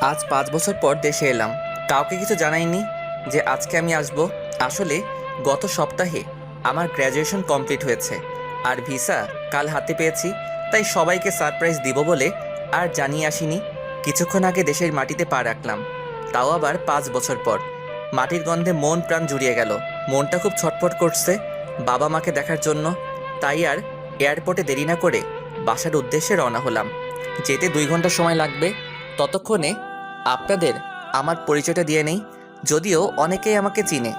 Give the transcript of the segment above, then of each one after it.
আজ 5 বছর পর দেশে এলাম। কাউকে কিছু জানাইনি যে আজকে আমি আসব। আসলে গত সপ্তাহে আমার গ্র্যাজুয়েশন কমপ্লিট হয়েছে আর ভিসা কাল হাতে পেয়েছি, তাই সবাইকে সারপ্রাইজ দিব বলে আর জানিয়ে আসিনি। কিছুক্ষণ আগে দেশের মাটিতে পা রাখলাম, তাও আবার 5 বছর পর। মাটির গন্ধে মন প্রাণ জুড়িয়ে গেল। মনটা খুব ছটফট করছে বাবা মাকে দেখার জন্য। তাই আর এয়ারপোর্টে দেরি না করে বাসার উদ্দেশ্যে রওনা হলাম। যেতে 2 ঘন্টা সময় লাগবে। ততক্ষণে আপনাদের আমার পরিচয়টা দিয়ে নেই, যদিও অনেকেই আমাকে চিনে।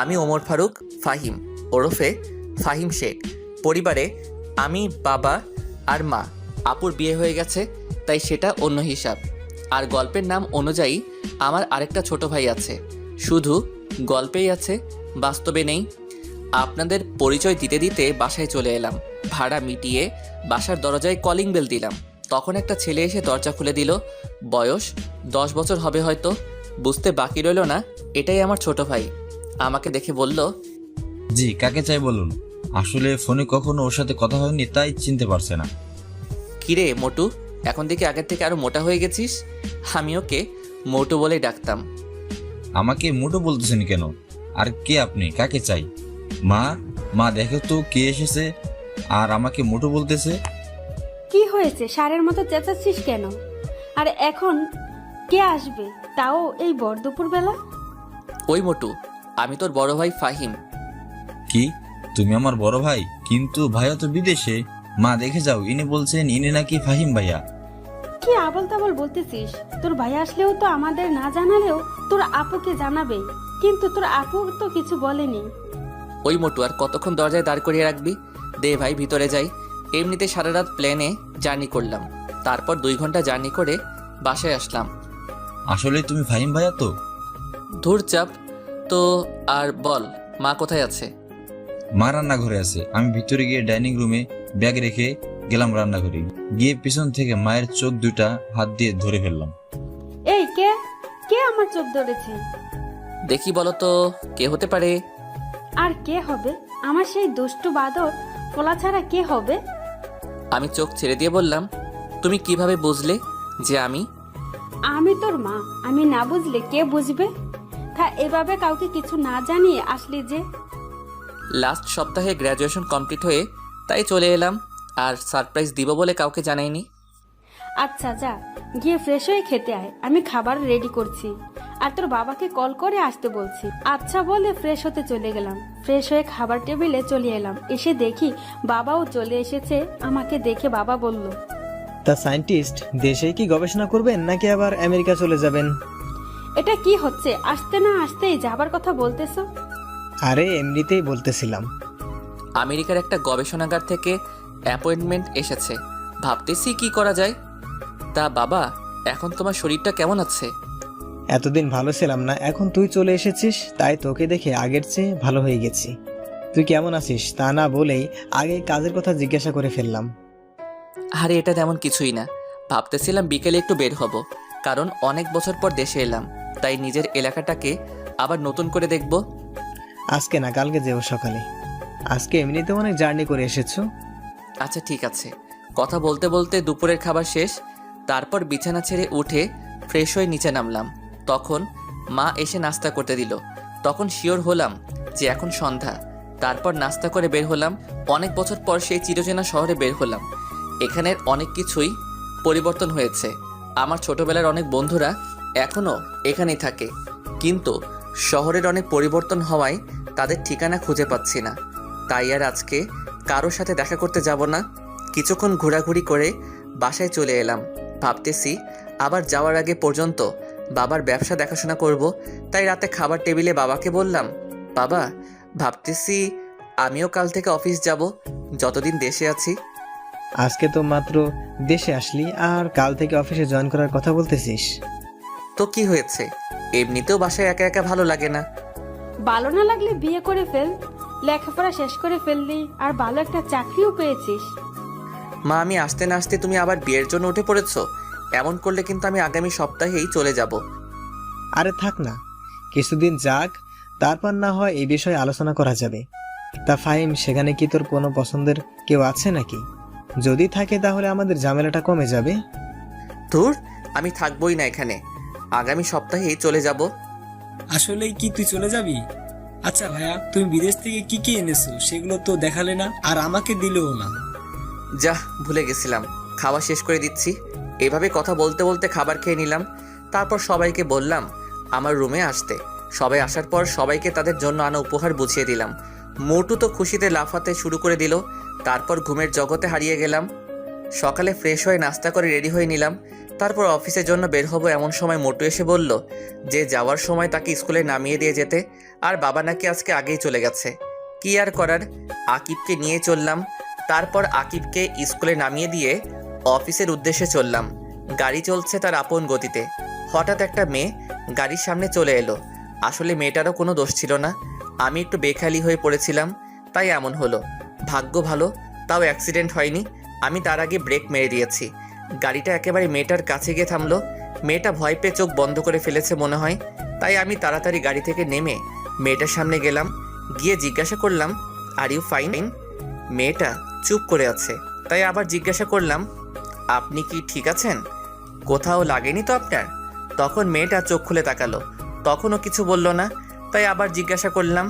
আমি ওমর ফারুক ফাহিম, ওরফে ফাহিম শেখ। পরিবারে আমি, বাবা আর মা। আপুর বিয়ে হয়ে গেছে, তাই সেটা অন্য হিসাব। আর গল্পের নাম অনুযায়ী আমার আরেকটা ছোট ভাই আছে, শুধু গল্পেই আছে, বাস্তবে নেই। আপনাদের পরিচয় দিতে দিতে বাসায় চলে এলাম। ভাড়া মিটিয়ে বাসার দরজায় কলিং বেল দিলাম। তখন একটা ছেলে এসে দরজা খুলে দিল। বয়স 10 বছর হবে হয়তো। বুঝতে বাকি রইল না এটাই আমার ছোট ভাই। আমাকে দেখে বলল, জি, কাকে চাই বলুন? আসলে ফোনে কখনো ওর সাথে কথা হয়নি, তাই চিনতে পারছে না। কিরে মোটু, এখন দেখি আগের থেকে আরো মোটা হয়ে গেছিস। আমি ওকে মোটু বলেই ডাকতাম। আমাকে মোটো বলতেছেন কেন? আর কে আপনি? কাকে চাই? মা, মা দেখো তো কে এসেছে আর আমাকে মোটো বলতেছে। কি হয়েছে? ষাঁড়ের মতো চেঁচাচ্ছিস কেন? আর এখন কে আসবে, তাও এই ভর দুপুর বেলা? ওই মোটু, আমি তোর বড় ভাই ফাহিম। কি, তুমি আমার বড় ভাই? কিন্তু ভাইয়া তো বিদেশে। মা দেখে যাও, ইনি বলছেন ইনি নাকি ফাহিম ভাইয়া। কি আবল তাবল বলতেছিস? তোর ভাই আসলেও তো আমাদের না জানালেও তোর আপুকে জানাবে, কিন্তু তোর আপু তো কিছু বলেনি। ওই মোটু, আর কতক্ষণ দরজায় দাঁড় করিয়ে রাখবি? দে ভাই, ভিতরে যাই। এমনিতে সারা রাত প্লেনে জার্নি করলাম, তারপর 2 ঘন্টা জার্নি করে বাসায় আসলাম। আসলে তুমি ফাহিম ভাইয়া তো? ধুর চাপ তো। আর বল, মা কোথায় আছে? মা রান্নাঘরে আছে। আমি ভিতরে গিয়ে ডাইনিং রুমে ব্যাগ রেখে গেলাম রান্নাঘরে। গিয়ে পিছন থেকে মায়ের চোখ দুটা হাত দিয়ে ধরে ফেললাম। এই কে কে আমার চোখ ধরেছে? দেখি বলো তো, কে হতে পারে? আর কে হবে? আমার সেই দুষ্টু বাদর পোলা ছাড়া কে হবে? আমি চোখ ছেড়ে দিয়ে বললাম, তুমি কিভাবে বুঝলে যে আমি? আমি তোর মা, আমি না বুঝলে কে বুঝবে? তা এভাবে কাউকে কিছু না জানিয়ে আসলি যে? লাস্ট সপ্তাহে গ্র্যাজুয়েশন কমপ্লিট হয়ে তাই চলে এলাম, আর সারপ্রাইজ দিব বলে কাউকে জানাইনি। আচ্ছা যা, গিয়ে ফ্রেশ হয়ে খেতে আয়, আমি খাবার রেডি করছি। আর তোর বাবাকে কল করে আসতে বলছি। আচ্ছা বলে ফ্রেশ হতে চলে গেলাম। ফ্রেশ হয়ে খাবার টেবিলে চলে এলাম। এসে দেখি বাবাও চলে এসেছে। আমাকে দেখে বাবা বলল, তা সায়েন্টিস্ট দেশেই কি গবেষণা করবেন নাকি আবার আমেরিকা চলে যাবেন? এটা কি হচ্ছে? আসতে না আসতেই যাবার কথা বলতেছো? আরে এমনিতেই বলতেছিলাম। আমেরিকার একটা গবেষণাগার থেকে অ্যাপয়েন্টমেন্ট এসেছে, ভাবতেছি কি করা যায়। তা বাবা, এখন তোমার শরীরটা কেমন আছে? এতদিন ভালো ছিলাম না, এখন তুই চলে এসেছিস, তাই তোকে দেখে আগের চেয়ে ভালো হয়ে গেছি। তুই কেমন আছিস তা না বলেই আগে কাজের কথা জিজ্ঞাসা করে ফেললাম। আরে এটা তেমন কিছুই না। ভাবতেছিলাম বিকেলে একটু বের হব, কারণ অনেক বছর পর দেশে এলাম, তাই নিজের এলাকাটাকে আবার নতুন করে দেখব। আজকে না, কালকে যেও সকালে। আজকে এমনিতে অনেক জার্নি করে এসেছো। আচ্ছা ঠিক আছে। কথা বলতে বলতে দুপুরের খাবার শেষ। তারপর বিছানা ছেড়ে উঠে ফ্রেশ হয়ে নিচে নামলাম। তখন মা এসে নাস্তা করতে দিল। তখন শিওর হলাম যে এখন সন্ধ্যা। তারপর নাস্তা করে বের হলাম। অনেক বছর পর সেই চিরচেনা শহরে বের হলাম। এখানের অনেক কিছুই পরিবর্তন হয়েছে। আমার ছোটবেলার অনেক বন্ধুরা এখনও এখানেই থাকে, কিন্তু শহরের অনেক পরিবর্তন হওয়ায় তাদের ঠিকানা খুঁজে পাচ্ছি না। তাই আর আজকে কারোর সাথে দেখা করতে যাব না। কিছুক্ষণ ঘোরাঘুরি করে বাসায় চলে এলাম। ভাবতেছি আবার যাওয়ার আগে পর্যন্ত বাবার ব্যবসা দেখাশোনা করব। তাই রাতে খাবার টেবিলে বাবাকে বললাম, বাবা, ভাবতেছি আমিও কাল থেকে অফিস যাব, যতদিন দেশে আছি। আজকে তো মাত্র দেশে আসলি আর কাল থেকে অফিসে জয়েন করার কথা বলতেছিস? তো কি হয়েছে? এমনিতেও বাসায় একা একা ভালো লাগে না। ভালো না লাগলে বিয়ে করে ফেল, লেখাপড়া শেষ করে ফেললি, আর ভালো একটা চাকরিও পেয়েছিস। মা, আমি আসতে না আসতে তুমি আবার বিয়ের জন্য উঠে পড়েছো। এমন করলে কিন্তু আমি আগামী সপ্তাহেই চলে যাব। আরে থাক না, কিছুদিন যাক, তারপর না হয় এই বিষয়ে আলোচনা করা যাবে। তা ফাহিম, সেখানে কি তোর কোনো পছন্দের কেউ আছে নাকি? যদি থাকে তাহলে আমাদের ঝামেলাটা কমে যাবে। ধুর, আমি থাকবোই না এখানে। আগামী সপ্তাহেই চলে যাব। আসলেই কি তুই চলে যাবি? আচ্ছা ভাইয়া, তুমি বিদেশ থেকে কি কি এনেছো সেগুলো তো দেখালে না, আর আমাকে দিলেও না। যা, ভুলে গেছিলাম। খাওয়া শেষ করে দিচ্ছি। এভাবে কথা বলতে বলতে খাবার খেয়ে নিলাম। তারপর সবাইকে বললাম আমার রুমে আসতে। সবাই আসার পর সবাইকে তাদের জন্য আনা উপহার বুঝিয়ে দিলাম। মোটু তো খুশিতে লাফাতে শুরু করে দিল। তারপর ঘুমের জগতে হারিয়ে গেলাম। সকালে ফ্রেশ হয়ে নাস্তা করে রেডি হয়ে নিলাম। তারপর অফিসের জন্য বের হব, এমন সময় মোটু এসে বলল যে যাওয়ার সময় তাকে স্কুলে নামিয়ে দিয়ে যেতে, আর বাবা নাকি আজকে আগেই চলে গেছে। কি আর করার, আকিবকে নিয়ে চললাম। তারপর আকিবকে স্কুলে নামিয়ে দিয়ে অফিসের উদ্দেশ্যে চললাম। গাড়ি চলছে তার আপন গতিতে। হঠাৎ একটা মেয়ে গাড়ির সামনে চলে এলো। আসলে মেয়েটারও কোনো দোষ ছিল না, আমি একটু বেখালি হয়ে পড়েছিলাম, তাই এমন হলো। ভাগ্য ভালো, তাও অ্যাক্সিডেন্ট হয়নি। আমি তার আগে ব্রেক মেরে দিয়েছি। গাড়িটা একেবারে মেয়েটার কাছে গিয়ে থামলো। মেয়েটা ভয় পেয়ে চোখ বন্ধ করে ফেলেছে মনে হয়, তাই আমি তাড়াতাড়ি গাড়ি থেকে নেমে মেয়েটার সামনে গেলাম। গিয়ে জিজ্ঞাসা করলাম আর ইউ ফাইন? মেয়েটা চুপ করে আছে, তাই আবার জিজ্ঞাসা করলাম আপনি কি ঠিক আছেন? কোথাও লাগেনি তো আপনার? তখন মেয়েটা চোখ খুলে তাকালো, তখনও কিছু বলল না। তাই আবার জিজ্ঞাসা করলাম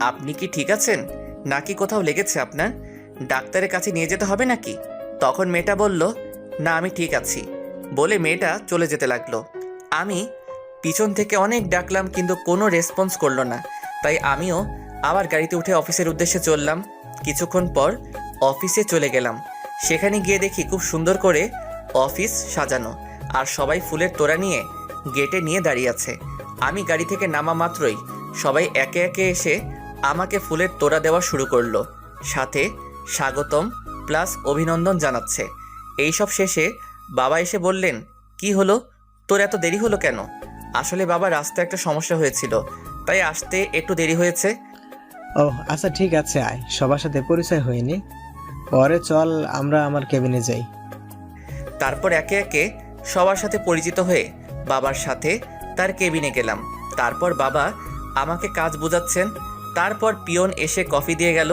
আপনি কি ঠিক আছেন, নাকি কোথাও লেগেছে আপনার? ডাক্তারের কাছে নিয়ে যেতে হবে নাকি? তখন মেয়েটা বলল না, আমি ঠিক আছি। বলে মেয়েটা চলে যেতে লাগলো। আমি পিছন থেকে অনেক ডাকলাম, কিন্তু কোনো রেসপন্স করলো না। তাই আমিও আবার গাড়িতে উঠে অফিসের উদ্দেশ্যে চললাম। কিছুক্ষণ পর অফিসে চলে গেলাম। সেখানে গিয়ে দেখি খুব সুন্দর করে অফিস সাজানো, আর সবাই ফুলের তোড়া নিয়ে গেটে নিয়ে দাঁড়িয়ে আছে। আমি গাড়ি থেকে নামা মাত্রই সবাই একে একে এসে আমাকে ফুলের তোড়া দেওয়া শুরু করলো, সাথে স্বাগতম প্লাস অভিনন্দন জানাচ্ছে। এইসব শেষে বাবা এসে বললেন কি হলো, তোর এত দেরি হলো কেন? আসলে বাবা, রাস্তায় একটা সমস্যা হয়েছিল, তাই আসতে একটু দেরি হয়েছে। ও আচ্ছা, ঠিক আছে, আয় সবার সাথে পরিচয় হয়নি, পরে চল আমরা আমার কেবিনে যাই। তারপর একে একে সবার সাথে পরিচিত হয়ে বাবার সাথে তার কেবিনে গেলাম। তারপর বাবা আমাকে কাজ বোঝাচ্ছেন। তারপর পিয়ন এসে কফি দিয়ে গেল।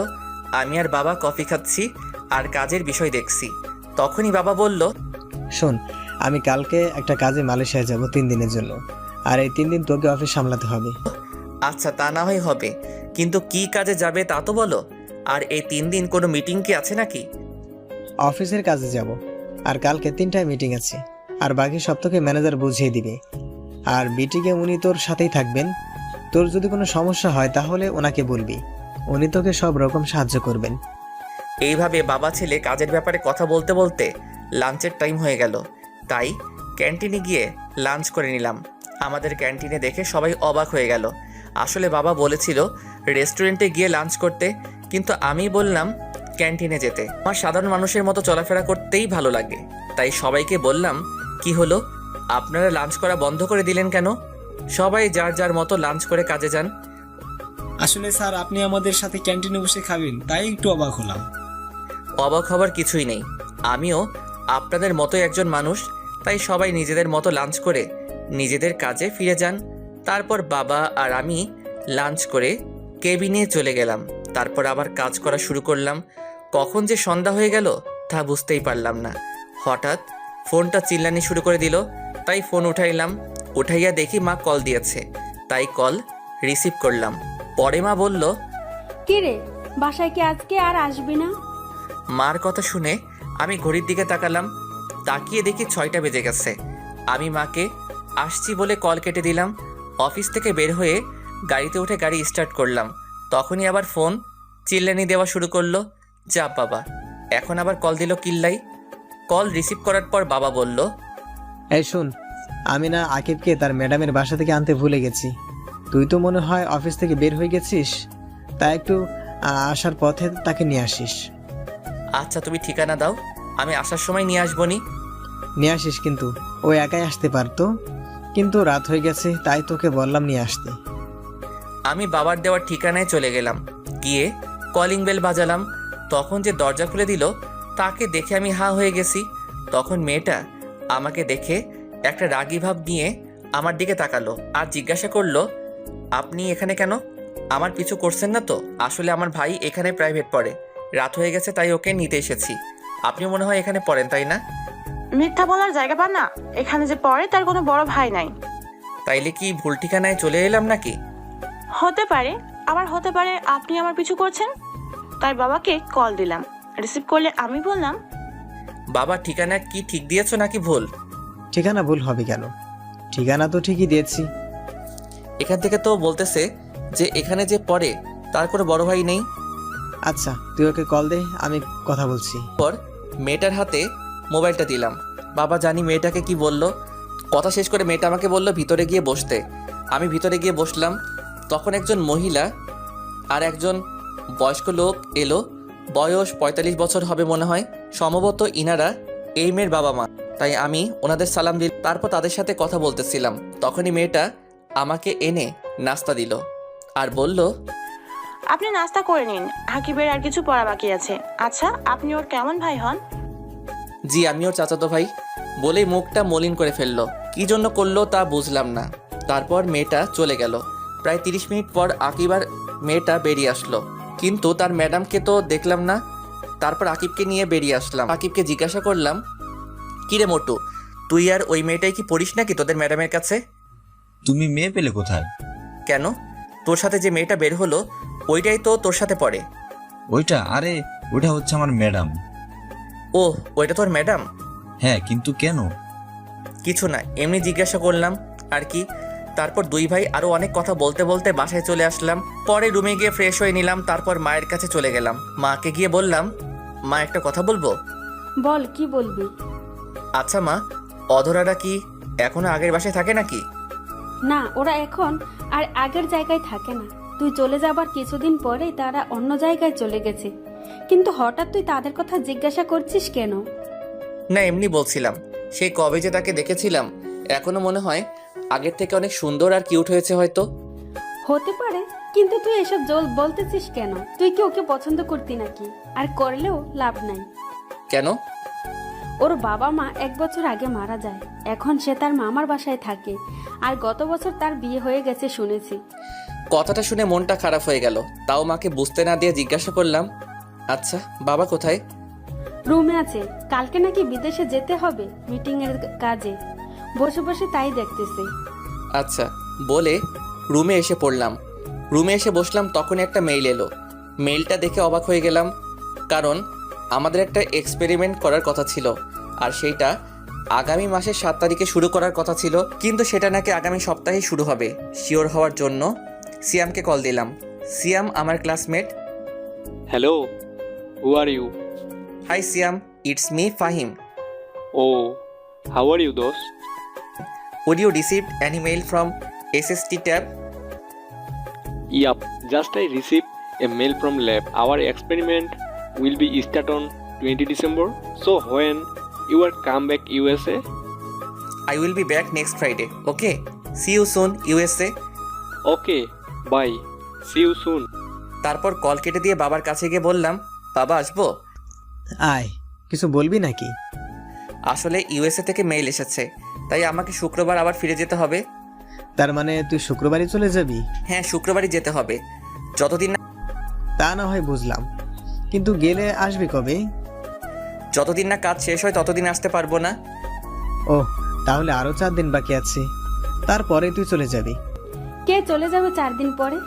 আমি আর বাবা কফি খাচ্ছি আর কাজের বিষয় দেখছি। তখনই বাবা বলল শোন, আমি কালকে একটা কাজে মালয়েশিয়ায় যাব 3 দিনের জন্য, আর এই 3 দিন তোকে অফিস সামলাতে হবে। আচ্ছা, তা না হয় হবে, কিন্তু কি কাজে যাবে তা তো বলো। আর এই 3 দিন কোনো মিটিং কি আছে নাকি? অফিসের কাজে যাব, আর কালকে 3টায় মিটিং আছে, আর বাকি সব তোকে ম্যানেজার বুঝিয়ে দিবে। আর মিটিংয়ে উনি তোর সাথেই থাকবেন। তোর যদি কোনো সমস্যা হয় তাহলে ওনাকে বলবি, উনি তোকে সব রকম সাহায্য করবেন। এইভাবে বাবা ছেলে কাজের ব্যাপারে কথা বলতে বলতে লাঞ্চের টাইম হয়ে গেল। তাই ক্যান্টিনে গিয়ে লাঞ্চ করে নিলাম। আমাদের ক্যান্টিনে দেখে সবাই অবাক হয়ে গেল। আসলে বাবা বলেছিল রেস্টুরেন্টে গিয়ে লাঞ্চ করতে, কিন্তু আমি বললাম ক্যান্টিনে যেতে। আমার সাধারণ মানুষের মতো চলাফেরা করতেই ভালো লাগে। তাই সবাইকে বললাম কি হলো, আপনারা লাঞ্চ করা বন্ধ করে দিলেন কেন? সবাই যার যার মতো লাঞ্চ করে কাজে যান। আসলে স্যার, আপনি আমাদের সাথে ক্যান্টিনে বসে খাবেন, তাই একটু অবাক হলাম। অবাক হবার কিছুই নেই, আমিও আপনাদের মতোই একজন মানুষ। তাই সবাই নিজেদের মতো লাঞ্চ করে নিজেদের কাজে ফিরে যান। তারপর বাবা আর আমি লাঞ্চ করে কেবিনে চলে গেলাম। তারপর আবার কাজ করা শুরু করলাম। কখন যে সন্ধ্যা হয়ে গেল তা বুঝতেই পারলাম না। হঠাৎ ফোনটা চিল্লানি শুরু করে দিল, তাই ফোন উঠাইলাম। উঠাইয়া দেখি মা কল দিয়েছে, তাই কল রিসিভ করলাম। পরে মা বলল কি রে, বাসায় কি আজকে আর আসবি না? মার কথা শুনে আমি ঘড়ির দিকে তাকালাম। তাকিয়ে দেখি 6টা বেজে গেছে। আমি মাকে আসছি বলে কল কেটে দিলাম। অফিস থেকে বের হয়ে গাড়িতে উঠে গাড়ি স্টার্ট করলাম। তখনই আবার ফোন চিল্লানি দেওয়া শুরু করলো। যা বাবা, এখন আবার কল দিল কিল্লাই। কল রিসিভ করার পর বাবা বলল এই শোন, আমি না আকিবকে তার ম্যাডামের বাসা থেকে আনতে ভুলে গেছি। তুই তো মনে হয় অফিস থেকে বের হয়ে গেছিস, তাই একটু আসার পথে তাকে নিয়ে আসিস। আচ্ছা, তুমি ঠিকানা দাও, আমি আসার সময় নিয়ে আসবনি। নিয়ে আসিস, কিন্তু ও একাই আসতে পারতো, কিন্তু রাত হয়ে গেছে তাই তোকে বললাম নিয়ে আসতে। আমি বাবার দেওয়ার ঠিকানায় চলে গেলাম। গিয়ে কলিং বেল বাজালাম। তখন যে দরজা খুলে দিল তাকে দেখে আমি হা হয়ে গেছি। তখন মেয়েটা আমাকে দেখে একটা রাগী ভাব নিয়ে আমার দিকে তাকালো আর জিজ্ঞাসা করলো আপনি এখানে কেন? আমার পিছু করছেন না তো? আসলে আমার ভাই এখানে প্রাইভেট পড়ে, রাত হয়ে গেছে তাই ওকে নিতে এসেছি। আপনি মনে হয় এখানে পড়েন, তাই না? মিথ্যা বলার জায়গা পান না। এখানে যে পড়ে তার কোনো বড় ভাই নাই। তাইলে কি ভুল ঠিকানায় চলে এলাম নাকি? হতে পারে, আবার হতে পারে আপনি আমার পিছু করছেন। তাই বাবাকে কল দিলাম, রিসিভ করলে আমি বললাম, বাবা ঠিকানা কি ঠিক দিয়েছো নাকি ভুল? ঠিকানা ভুল হবে কেন? ঠিকানা তো ঠিকই দিয়েছি। এখান থেকে তো বলতেছে যে এখানে যে পড়ে তার কোনো বড় ভাই নেই। আচ্ছা তুই ওকে কল দে, আমি কথা বলছি। পর মেয়েটার হাতে মোবাইলটা দিলাম। বাবা জানি মেয়েটাকে কি বলল। কথা শেষ করে মেয়েটা আমাকে বলল ভিতরে গিয়ে বসতে। আমি ভিতরে গিয়ে বসলাম। তখন একজন মহিলা আর একজন বয়স্ক লোক এলো। বয়স ৪৫ বছর হবে মনে হয়। সম্ভবত ইনারা এই মেয়ের বাবা মা। তাই আমি ওনাদের সালাম দিল। তারপর তাদের সাথে কথা বলতেছিলাম। তখনই মেয়েটা আমাকে এনে নাস্তা দিল আর বলল, আপনি নাস্তা করে নিন, হাকিবের আর কিছু পড়া বাকি আছে। আচ্ছা, আপনি ওর কেমন ভাই হন? জি আমি ওর চাচাতো ভাই। বলেই মুখটা মলিন করে ফেললো। কি জন্য করলো তা বুঝলাম না। তারপর মেয়েটা চলে গেল। প্রায় ৩০ মিনিট পর আকিব আর মেয়েটা বেরিয়ে আসলো, কিন্তু তার ম্যাডামকে তো দেখলাম না। তারপর আকিবকে নিয়ে বেরিয়ে আসলাম। আকিবকে জিজ্ঞাসা করলাম, কিরে মোটু, তুই আর ওই মেয়েটাই কি পড়িস নাকি তোদের ম্যাডামের কাছে? তুমি মেয়ে পেলে কোথায়? কেন, তোর সাথে যে মেয়েটা বের হলো ওইটাই তো তোর সাথে পড়ে। ওইটা? আরে ওইটা হচ্ছে আমার ম্যাডাম। ও, ওইটা তোর ম্যাডাম? হ্যাঁ, কিন্তু কেন? কিছু না, এমনি জিজ্ঞাসা করলাম আর কি। তারপর দুই ভাই আরও অনেক কথা বলতে বলতে বাসায় চলে আসলাম। পরে রুমে গিয়ে ফ্রেশ হয়ে নিলাম। তারপর মায়ের কাছে চলে গেলাম। মাকে গিয়ে বললাম, মা একটা কথা বলবো। বল, কি বলবি? আচ্ছা মা, অধরারা কি এখনো আগের বাসায় থাকে নাকি? না, ওরা এখন আর আগের জায়গায় থাকে না। তুই চলে যাবার কিছুদিন পরেই তারা অন্য জায়গায় চলে গেছে। কিন্তু হঠাৎ তুই তাদের কথা জিজ্ঞাসা করছিস কেন? না, এমনি বলছিলাম। সেই কবে যে তাকে দেখেছিলাম, এখনো মনে হয় আগের থেকে অনেক সুন্দর আর কিউট হয়েছে হয়তো। হতে পারে, কিন্তু তুই এসব বলতেছিস কেন? তুই কি ওকে পছন্দ করতি নাকি? আর করলেও লাভ নাই। কেন? ওর বাবা মা 1 বছর আগে মারা যায়। এখন সে তার মামার বাসায় থাকে। আর গত বছর তার বিয়ে হয়ে গেছে শুনেছি। কথাটা শুনে মনটা খারাপ হয়ে গেল। তাও মাকে বুঝতে না দিয়ে জিজ্ঞাসা করলাম, আচ্ছা বাবা কোথায়? রুমে আছে। কালকে নাকি বিদেশে যেতে হবে মিটিং এর কাজে। বসে বসে তাই দেখতেছে। আচ্ছা বলে রুমে এসে পড়লাম। রুমে এসে বসলাম, তখন একটা মেইল এলো। মেইলটা দেখে অবাক হয়ে গেলাম, কারণ আমাদের একটা এক্সপেরিমেন্ট করার কথা ছিল, আর সেইটা আগামী মাসের 7 তারিখে শুরু করার কথা ছিল, কিন্তু সেটা নাকি আগামী সপ্তাহেই শুরু হবে। শিওর হওয়ার জন্য সিয়ামকে কল দিলাম। সিয়াম আমার classmate. Hello, who are you? Hi Siam, it's me Fahim. Oh, how are you, dost? Would you receive any mail from SST tab? Yup, just I received a mail from lab. Our experiment will be start on 20 December. So when you are come back USA? I will be back next Friday. Okay? See you soon, USA. Okay, bye. See you soon. তারপর call কেটে দিয়ে বাবার কাছে গিয়ে বললাম, বাবা আসবো? আয়, কিছু বলবি নাকি? আসলে ইউএসএ থেকে মেইল এসেছে, তাই আমাকে শুক্রবার আবার ফিরে যেতে হবে। তার মানে তুই শুক্রবারই চলে যাবি? হ্যাঁ, শুক্রবারই যেতে হবে। যতদিন না তা না হয় বুঝলাম, কিন্তু গেলে আসবি কবে? যতদিন না কাজ শেষ হয় ততদিন আসতে পারবো না। ও, তাহলে আরো 4 দিন বাকি আছে, তারপরে তুই চলে যাবি। কে চলে যাবে 4 দিন পরে?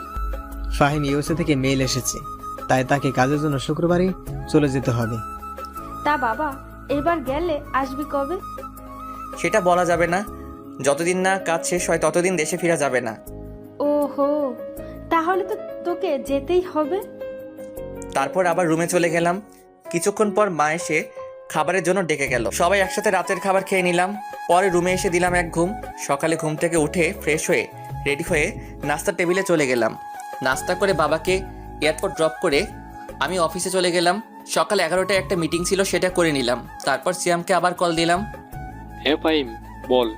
ফাহিম ইউএসএ থেকে মেইল এসেছে, তাই তাকে কাজের জন্য শুক্রবারই চলে যেতে হবে। তা বাবা, এবার গেলে আসবি কবে? সেটা বলা যাবে না। যতদিন না কাজ শেষ হয় ততদিন দেশে ফেরা যাবে না। ওহো, তাহলে তো তোকে যেতেই হবে। তারপর আবার রুমে চলে গেলাম। কিছুক্ষণ পর মা এসে খাবারের জন্য ডেকে গেল। সবাই একসাথে রাতের খাবার খেয়ে নিলাম। পরে রুমে এসে দিলাম এক ঘুম। সকালে ঘুম থেকে উঠে ফ্রেশ হয়ে রেডি হয়ে নাস্তার টেবিলে চলে গেলাম। নাস্তা করে বাবাকে এয়ারপোর্ট ড্রপ করে আমি অফিসে চলে গেলাম। সকাল 11টায় একটা মিটিং ছিল, সেটা করে নিলাম। তারপর সিয়ামকে আবার কল দিলাম। Hey Fahim, বল।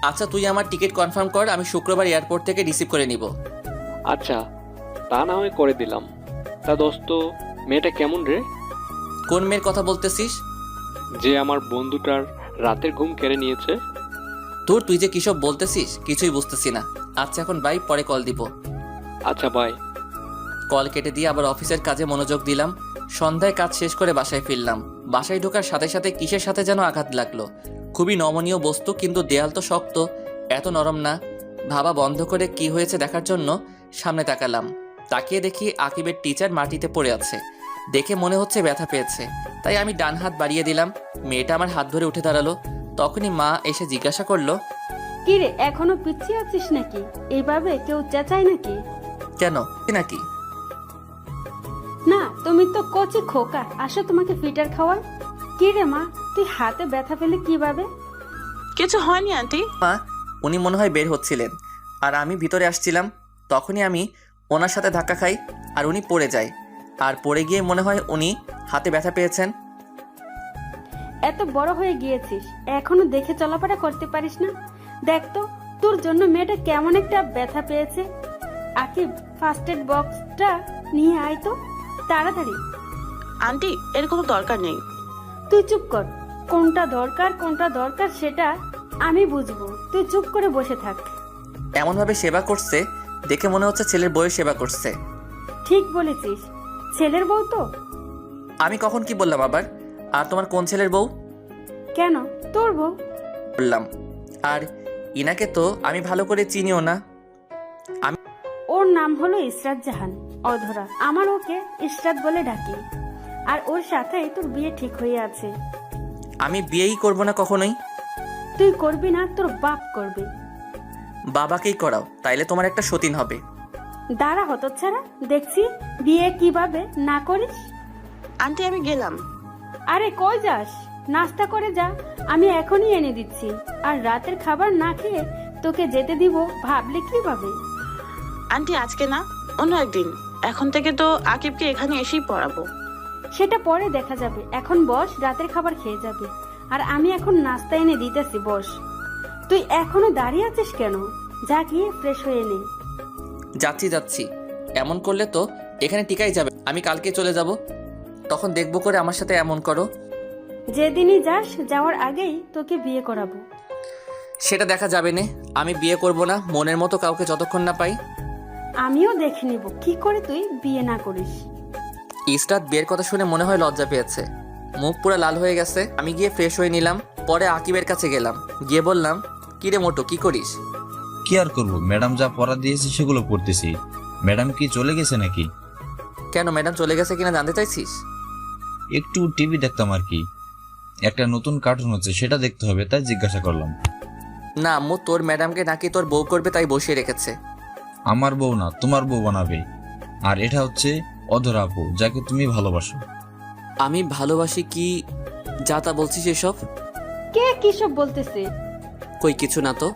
আচ্ছা তুই আমার টিকিট কনফার্ম কর, আমি শুক্রবার এয়ারপোর্ট থেকে রিসিভ করে নিব। আচ্ছা, তা না হয় করে দিলাম। তা দোস্ত, মেয়েটা কেমন রে? কোন মেয়ের কথা বলতেছিস? যে আমার বন্ধুটার রাতের ঘুম কেড়ে নিয়েছে। তুই যে কিসব বলতেছিস কিছুই বুঝতেছি না। আচ্ছা এখন বাই, পরে কল দিব। আচ্ছা বাই। কল কেটে দিয়ে আবার অফিসের কাজে মনোযোগ দিলাম। সন্ধ্যায় কাজ শেষ করে বাসায় ফিরলাম। বাসায় ঢোকার সাথে সাথে কিসের সাথে যেন আঘাত লাগলো। খুবই নমনীয় বস্তু, কিন্তু দেয়াল তো শক্ত, এত নরম না। ভাবা বন্ধ করে কি হয়েছে দেখার জন্য সামনে তাকালাম। তাকিয়ে দেখি আকিবের টিচার মাটিতে পড়ে আছে। দেখে মনে হচ্ছে ব্যথা পেয়েছে, তাই আমি ডান হাত বাড়িয়ে দিলাম। মেয়েটা আমার হাত ধরে উঠে দাঁড়ালো। তখনই মা এসে জিজ্ঞাসা করলো, কি রে, এখনো পিছিয়ে আছিস নাকি? এইভাবে কেউ চেঁচায় নাকি? কেন কি নাকি? না, তুমি তো কচি খোকা, আসো তোমাকে ফিটার খাওয়াই। কি রে মা, তুই হাতে ব্যথা পেলে কিভাবে? কিছু হয়নি আন্টি। মা, উনি মনে হয় বের হচ্ছিলেন আর আমি ভিতরে আসছিলাম। তখনই আমি ওনার সাথে ধাক্কা খাই আর উনি পড়ে যায়। আর পড়ে গিয়ে মনে হয় উনি হাতে ব্যথা পেয়েছেন। এত বড় হয়ে গিয়েছিস, এখনো দেখে চলাফেরা করতে পারিস না? দেখ তো, তোর জন্য মেয়েটা কেমন একটা ব্যথা পেয়েছে। আকিব, ফার্স্ট এড বক্সটা নিয়ে আয় তো তাড়াতাড়ি। আন্টি, এর কোনো দরকার নেই। তুই চুপ কর। কোনটা দরকার সেটা আমি বুঝবো, তুই চুপ করে বসে থাক। এমনভাবে সেবা করছে দেখে মনে হচ্ছে ছেলের বউয়ের সেবা করছে। ঠিক বলেছিস, ছেলের বউ তো। আমি কখন কি বললাম আবার? আর তোমার কোন ছেলের বউ কেন, তোর বউ। বললাম। আর ইনাকে তো আমি ভালো করে চিনিও না। ওর নাম হলো ইসরাত জাহান অধরা। আমার ওকে ইসরাত বলে ডাকি। আর ওর সাথে তোর বিয়ে ঠিক হয়ে আছে। আমি বিয়েই করব না কখনোই। তুই করবি না, তোর বাপ করবে। বাবাকেই করাও, তাইলে তোমার একটা সতীন হবে। দাঁড়া হতচ্ছাড়া, দেখছি বিয়ে কিভাবে না করিস। আন্টি, আমি গেলাম। আরে কই যাস? নাস্তা করে যা, আমি এখনই এনে দিচ্ছি। আর রাতের খাবার না খেয়ে তোকে যেতে দিব ভাবলে কিভাবে? আন্টি, আজকে না, অন্য একদিন। এখন থেকে তো আকিবকে এখানে এসেই পড়াবো। সেটা পরে দেখা যাবে, এখন বস, রাতের খাবার খেয়ে যাবে। আর আমি এখন নাস্তা এনে দিতেছি, বস। তুই এখনো দাঁড়িয়ে আছিস কেন? যা গিয়ে ফ্রেশ হয়ে নে। যাচ্ছি। এমন করলে তো এখানে টিকাই যাবে। আমি কালকে চলে যাব, তখন দেখবো করে আমার সাথে এমন করো। যেদিনই যাস, যাওয়ার আগেই তোকে বিয়ে করাবো। সেটা দেখা যাবে না। আমি বিয়ে করব না মনের মতো কাউকে যতক্ষণ না পাই। আমিও দেখে নিব কি করে তুই বিয়ে না করিস। ইসরাত বিয়ের কথা শুনে মনে হয় লজ্জা পেয়েছে, মুখ পুরো লাল হয়ে গেছে। আমি গিয়ে ফ্রেশ হয়ে নিলাম। পরে আকিবের কাছে গেলাম, গিয়ে বললাম, কিরে মোটু, কি করিস? কি আর করবো, ম্যাডাম যা পড়া দিয়েছে সেগুলো পড়তেছি। ম্যাডাম কি চলে গেছে নাকি? কেন, ম্যাডাম চলে গেছে কিনা জানতে চাইছিস? একটু টিভি দেখতাম আর কি। একটা নতুন কার্টুন হচ্ছে, সেটা দেখতে হবে, তাই জিজ্ঞাসা করলাম। না আম্মু, তোর ম্যাডামকে নাকি তোর বউ করবে তাই বসিয়ে রেখেছে। আমার বউ না, তোমার বউ বানাবে। আর এটা হচ্ছে অধরা আপু, যাকে তুমি ভালোবাসো। আমি ভালোবাসি কি যা তা বলছিস এসব? কে কিসব বলতেছে? কই কিছু না তো।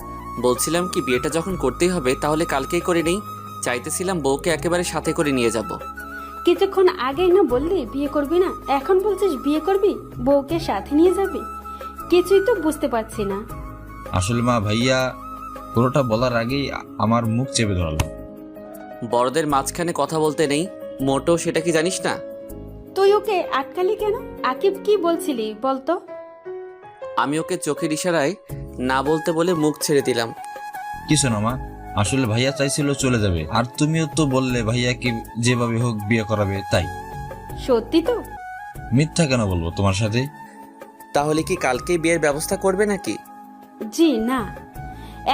বলছিলাম কি, বিয়েটা যখন করতেই হবে তাহলে কালকেই করে নেই। চাইতেছিলাম বউকে একেবারে সাথে করে নিয়ে যাব। কিছুক্ষণ আগেই না বললি বিয়ে করবি না, এখন বলছিস বিয়ে করবি, বউকে সাথে নিয়ে যাবি? কিছুই তো বুঝতে পারছি না। আসলে মা, ভাইয়া পুরোটা বলার আগেই আমার মুখ চেপে ধরলাম। বড়দের মাঝখানে কথা বলতে নেই, মোটো সেটা কি জানিস না? তুই ওকে আটকালি কেন? আকিব কি বলছিলি বলতো? আমি ওকে চোখের ইশারায় না বলতে বলে মুখ ছেড়ে দিলাম। কিছু না মা, আসলে ভাইয়া চাইছিল চলে যাবে, আর তুমিও তো বললে ভাইয়াকে যেভাবে হোক বিয়ে করাবে, তাই। সত্যি তো? মিথ্যা কেন বলবো তোমার সাথে? তাহলে কি কালকেই বিয়ের ব্যবস্থা করবে নাকি? জি না,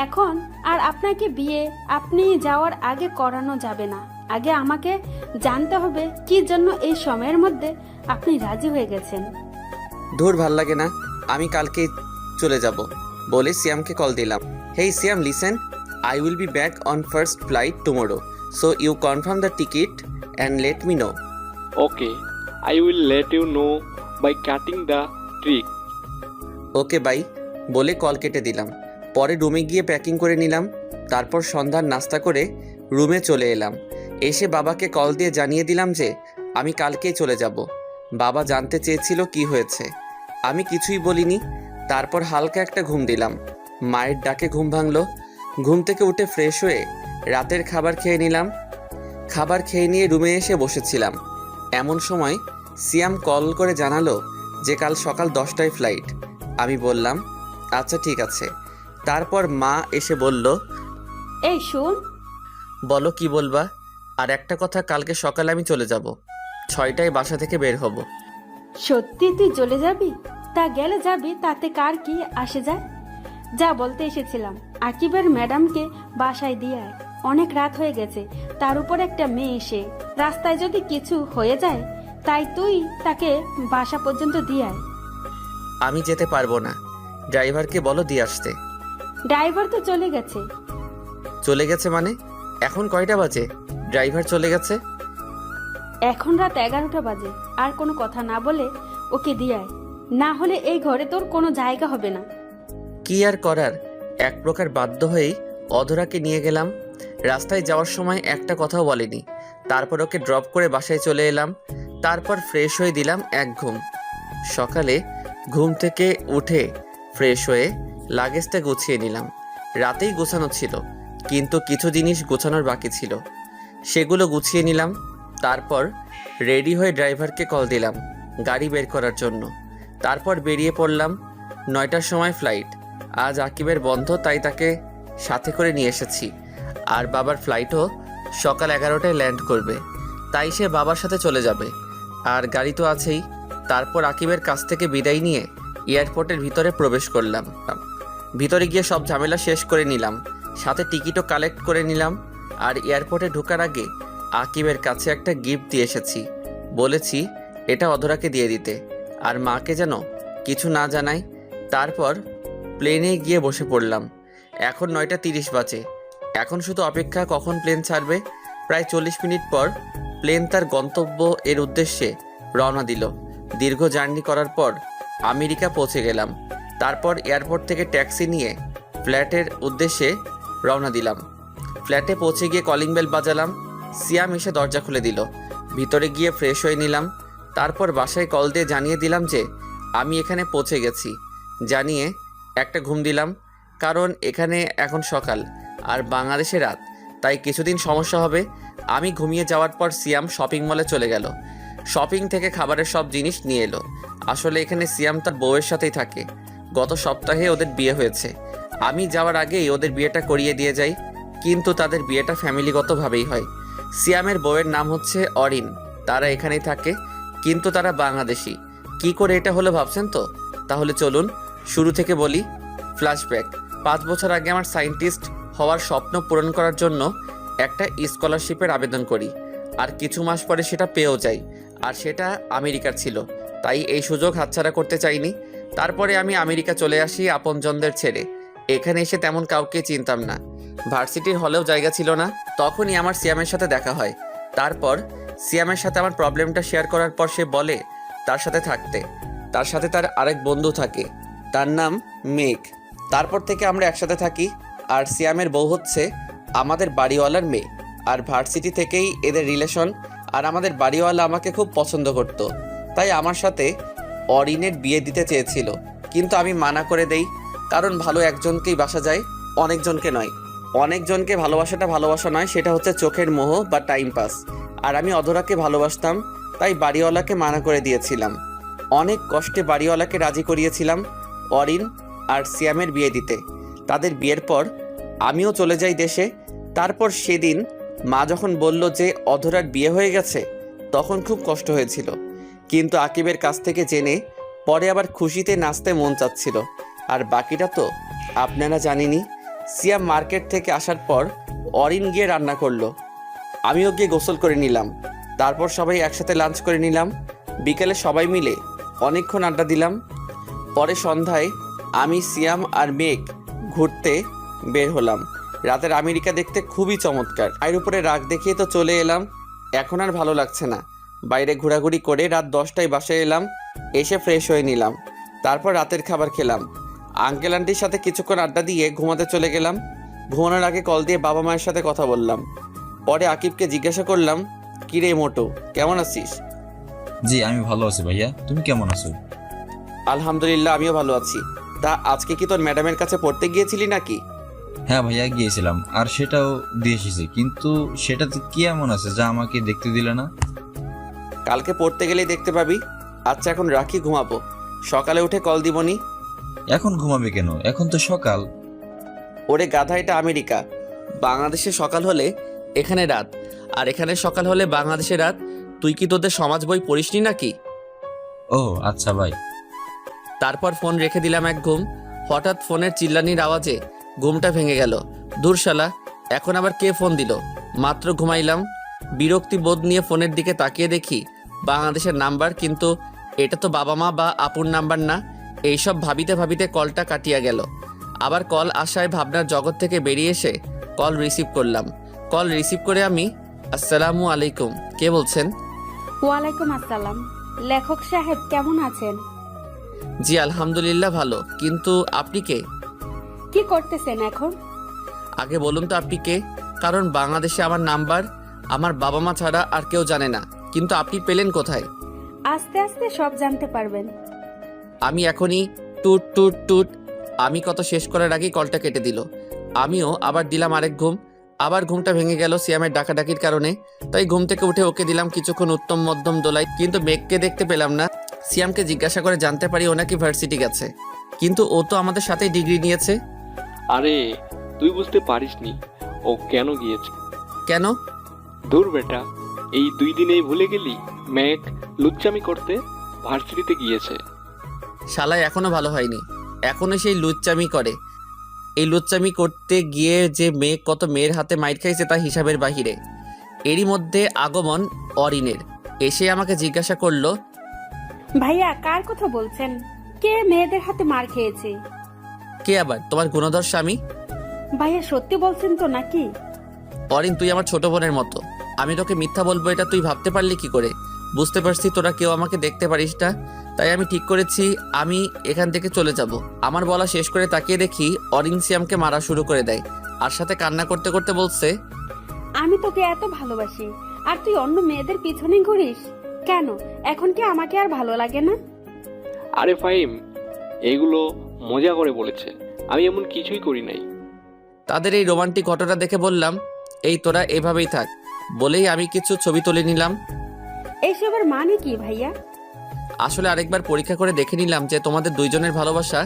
এখন আর আপনাকে বিয়ে আপনি যাওয়ার আগে করানো যাবে না। আগে আমাকে জানতে হবে কি জন্য এই সময়ের মধ্যে আপনি রাজি হয়ে গেছেন। ধুর, ভাল লাগে না। আমি কালকেই চলে যাব বলে সিয়ামকে কল দিলাম। হেই সিয়াম, listen, I will be back on first flight tomorrow. So you confirm the ticket and let me know. Okay, I will let you know by cutting the trick. Okay bye বলে call কেটে দিলাম। পরে রুমে গিয়ে packing করে নিলাম। তারপর সন্ধ্যার নাস্তা করে রুমে চলে এলাম। এসে বাবাকে কল দিয়ে জানিয়ে দিলাম যে আমি কালকেই চলে যাব। বাবা জানতে চেয়েছিল কি হয়েছে, আমি কিছুই বলিনি। তারপর হালকা একটা ঘুম দিলাম। মায়ের ডাকে ঘুম ভাঙলো। ঘুম থেকে উঠে ফ্রেশ হয়ে রাতের খাবার খেয়ে নিলাম। খাবার খেয়ে নিয়ে রুমে এসে বসেছিলাম। এমন সময় সিয়াম কল করে জানালো যে কাল সকাল 10টায় ফ্লাইট। আমি বললাম আচ্ছা ঠিক আছে। তারপর মা এসে বলল, এই শুন। বলো কি বলবা? আর একটা কথা, কালকে সকালে আমি চলে যাব, 6টায় বাসা থেকে বের হব। সত্যি তুই চলে যাবি? তা গেলে যাবি, তাতে কার কি আসে যায়? যা বলতে এসেছিলাম, আকিবের ম্যাডামকে বাসায় দিয়ে আয়। অনেক রাত হয়ে গেছে, তার উপর একটা মেয়ে এসে রাস্তায় যদি কিছু হয়ে যায়, তাই তুই তাকে বাসা পর্যন্ত দিয়ে আয়। আমি যেতে পারবো না, ড্রাইভারকে বলো দিয়ে আসতে। ড্রাইভার তো চলে গেছে। চলে গেছে মানে? এখন কয়টা বাজে? ড্রাইভার চলে গেছে? এখন রাত 11টা বাজে। আর কোনো কথা না বলে ওকে দিয়ে আয়, না হলে এই ঘরে তোর কোনো জায়গা হবে না। কি আর করার, এক প্রকার বাধ্য হয়েই অধরাকে নিয়ে গেলাম। রাস্তায় যাওয়ার সময় একটা কথাও বলেনি। তারপর ওকে ড্রপ করে বাসায় চলে এলাম। তারপর ফ্রেশ হয়ে দিলাম এক ঘুম। সকালে ঘুম থেকে উঠে ফ্রেশ হয়ে লাগেজটা গুছিয়ে নিলাম। রাতেই গোছানো ছিল, কিন্তু কিছু জিনিস গোছানোর বাকি ছিল, সেগুলো গুছিয়ে নিলাম। তারপর রেডি হয়ে ড্রাইভারকে কল দিলাম গাড়ি বের করার জন্য। তারপর বেরিয়ে পড়লাম। 9টার সময় ফ্লাইট। আজ আকিবের বন্ধ, তাই তাকে সাথে করে নিয়ে এসেছি। আর বাবার ফ্লাইটও সকাল 11টায় ল্যান্ড করবে, তাই সে বাবার সাথে চলে যাবে। আর গাড়ি তো আছেই। তারপর আকিবের কাছ থেকে বিদায় নিয়ে এয়ারপোর্টের ভিতরে প্রবেশ করলাম। ভিতরে গিয়ে সব ঝামেলা শেষ করে নিলাম, সাথে টিকিটও কালেক্ট করে নিলাম। আর এয়ারপোর্টে ঢোকার আগে আকিবের কাছে একটা গিফট দিয়ে এসেছি। বলেছি এটা অধরাকে দিয়ে দিতে, আর মাকে যেন কিছু না জানায়। তারপর প্লেনে গিয়ে বসে পড়লাম। এখন 9টা 30 বাজে। এখন শুধু অপেক্ষা কখন প্লেন ছাড়বে। প্রায় 40 মিনিট পর প্লেন তার গন্তব্য এর উদ্দেশ্যে রওনা দিল। দীর্ঘ জার্নি করার পর আমেরিকা পৌঁছে গেলাম। তারপর এয়ারপোর্ট থেকে ট্যাক্সি নিয়ে ফ্ল্যাটের উদ্দেশ্যে রওনা দিলাম। ফ্ল্যাটে পৌঁছে গিয়ে কলিং বেল বাজালাম। সিয়াম এসে দরজা খুলে দিল। ভিতরে গিয়ে ফ্রেশ হয়ে নিলাম। তারপর বাসায় কল দিয়ে জানিয়ে দিলাম যে আমি এখানে পৌঁছে গেছি। জানিয়ে একটা ঘুম দিলাম, কারণ এখানে এখন সকাল আর বাংলাদেশে রাত, তাই কিছুদিন সমস্যা হবে। আমি ঘুমিয়ে যাওয়ার পর সিয়াম শপিং মলে চলে গেল। শপিং থেকে খাবারের সব জিনিস নিয়ে এলো। আসলে এখানে সিয়াম তার বউয়ের সাথেই থাকে। গত সপ্তাহে ওদের বিয়ে হয়েছে। আমি যাওয়ার আগেই ওদের বিয়েটা করিয়ে দিয়ে যাই, কিন্তু তাদের বিয়েটা ফ্যামিলিগতভাবেই হয়। সিয়ামের বউয়ের নাম হচ্ছে অরিন। তারা এখানেই থাকে, কিন্তু তারা বাংলাদেশি। কি করে এটা হলো ভাবছেন তো? তাহলে চলুন শুরু থেকে বলি। ফ্ল্যাশব্যাক। 5 বছর আগে আমার সায়েন্টিস্ট হওয়ার স্বপ্ন পূরণ করার জন্য একটা স্কলারশিপের আবেদন করি, আর কিছু মাস পরে সেটা পেয়েও যাই। আর সেটা আমেরিকার ছিল, তাই এই সুযোগ হাতছাড়া করতে চাইনি। তারপরে আমি আমেরিকা চলে আসি আপনজনদের ছেড়ে। এখানে এসে তেমন কাউকে চিনতাম না, ভার্সিটির হলেও জায়গা ছিল না। তখনই আমার সিয়ামের সাথে দেখা হয়। তারপর সিয়ামের সাথে আমার প্রবলেমটা শেয়ার করার পর সে বলে তার সাথে থাকতে। তার সাথে তার আরেক বন্ধু থাকে, তার নাম মেঘ। তারপর থেকে আমরা একসাথে থাকি। আর সিয়ামের বউ হচ্ছে আমাদের বাড়িওয়ালার মেয়ে। আর ভার্সিটি থেকেই এদের রিলেশন। আর আমাদের বাড়িওয়ালা আমাকে খুব পছন্দ করত, তাই আমার সাথে অরিনের বিয়ে দিতে চেয়েছিল, কিন্তু আমি মানা করে দেই। কারণ ভালো একজনকেই বাসা যায়, অনেকজনকে নয়। অনেকজনকে ভালোবাসাটা ভালোবাসা নয়, সেটা হচ্ছে চোখের মোহ বা টাইম পাস। আর আমি অধরাকে ভালোবাসতাম, তাই বাড়িওয়ালাকে মানা করে দিয়েছিলাম। অনেক কষ্টে বাড়িওয়ালাকে রাজি করিয়েছিলাম অরিন আর সিয়ামের বিয়ে দিতে। তাদের বিয়ের পর আমিও চলে যাই দেশে। তারপর সেদিন মা যখন বলল যে অধরার বিয়ে হয়ে গেছে, তখন খুব কষ্ট হয়েছিল, কিন্তু আকিবের কাছ থেকে জেনে পরে আবার খুশিতে নাচতে মন চাচ্ছিল। আর বাকিটা তো আপনারা জানেনই। সিয়াম মার্কেট থেকে আসার পর অরিন গিয়ে রান্না করলো, আমিও গিয়ে গোসল করে নিলাম। তারপর সবাই একসাথে লাঞ্চ করে নিলাম। বিকেলে সবাই মিলে অনেকক্ষণ আড্ডা দিলাম। পরে সন্ধ্যায় আমি, সিয়াম আর মেঘ ঘুরতে বের হলাম। রাতের আমেরিকা দেখতে খুবই চমৎকার। এর উপরে রাগ দেখিয়ে তো চলে এলাম। এখন আর ভালো লাগছে না। বাইরে ঘোরাঘুরি করে রাত 10টায় বাসায় এলাম। এসে ফ্রেশ হয়ে নিলাম। তারপর রাতের খাবার খেলাম। আঙ্কেল আন্টির সাথে কিছুক্ষণ আড্ডা দিয়ে ঘুমাতে চলে গেলাম। ঘুমানোর আগে কল দিয়ে বাবা মায়ের সাথে কথা বললাম। পরে আকিবকে জিজ্ঞাসা করলাম, কিরে মোটু, কেমন আছিস? জি আমি ভালো আছি ভাইয়া, তুমি কেমন আছো? আলহামদুলিল্লাহ, আমিও ভালো আছি। তা আজকে কি তোর ম্যাডামের কাছে পড়তে গিয়েছিলি নাকি? হ্যাঁ ভাইয়া গিয়েছিলাম, আর সেটাও দিয়ে এসেছি, কিন্তু সেটাতে কি এমন আছে যা আমাকে দেখতে দিলে না? কালকে পড়তে গেলেই দেখতে পাবি। আচ্ছা এখন রাখি, ঘুমাবো। সকালে উঠে কল দিবনি। এখন ঘুমাবে কেন? এখন তো সকাল। ওরে গাধা, এটা আমেরিকা। বাংলাদেশে সকাল হলে এখানে রাত, আর এখানে সকাল হলে বাংলাদেশে রাত। তুই কি তোদের সমাজ বই পড়িসনি নাকি? ও আচ্ছা ভাই। তারপর ফোন রেখে দিলাম এক ঘুম। হঠাৎ ফোনের চিল্লানির আওয়াজে ঘুমটা ভেঙে গেল। দূর শালা, এখন আবার কে ফোন দিল? মাত্র ঘুমাইলাম। বিরক্তি বোধ নিয়ে ফোনের দিকে তাকিয়ে দেখি বাংলাদেশের নাম্বার, কিন্তু এটা তো বাবা মা বা আপুর নাম্বার না। এইসব ভাবিতে ভাবিতে কলটা কাটিয়া গেল। আবার কল আসায় ভাবনার জগৎ থেকে বেরিয়ে এসে কল রিসিভ করলাম। কল রিসিভ করে আমি, আসসালামু আলাইকুম, কে বলছেন? ওয়ালাইকুম আসসালাম। লেখক সাহেব কেমন আছেন? জি আলহামদুলিল্লাহ ভালো, কিন্তু আপনি কে? কি করতেছেন এখন? আগে বলুন তো আপনি কে, কারণ বাংলাদেশে আমার নাম্বার আমার বাবা মা ছাড়া আর কেউ জানে না। কিন্তু আপনি পেলেন কোথায়? আস্তে আস্তে সব জানতে পারবেন। আমি এখনই টুট টুট টুট। আমি কত শেষ করার আগেই কলটা কেটে দিল। আমিও আবার দিলাম আরেক ঘুম। আবার ঘুমটা ভেঙে গেল সিয়ামের ডাকাডাকির কারণে। তাই ঘুম থেকে উঠে ওকে দিলাম কিছুক্ষণ উত্তম মধ্যম দোলাই, কিন্তু মেঘকে দেখতে পেলাম না। সিয়ামকে জিজ্ঞাসা করে জানতে পারি ও নাকি ভার্সিটি গেছে, কিন্তু ও তো আমাদের সাথেই ডিগ্রি নিয়েছে। আরে তুই বুঝতে পারিসনি ও কেন গিয়েছে? কেন? দূর বেটা, এই 2 দিনেই ভুলে গেলি? মেঘ লুচ্চামি করতে ভার্সিটিতে গিয়েছে। শালায় এখনো ভালো হয়নি, এখনো সেই লুচ্চামি করে। এই লুচ্চামি করতে গিয়ে যে মেয়ে কত মেয়ের হাতে মাইর খাইছে তা হিসাবের বাহিরে। এরই মধ্যে আগমন অরিনের। এসে আমাকে জিজ্ঞাসা করলো, ভাইয়া কার কথা বলছেন? কে মেয়েদের হাতে মার খেয়েছে? কে আবার? তোমার গুণধর স্বামী। ভাইয়া সত্যি বলছেন তো নাকি? অরিন, তুই আমার ছোট বোনের মতো। আমি তোকে মিথ্যা বলবো এটা তুই ভাবতে পারলি কি করে? বুঝতে পারছি তোরা কেউ আমাকে দেখতে পারিস না, তাই আমি ঠিক করেছি আমি এখান থেকে চলে যাব। আমার বলা শেষ করে তাকিয়ে দেখি অরিন সিয়ামকে মারা শুরু করে দেয়, আর সাথে কান্না করতে করতে বলছে, আমি তোকে এত ভালোবাসি আর তুই অন্য মেয়েদের পিছনে ঘুরিস কেন? এখন কি আমাকে আর ভালো লাগে না? আরে ফাহিম, এগুলো মজা করে বলেছে, আমি এমন কিছুই করি নাই। তাদের এই রোমান্টিক ঘটনা দেখে বললাম, এই তোরা এভাবেই থাক। বলেই আমি কিছু ছবি তুলে নিলাম। এইসবের মানে কি ভাইয়া? আসলে আরেকবার পরীক্ষা করে দেখে নিলাম যে তোমাদের দুইজনের ভালোবাসা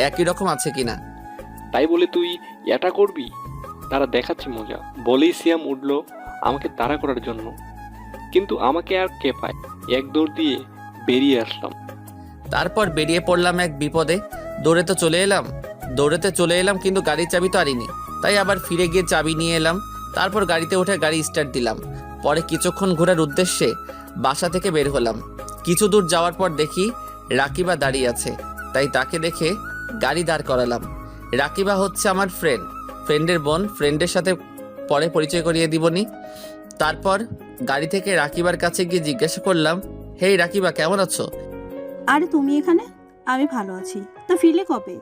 একই রকম আছে কিনা। তাই বলে তুই এটা করবি? তারা দেখাচ্ছে মজা। বলেই সিয়াম উঠল আমাকে তাড়া করার জন্য, কিন্তু আমাকে আর কে পায়? এক দৌড় দিয়ে বেরিয়ে আসলাম। তারপর বেরিয়ে পড়লাম এক বিপদে। দৌড়েতে চলে এলাম কিন্তু গাড়ির চাবি তো আনিনি, তাই আবার ফিরে গিয়ে চাবি নিয়ে এলাম। তারপর গাড়িতে উঠে গাড়ি স্টার্ট দিলাম। পরে কিছুক্ষণ ঘোরার উদ্দেশ্যে বাসা থেকে বের হলাম। কিছু দূর যাওয়ার পর দেখি রাকিবা দাঁড়িয়ে আছে, তাই তাকে দেখে গাড়ি দাঁড় করালাম। রাকিবা হচ্ছে আমার ফ্রেন্ডের বোন। ফ্রেন্ডের সাথে পরে পরিচয় করিয়ে দিবনি। তারপর গাড়ি থেকে রাকিবার কাছে গিয়ে জিজ্ঞাসা করলাম, হেই রাকিবা, কেমন আছো? আরে তুমি এখানে? আমি ভালো আছি। তা ফিরলে কবে?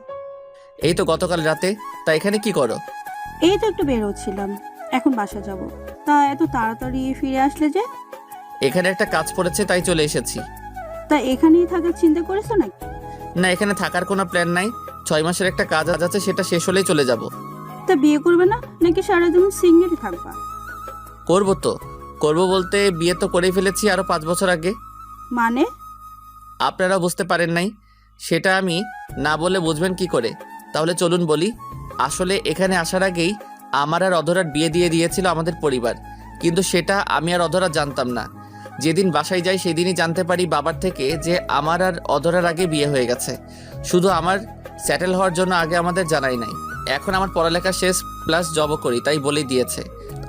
এই তো গতকাল রাতে। তা এখানে কি করো? এই তো একটু বের হচ্ছিলাম, এখন বাসা যাব। তা এত তাড়াতাড়ি ফিরে আসলে যে? এখানে একটা কাজ পড়েছে তাই চলে এসেছি। তা এখানেই থাকার চিন্তা করেছো নাকি? না, এখানে থাকার কোনো প্ল্যান নাই। 6 মাসের একটা কাজ আছে, সেটা শেষ হলেই চলে যাব। তা বিয়ে করবে না নাকি সারা জীবন সিঙ্গেল থাকবা? করবো বলতে বিয়ে তো করেই ফেলেছি আরো 5 বছর আগে। মানে? আপনারা বুঝতে পারেন নাই, সেটা আমি না বলে বুঝবেন কি করে? তাহলে চলুন বলি। আসলে এখানে আসার আগেই আমার আর অধরার বিয়ে দিয়ে দিয়েছিল আমাদের পরিবার, কিন্তু সেটা আমি আর অধরা জানতাম না। যেদিন বাসায় যাই সেদিনই জানতে পারি বাবার থেকে যে আমার আর অধরার আগে বিয়ে হয়ে গেছে। শুধু আমার সেটেল হওয়ার জন্য আগে আমাদের জানাই নাই। এখন আমার পড়ালেখা শেষ প্লাস জবও করি, তাই বলেই দিয়েছে।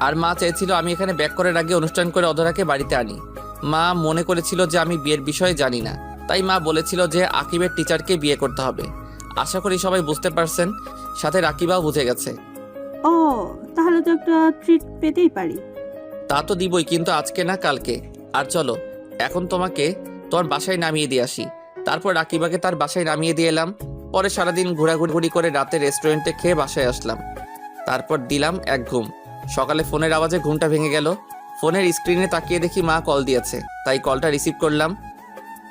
আর মা চেয়েছিল আমি এখানে ব্যাক করার আগে অনুষ্ঠান করে অধরাকে বাড়িতে আনি। মা মনে করেছিল যে আমি বিয়ের বিষয়ে জানি না, তাই মা বলেছিল যে আকিবের টিচারকে বিয়ে করতে হবে। আশা করি সবাই বুঝতে পারছেন, সাথে রাকিবাও বুঝে গেছে। ও, তাহলে তো একটা ট্রিট পেতেই পারি। তা তো দিবই, কিন্তু আজকে না কালকে। আর চলো এখন তোমাকে তোমার বাসায় নামিয়ে দিয়ে আসি। তারপর রাকিবাকে তার বাসায় নামিয়ে দিয়ে এলাম। পরে সারাদিন ঘোরাঘুরি করে রাতে রেস্টুরেন্টে খেয়ে বাসায় আসলাম। তারপর দিলাম এক ঘুম। সকালে ফোনের আওয়াজে ঘুমটা ভেঙে গেল। ফোনের স্ক্রিনে তাকিয়ে দেখি মা কল দিয়েছে, তাই কলটা রিসিভ করলাম।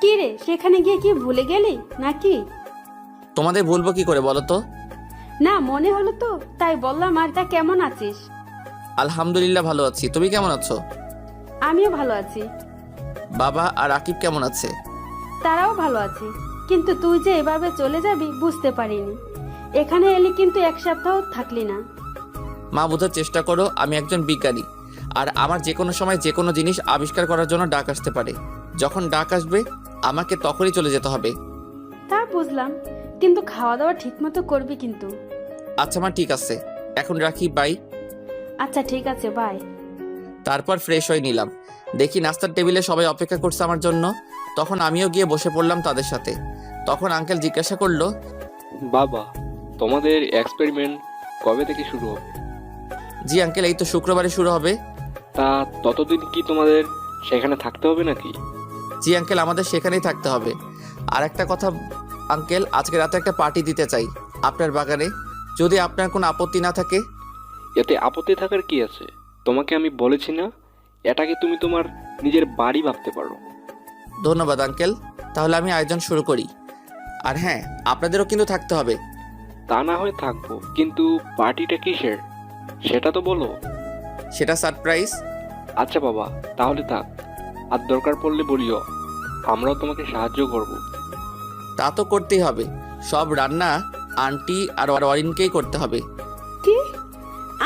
কি রে, সেখানে গিয়ে কি ভুলে গেলি নাকি? তোমাদের ভুলবো কি করে বলো তো? না, মনে হলো তো তাই বললাম। আর তা কেমন আছিস? আলহামদুলিল্লাহ ভালো আছি, তুমি কেমন আছো? আমিও ভালো আছি। বাবা আর আকিব কেমন আছে? তারাও ভালো আছে, কিন্তু তুই যে এভাবে চলে যাবি বুঝতে পারিনি। এখানে এলি কিন্তু 1 সপ্তাহ থাকলি না। মা, বোঝার চেষ্টা করো আমি একজন বিজ্ঞানী, আর আমার যে কোনো সময় যে কোনো জিনিস আবিষ্কার করার জন্য ডাক আসতে পারে। যখন ডাক আসবে আমাকে তখনই চলে যেতে হবে। তা বুঝলাম, কিন্তু খাওয়া দাওয়া ঠিক মতো করবি কিন্তু। আচ্ছা মা, ঠিক আছে, এখন রাখি, বাই। আচ্ছা ঠিক আছে, বাই। তারপর ফ্রেশ হয়ে নিলাম, দেখি নাস্তার টেবিলে সবাই অপেক্ষা করছে আমার জন্য। তখন আমিও গিয়ে বসে পড়লাম তাদের সাথে। তখন আঙ্কেল জিজ্ঞাসা করলো, বাবা, তোমাদের এক্সপেরিমেন্ট কবে থেকে শুরু হবে? জি আঙ্কেল, এই তো শুক্রবারে শুরু হবে। তা ততদিন কি তোমাদের সেখানে থাকতে হবে নাকি? জি আঙ্কেল, আমাদের সেখানেই থাকতে হবে। আর একটা কথা আঙ্কেল, আজকে রাতে একটা পার্টি দিতে চাই আপনার বাগানে, যদি আপনার কোনো আপত্তি না থাকে। এতে আপত্তি থাকার কি আছে? তোমাকে আমি বলেছি না, এটাকে তুমি তোমার নিজের বাড়ি ভাবতে পারো। ধন্যবাদ আঙ্কেল, তাহলে আমি আয়োজন শুরু করি। আর হ্যাঁ, আপনাদেরও কিন্তু থাকতে হবে। তা না হয় থাকবো, কিন্তু পার্টিটা কিসের সেটা তো বলো। সেটা সারপ্রাইজ। আচ্ছা বাবা, তাহলে থাক, আর দরকার পড়লে বলিও, আমরাও তোমাকে সাহায্য করব। তা তো করতেই হবে, সব রান্না আন্টি আর অরিনকেই করতে হবে। কি,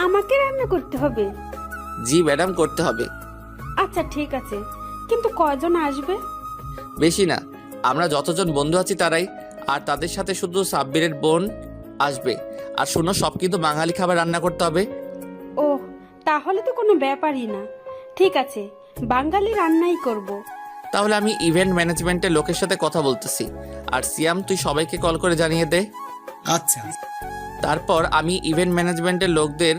আমাকে রান্না করতে হবে? জি ম্যাডাম, করতে হবে। আচ্ছা ঠিক আছে, কিন্তু কয়জন আসবে? বেশি না, আমরা যতজন বন্ধু আছি তারাই, আর তাদের সাথে শুধু সাব্বিরের বোন আসবে। আর শোনো, সব কিন্তু বাঙালি খাবার রান্না করতে হবে। ও, তাহলে তো কোনো ব্যাপারই না। ঠিক আছে, বাঙালি রান্নাই করব। তাহলে আমি ইভেন্ট ম্যানেজমেন্টের লোকের সাথে কথা বলতেছি, আর সিয়াম তুই সবাইকে কল করে জানিয়ে দে। আচ্ছা। তারপর আমি ইভেন্ট ম্যানেজমেন্টের লোকদের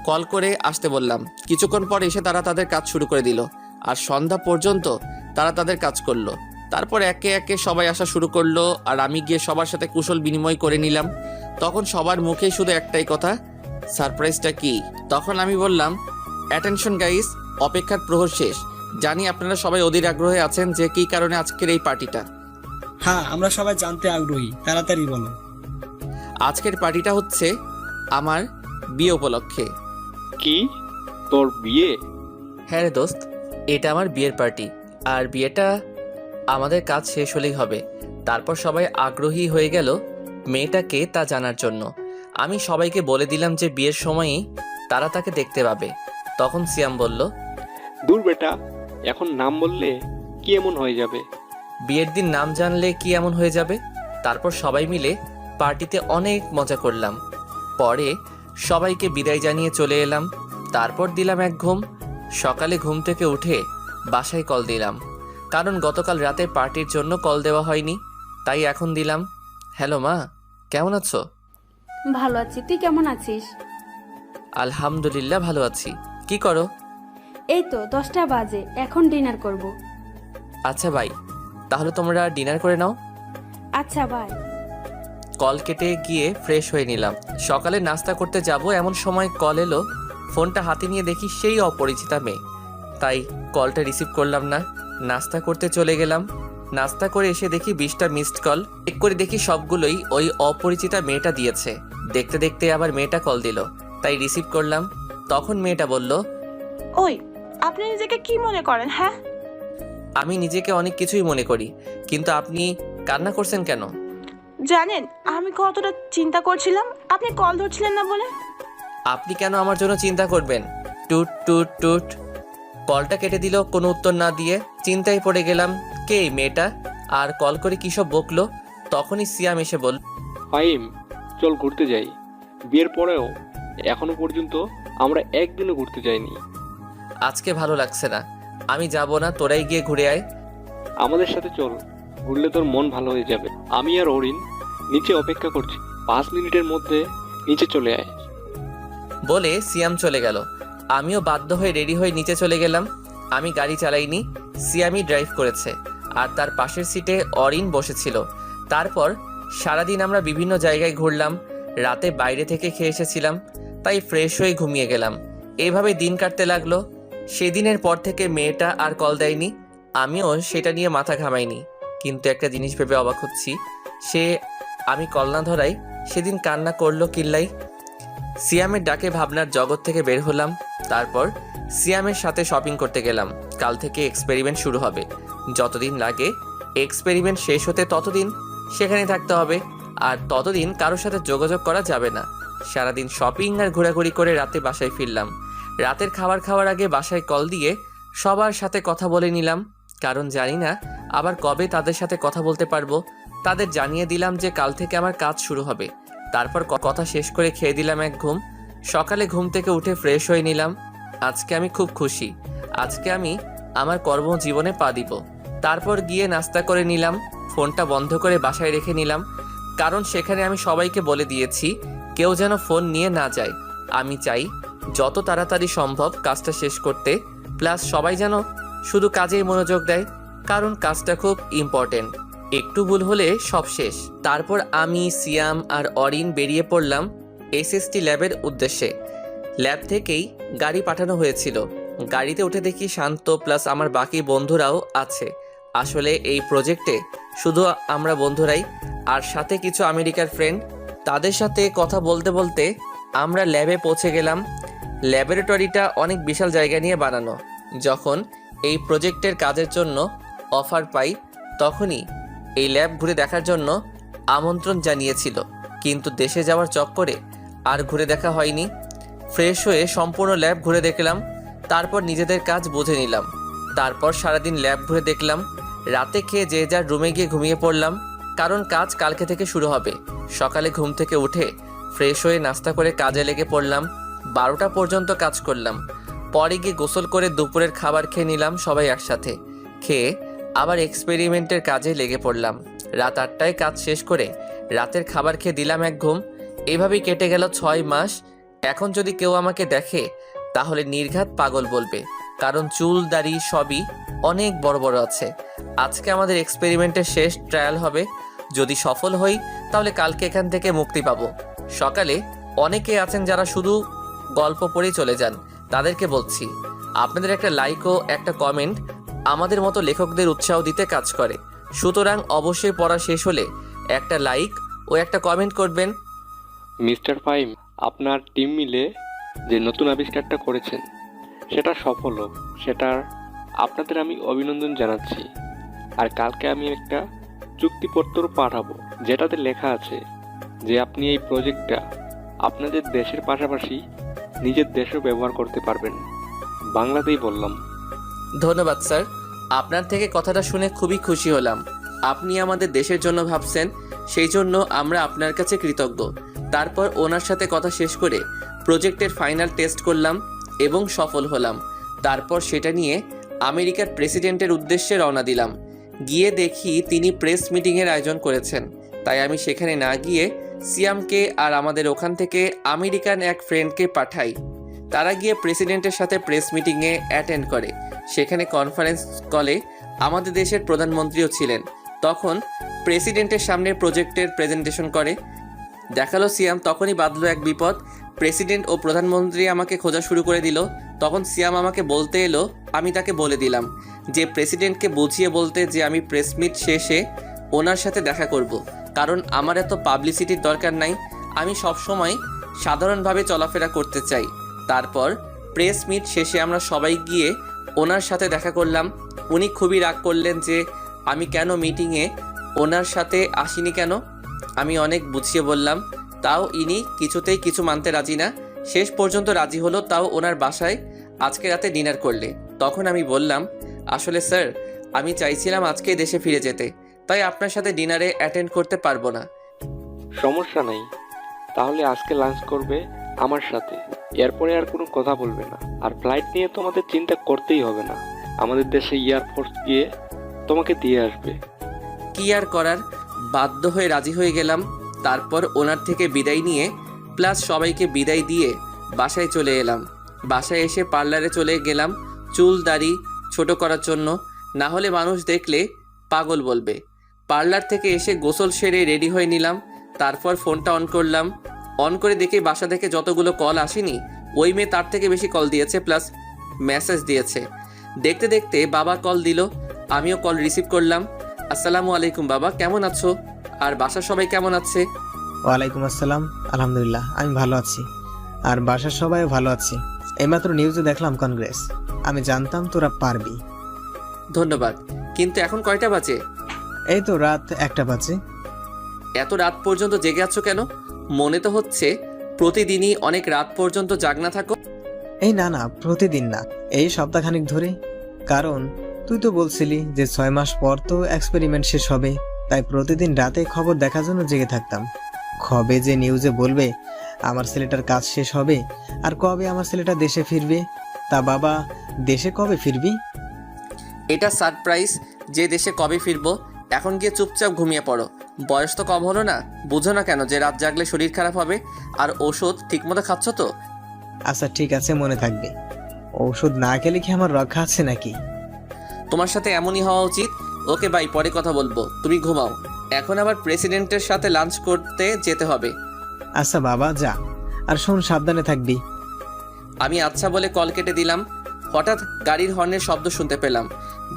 কল করে আসতে বললাম। কিছুক্ষণ পর এসে তারা তাদের কাজ শুরু করে দিল, আর সন্ধ্যা পর্যন্ত তারা তাদের কাজ করলো। তারপর একে একে সবাই আসা শুরু করলো, আর আমি গিয়ে সবার সাথে কুশল বিনিময় করে নিলাম। তখন সবার মুখে শুধু একটাই কথা, সারপ্রাইজটা কি? তখন আমি বললাম, অ্যাটেনশন গাইস, অপেক্ষার প্রহর শেষ। জানি আপনারা সবাই অধীর আগ্রহে আছেন যে কী কারণে আজকের এই পার্টিটা। হ্যাঁ, আমরা সবাই জানতে আগ্রহী, তাড়াতাড়ি বলো। আজকের পার্টিটা হচ্ছে আমার বিয়ে উপলক্ষে। কি, তোর বিয়ে? হ্যাঁ রে দোস্ত, এটা আমার বিয়ের পার্টি। আর বিয়েটা আমাদের কাজ শেষ হলেই হবে। তারপর সবাই আগ্রহী হয়ে গেল মেয়েটাকে তা জানার জন্য। আমি সবাইকে বলে দিলাম যে বিয়ের সময়ই তারা তাকে দেখতে পাবে। তখন সিয়াম বলল, দূর বেটা, এখন নাম বললে কি এমন হয়ে যাবে? বিয়ের দিন নাম জানলে কি এমন হয়ে যাবে? তারপর সবাই মিলে পার্টিতে অনেক মজা করলাম। পরে সবাইকে বিদায় জানিয়ে চলে এলাম। তারপর দিলাম এক ঘুম। সকালে ঘুম থেকে উঠে বাসায় কল দিলাম, কারণ গতকাল রাতে পার্টির জন্য কল দেওয়া হয়নি, তাই এখন দিলাম। হ্যালো মা, কেমন আছো? ভালো আছি, তুই কেমন আছিস? আলহামদুলিল্লাহ ভালো আছি। কি করো? এই তো 10টা বাজে, এখন ডিনার করব। আচ্ছা ভাই, তাহলে তোমরা ডিনার করে নাও। আচ্ছা বাই। কল কেটে গিয়ে ফ্রেশ হয়ে নিলাম। সকালে নাস্তা করতে যাব এমন সময় কল এলো। ফোনটা হাতে নিয়ে দেখি সেই অপরিচিতা মেয়ে, তাই কলটা রিসিভ করলাম না। নাস্তা করতে চলে গেলাম। নাস্তা করে এসে দেখি 20টা মিসড কল। চেক করে দেখি সবগুলোই ওই অপরিচিতা মেয়েটা দিয়েছে। দেখতে দেখতে আবার মেয়েটা কল দিল, তাই রিসিভ করলাম। তখন মেয়েটা বলল, ওই, আপনি নিজেকে কি মনে করেন? হ্যাঁ, আমি নিজেকে অনেক কিছুই মনে করি, কিন্তু আপনি কান্না করছেন কেন? জানেন আমি কতটা চিন্তা করছিলাম, আপনি কল ধরছিলেন না বলে। আপনি কেন আমার জন্য চিন্তা করবেন? টুট টুট টুট। কলটা কেটে দিল কোনো উত্তর না দিয়ে। চিন্তায় পড়ে গেলাম, কে এই মেয়েটা, আর কল করে কী সব বকলো। তখনই সিয়াম এসে বলল, ফাইম, চল ঘুরতে যাই। বিয়ের পরেও এখনো পর্যন্ত আমরা একদিনও ঘুরতে যাইনি। আজকে ভালো লাগছে না, আমি যাব না, তোরাই গিয়ে ঘুরে আয়। আমাদের সাথে চল, ঘুরলে তোর মন ভালো হয়ে যাবে। আমি আর অরিন নিচে অপেক্ষা করছি, 5 মিনিটের মধ্যে নিচে চলে আয়। বলে সিয়াম চলে গেল। আমিও বাধ্য হয়ে রেডি হয়ে নিচে চলে গেলাম। আমি গাড়ি চালাইনি, সিয়ামই ড্রাইভ করেছে, আর তার পাশের সিটে অরিন বসেছিল। তারপর সারাদিন আমরা বিভিন্ন জায়গায় ঘুরলাম। রাতে বাইরে থেকে খেয়ে এসেছিলাম, তাই ফ্রেশ হয়ে ঘুমিয়ে গেলাম। এভাবে দিন কাটতে লাগলো। সেদিনের পর থেকে মেয়েটা আর কল দেয়নি, আমিও সেটা নিয়ে মাথা ঘামাইনি। কিন্তু একটা জিনিস ভেবে অবাক হচ্ছি, আমি কল না ধরাই সেদিন কান্না করলো কিল্লাই। সিয়ামের ডাকে ভাবনার জগৎ থেকে বের হলাম। তারপর সিয়ামের সাথে শপিং করতে গেলাম। কাল থেকে এক্সপেরিমেন্ট শুরু হবে, যতদিন লাগে এক্সপেরিমেন্ট শেষ হতে ততদিন সেখানে থাকতে হবে, আর ততদিন কারোর সাথে যোগাযোগ করা যাবে না। সারাদিন শপিং আর ঘোরাঘুরি করে রাতে বাসায় ফিরলাম। রাতের খাবার খাওয়ার আগে বাসায় কল দিয়ে সবার সাথে কথা বলে নিলাম, কারণ জানি না আবার কবে তাদের সাথে কথা বলতে পারবো। তাদের জানিয়ে দিলাম যে কাল থেকে আমার কাজ শুরু হবে। তারপর কথা শেষ করে খেয়ে দিলাম এক ঘুম। সকালে ঘুম থেকে উঠে ফ্রেশ হয়ে নিলাম। আজকে আমি খুব খুশি। আজকে আমি আমার কর্মজীবনে পা দিব। তারপর গিয়ে নাস্তা করে নিলাম। ফোনটা বন্ধ করে বাসায় রেখে নিলাম, কারণ সেখানে আমি সবাইকে বলে দিয়েছি কেউ যেন ফোন নিয়ে না যায়। আমি চাই যত তাড়াতাড়ি সম্ভব কাজটা শেষ করতে, প্লাস সবাই যেন শুধু কাজেই মনোযোগ দেয়, কারণ কাজটা খুব ইম্পর্টেন্ট। একটু ভুল হলে সব শেষ। তারপর আমি, সিয়াম আর অরিন বেরিয়ে পড়লাম এসএসটি ল্যাবের উদ্দেশ্যে। ল্যাব থেকেই গাড়ি পাঠানো হয়েছিল। গাড়িতে উঠে দেখি শান্ত প্লাস আমার বাকি বন্ধুরাও আছে। আসলে এই প্রজেক্টে শুধু আমরা বন্ধুরাই, আর সাথে কিছু আমেরিকার ফ্রেন্ড। তাদের সাথে কথা বলতে বলতে আমরা ল্যাবে পৌঁছে গেলাম। ল্যাবরেটরিটা অনেক বিশাল জায়গা নিয়ে বানানো। যখন এই প্রজেক্টের কাজের জন্য অফার পাই তখনই এই ল্যাব ঘুরে দেখার জন্য আমন্ত্রণ জানিয়েছিল, কিন্তু দেশে যাওয়ার চক্করে আর ঘুরে দেখা হয়নি। ফ্রেশ হয়ে সম্পূর্ণ ল্যাব ঘুরে দেখলাম, তারপর নিজেদের কাজ বুঝে নিলাম। তারপর সারাদিন ল্যাব ঘুরে দেখলাম। রাতে খেয়ে যে যার রুমে গিয়ে ঘুমিয়ে পড়লাম, কারণ কাজ কালকে থেকে শুরু হবে। সকালে ঘুম থেকে উঠে ফ্রেশ হয়ে নাস্তা করে কাজে লেগে পড়লাম। 12টা পর্যন্ত কাজ করলাম। পরে গিয়ে গোসল করে দুপুরের খাবার খেয়ে নিলাম সবাই একসাথে। খেয়ে আবার এক্সপেরিমেন্টের কাজে লেগে পড়লাম। রাত 8টায় কাজ শেষ করে রাতের খাবার খেয়ে দিলাম এক ঘুম। এভাবেই কেটে গেল 6 মাস। এখন যদি কেউ আমাকে দেখে তাহলে নির্ঘাত পাগল বলবে, কারণ চুল দাড়ি সবই অনেক বড় বড় আছে। আজকে আমাদের এক্সপেরিমেন্টের শেষ ট্রায়াল হবে। যদি সফল হই তাহলে কালকে এখান থেকে মুক্তি পাবো। সকালে অনেকে আছেন যারা শুধু গল্প পড়েই চলে যান, তাদেরকে বলছি আপনাদের একটা লাইক ও একটা কমেন্ট আমাদের মতো লেখকদের উৎসাহ দিতে কাজ করে। সুতরাং অবশ্যই পড়া শেষ হলে একটা লাইক ও একটা কমেন্ট করবেন। মিস্টার ফাইম, আপনার টিম মিলে যে নতুন আবিষ্কারটা করেছেন সেটা সফল হোক, সেটার আপনাদের আমি অভিনন্দন জানাচ্ছি। আর কালকে আমি একটা চুক্তিপত্র পাঠাবো যেটাতে লেখা আছে যে আপনি এই প্রজেক্টটা আপনাদের দেশের পাশাপাশি নিজের দেশেও ব্যবহার করতে পারবেন। বাংলাতেই বললাম। ধন্যবাদ স্যার, আপনার থেকে কথাটা শুনে খুবই খুশি হলাম। আপনি আমাদের দেশের জন্য ভাবছেন, সেই জন্য আমরা আপনার কাছে কৃতজ্ঞ। তারপর ওনার সাথে কথা শেষ করে প্রজেক্টের ফাইনাল টেস্ট করলাম এবং সফল হলাম। তারপর সেটা নিয়ে আমেরিকার প্রেসিডেন্টের উদ্দেশ্যে রওনা দিলাম। গিয়ে দেখি তিনি প্রেস মিটিংয়ের আয়োজন করেছেন, তাই আমি সেখানে না গিয়ে সিয়ামকে আর আমাদের ওখান থেকে আমেরিকান এক ফ্রেন্ডকে পাঠাই। তারা গিয়ে প্রেসিডেন্টের সাথে প্রেস মিটিংয়ে অ্যাটেন্ড করে। সেখানে কনফারেন্স কলে আমাদের দেশের প্রধানমন্ত্রীও ছিলেন। তখন প্রেসিডেন্টের সামনে প্রজেক্টের প্রেজেন্টেশন করে দেখালো সিয়াম। তখনই বাঁধলো এক বিপদ। প্রেসিডেন্ট ও প্রধানমন্ত্রী আমাকে খোঁজা শুরু করে দিল। তখন সিয়াম আমাকে বলতে এলো, আমি তাকে বলে দিলাম যে প্রেসিডেন্টকে বুঝিয়ে বলতে যে আমি প্রেস মিট শেষে ওনার সাথে দেখা করব, কারণ আমার এত পাবলিসিটির দরকার নাই। আমি সবসময় সাধারণভাবে চলাফেরা করতে চাই। তারপর প্রেস মিট শেষে আমরা সবাই গিয়ে ওনার সাথে দেখা করলাম। উনি খুবই রাগ করলেন যে আমি কেন মিটিংয়ে ওনার সাথে আসিনি কেন। আমি অনেক বুঝিয়ে বললাম, তাও ইনি কিছুতেই কিছু মানতে রাজি না। শেষ পর্যন্ত রাজি হলো, তাও ওনার বাসায় আজকে রাতে ডিনার করলে। তখন আমি বললাম, আসলে স্যার আমি চাইছিলাম আজকে দেশে ফিরে যেতে, তাই আপনার সাথে ডিনারে অ্যাটেন্ড করতে পারবো না। সমস্যা নাই, তাহলে আজকে লাঞ্চ করবে আমার সাথে, এরপরে আর কোনো কথা বলবে না। আর ফ্লাইট নিয়ে তোমাদের চিন্তা করতেই হবে না, আমাদের দেশে এয়ারফোর্স গিয়ে তোমাকে দিয়ে আসবে। কি আর করার, বাধ্য হয়ে রাজি হয়ে গেলাম। তারপর ওনার থেকে বিদায় নিয়ে প্লাস সবাইকে বিদায় দিয়ে বাসায় চলে এলাম। বাসায় এসে পার্লারে চলে গেলাম চুল দাড়ি ছোট করার জন্য, না হলে মানুষ দেখলে পাগল বলবে। পার্লার থেকে এসে গোসল সেরে রেডি হয়ে নিলাম। তারপর ফোনটা অন করলাম। অন করে দেখে বাসা থেকে যতগুলো কল আসেনি, ওই মেয়ে তার থেকে বেশি কল দিয়েছে প্লাস মেসেজ দিয়েছে। দেখতে দেখতে বাবা কল দিল, আমিও কল রিসিভ করলাম। আসসালামু আলাইকুম বাবা, কেমন আছো? আর বাসার সবাই কেমন আছে? ওয়ালাইকুম আসসালাম, আলহামদুলিল্লাহ আমি ভালো আছি, আর বাসার সবাই ভালো আছে। এইমাত্র নিউজে দেখলাম কংগ্রেস। আমি জানতাম তোরা পারবি। ধন্যবাদ, কিন্তু এখন কয়টা বাজে? এই তো রাত 1টা বাজে। এত রাত পর্যন্ত জেগে আছো কেন? মনে তো হচ্ছে প্রতিদিনই অনেক রাত পর্যন্ত জাগনা থাকো। এই না না, প্রতিদিন না, এই সপ্তাহখানিক ধরে। কারণ তুই তো বলছিলি যে 6 মাস পর তো এক্সপেরিমেন্ট শেষ হবে, তাই প্রতিদিন রাতে খবর দেখার জন্য জেগে থাকতাম। কবে যে নিউজে বলবে আমার ছেলেটার কাজ শেষ হবে, আর কবে আমার ছেলেটা দেশে ফিরবে। তা বাবা, দেশে কবে ফিরবি? এটা সারপ্রাইজ যে দেশে কবে ফিরবো। এখন গিয়ে চুপচাপ ঘুমিয়ে পড়ো। বয়স তো কম হলো না, বুঝো না কেন যে রাত জাগলে শরীর খারাপ হবে? আর ওষুধ ঠিকমতো খাচ্ছ তো? আচ্ছা ঠিক আছে, মনে থাকবে। ঔষধ না খেলে কি আমার রক্ষা আছে নাকি? তোমার সাথে এমনই হওয়া উচিত। ওকে বাই, পরে কথা বলবো, তুমি ঘুমাও। এখন আবার প্রেসিডেন্টের সাথে লাঞ্চ করতে যেতে হবে। আচ্ছা বাবা, যা। আর শোন, সাবধানে থাকবি। আমি আচ্ছা বলে কল কেটে দিলাম। হঠাৎ গাড়ির হর্নের শব্দ শুনতে পেলাম।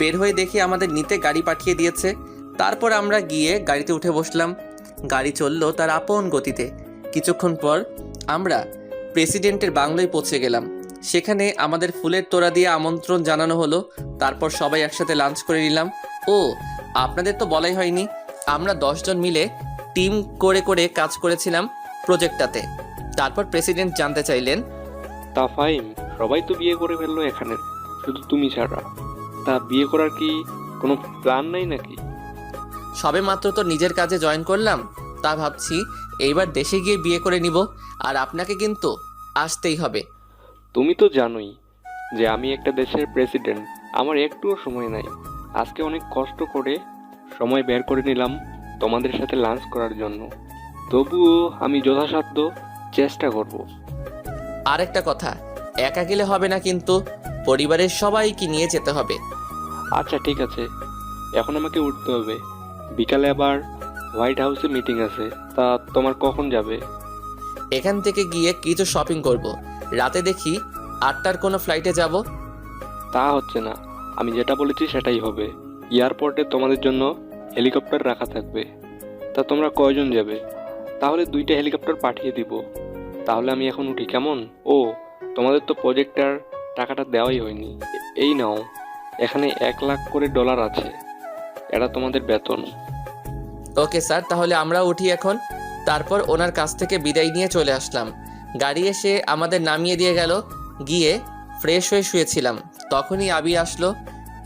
বের হয়ে দেখি আমাদের নিতে গাড়ি পাঠিয়ে দিয়েছে। তারপর আমরা গিয়ে গাড়িতে উঠে বসলাম। গাড়ি চললো তার আপন গতিতে। কিছুক্ষণ পর আমরা প্রেসিডেন্টের বাংলোয় পৌঁছে গেলাম। সেখানে আমাদের ফুলের তোড়া দিয়ে আমন্ত্রণ জানানো হলো। তারপর সবাই একসাথে লাঞ্চ করে নিলাম। ও, আপনাদের তো বলাই হয়নি, আমরা 10 জন মিলে টিম করে করে কাজ করেছিলাম প্রজেক্টটাতে। তারপর প্রেসিডেন্ট জানতে চাইলেন, তা ফাইম, সবাই তো বিয়ে করে ফেললো এখানে, শুধু তুমি ছাড়া। তা বিয়ে করার কি কোনো প্ল্যান নাই নাকি? সবে মাত্র তো নিজের কাজে জয়েন করলাম, তা ভাবছি এইবার দেশে গিয়ে বিয়ে করে নিব। আর আপনাকে কিন্তু আসতেই হবে। তুমি তো জানোই যে আমি একটা দেশের প্রেসিডেন্ট, আমার একটুও সময় নাই। আজকে অনেক কষ্ট করে সময় বের করে নিলাম তোমাদের সাথে লাঞ্চ করার জন্য। তবুও আমি যথাসাধ্য চেষ্টা করব। আরেকটা কথা, একা গেলে হবে না কিন্তু, পরিবারের সবাইকে নিয়ে যেতে হবে। আচ্ছা ঠিক আছে, এখন আমাকে উঠতে হবে। বিকালে আবার হোয়াইট হাউসে মিটিং আছে। তা তোমার কখন যাবে? এখান থেকে গিয়ে কিছু শপিং করব। রাতে দেখি 8টার কোনো ফ্লাইটে যাব। তা হচ্ছে না, আমি যেটা বলেছি সেটাই হবে। এয়ারপোর্টে তোমাদের জন্য হেলিকপ্টার রাখা থাকবে। তা তোমরা কয়জন যাবে? তাহলে 2টা হেলিকপ্টার পাঠিয়ে দিব। তাহলে আমি এখন উঠি, কেমন? ও, তোমাদের তো প্রজেক্টটার টাকাটা দেওয়াই হয়নি। এই নাও, এখানে $1 লাখ করে আছে। এটা তোমাদের বেতন। ওকে স্যার, তাহলে আমরা উঠি এখন। তারপর ওনার কাছ থেকে বিদায় নিয়ে চলে আসলাম। গাড়ি এসে আমাদের নামিয়ে দিয়ে গেল। গিয়ে ফ্রেশ হয়ে শুয়েছিলাম, তখনই আবি আসলো।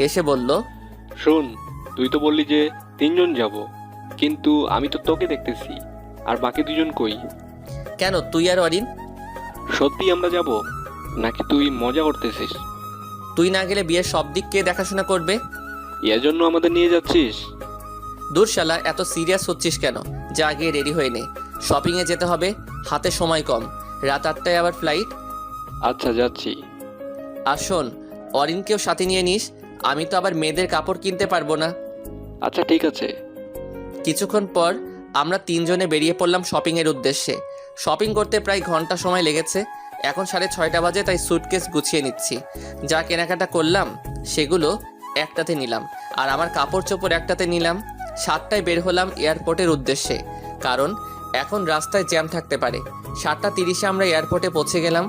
এসে বলল, শোন, তুই তো বললি যে 3 জন যাব, কিন্তু আমি তো তোকে দেখতেছি। আর বাকি 2 জন কই? কেন, তুই আর অরিন? সত্যি আমরা যাব নাকি তুই মজা করতেছিস? তুই না গেলে বিয়ের সব দিক কে দেখাশোনা করবে? এর জন্য আমাদের নিয়ে যাচ্ছিস? দূর শালা, এত সিরিয়াস হচ্ছিস কেন? যা গিয়ে রেডি হয়ে নে, শপিংয়ে যেতে হবে, হাতে সময় কম। রাত 8টায় আবার ফ্লাইট। আচ্ছা, যাচ্ছি। আর শোন, অরিনকেও সাথে নিয়ে নিস, আমি তো আবার মেয়েদের কাপড় কিনতে পারবো না। আচ্ছা ঠিক আছে। কিছুক্ষণ পর আমরা 3 জনে বেরিয়ে পড়লাম শপিংয়ের উদ্দেশ্যে। শপিং করতে প্রায় ঘন্টা সময় লেগেছে। এখন 6:30 বাজে, তাই সুটকেস গুছিয়ে নিচ্ছি। যা কেনাকাটা করলাম সেগুলো একটাতে নিলাম, আর আমার কাপড় চোপড় একটাতে নিলাম। 7টায় বের হলাম এয়ারপোর্টের উদ্দেশ্যে, কারণ এখন রাস্তায় জ্যাম থাকতে পারে। 7:30-এ আমরা এয়ারপোর্টে পৌঁছে গেলাম।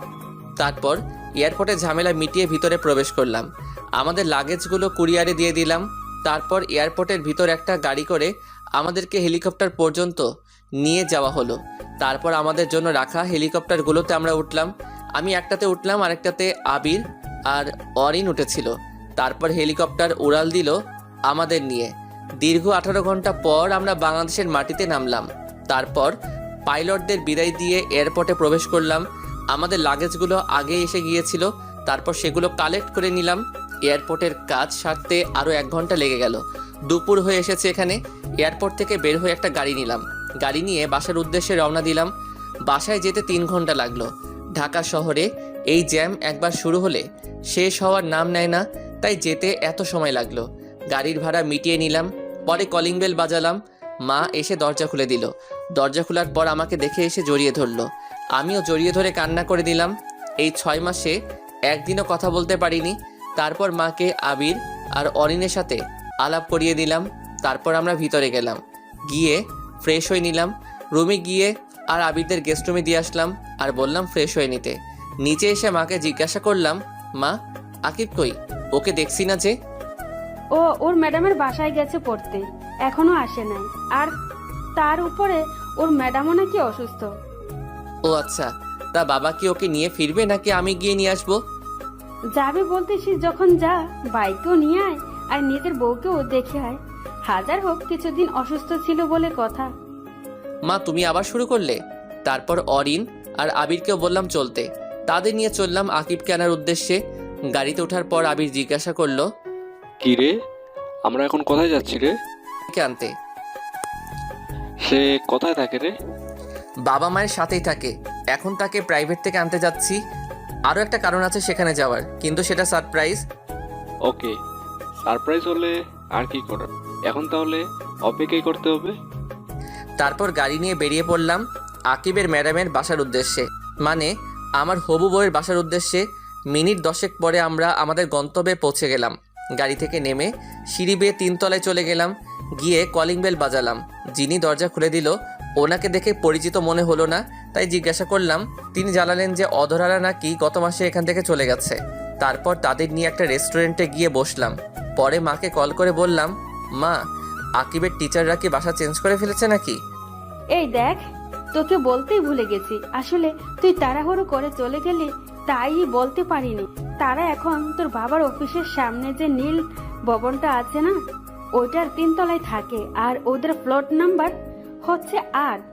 তারপর এয়ারপোর্টে ঝামেলা মিটিয়ে ভিতরে প্রবেশ করলাম। আমাদের লাগেজগুলো কুরিয়ারে দিয়ে দিলাম। তারপর এয়ারপোর্টের ভিতর একটা গাড়ি করে আমাদেরকে হেলিকপ্টার পর্যন্ত নিয়ে যাওয়া হলো। তারপর আমাদের জন্য রাখা হেলিকপ্টারগুলোতে আমরা উঠলাম। আমি একটাতে উঠলাম, আরেকটাতে আবির আর অরিন উঠেছিল। তারপর হেলিকপ্টার উড়াল দিল আমাদের নিয়ে। দীর্ঘ 18 ঘন্টা পর আমরা বাংলাদেশের মাটিতে নামলাম। তারপর পাইলটদের বিদায় দিয়ে এয়ারপোর্টে প্রবেশ করলাম। আমাদের লাগেজগুলো আগে এসে গিয়েছিল, তারপর সেগুলো কালেক্ট করে নিলাম। এয়ারপোর্টের কাজ সারতে আরও 1 ঘন্টা লেগে গেল। দুপুর হয়ে এসেছে এখানে। এয়ারপোর্ট থেকে বের হয়ে একটা গাড়ি নিলাম। গাড়ি নিয়ে বাসার উদ্দেশ্যে রওনা দিলাম। বাসায় যেতে 3 ঘন্টা লাগলো। ঢাকা শহরে এই জ্যাম একবার শুরু হলে শেষ হওয়ার নাম নেয় না, তাই যেতে এত সময় লাগলো। গাড়ির ভাড়া মিটিয়ে নিলাম। পরে কলিং বেল বাজালাম। মা এসে দরজা খুলে দিল। দরজা খোলার পর আমাকে দেখে এসে জড়িয়ে ধরলো। আমিও জড়িয়ে ধরে কান্না করে দিলাম। এই 6 মাসে একদিনও কথা বলতে পারিনি। তারপর মাকে আবির আর অরিনের সাথে আলাপ করিয়ে দিলাম। তারপর আমরা ভিতরে গেলাম, গিয়ে ফ্রেশ হয়ে নিলাম। রুমে গিয়ে আর আবিরদের গেস্ট রুমে দিয়ে আসলাম আর বললাম ফ্রেশ হয়ে নিতে। নিচে এসে মাকে জিজ্ঞাসা করলাম, মা, আকিব কই? ওকে দেখছি না যে। ও ওর ম্যাডামের বাসায় গেছে পড়তে, এখনো আসে নাই। আর তার উপরে ওর ম্যাডামও নাকি অসুস্থ। ও আচ্ছা, তা বাবা কি ওকে নিয়ে ফিরবে নাকি আমি গিয়ে নিয়ে আসবো? যাবে বলতেছিস যখন যা, বাইকেও নিয়ে আয় আর নিজের বউকেও দেখে আয়। হাজার হোক কিছুদিন অসুস্থ ছিল বলে কথা। মা তুমি আবার শুরু করলে? তারপর অরিন আর আবিরকেও বললাম চলতে। তাদের নিয়ে চললাম আকিবকে আনার উদ্দেশ্যে। গাড়িতে ওঠার পর আবির জিজ্ঞাসা করলো, কি রে, আমরা এখন কোথায় যাচ্ছি রে? কে আনতে? সে কোথায় থাকে রে? বাবা মায়ের সাথেই থাকে। এখন তাকে প্রাইভেট থেকে আনতে যাচ্ছি। আরও একটা কারণ আছে সেখানে যাওয়ার, কিন্তু সেটা সারপ্রাইজ। ওকে, সারপ্রাইজ হলে আর কি করার, এখন তাহলে অপেক্ষাই করতে হবে। তারপর গাড়ি নিয়ে বেরিয়ে পড়লাম আকিবের ম্যাডামের বাসার উদ্দেশ্যে, মানে আমার হবু বউয়ের বাসার উদ্দেশ্যে। মিনিট 10 পরে আমরা আমাদের গন্তব্যে পৌঁছে গেলাম। গাড়ি থেকে নেমে সিঁড়ি বেয়ে 3 তলায় চলে গেলাম। গিয়ে কলিং বেল বাজালাম। যিনি দরজা খুলে দিল ওনাকে দেখে পরিচিত মনে হলো না, তাই জিজ্ঞাসা করলাম। তিনি জানালেন যে অধরারা নাকি গত মাসে এখান থেকে চলে গেছে। তারপর তাদের নিয়ে একটা রেস্টুরেন্টে গিয়ে বসলাম। পরে মাকে কল করে বললাম, মা আকিবের টিচাররা কি বাসা চেঞ্জ করে ফেলেছে নাকি? এই দেখ, তোকে বলতেই ভুলে গেছি, আসলে তুই তাড়াহুড়ো করে চলে গেলি তাই বলতে পারিনি। তারা এখন তোর বাবার অফিসের সামনে যে নীল ভবনটা আছে না, ওইটার 3 তলায় থাকে, আর ওদের ফ্লোর নাম্বার হচ্ছে 8।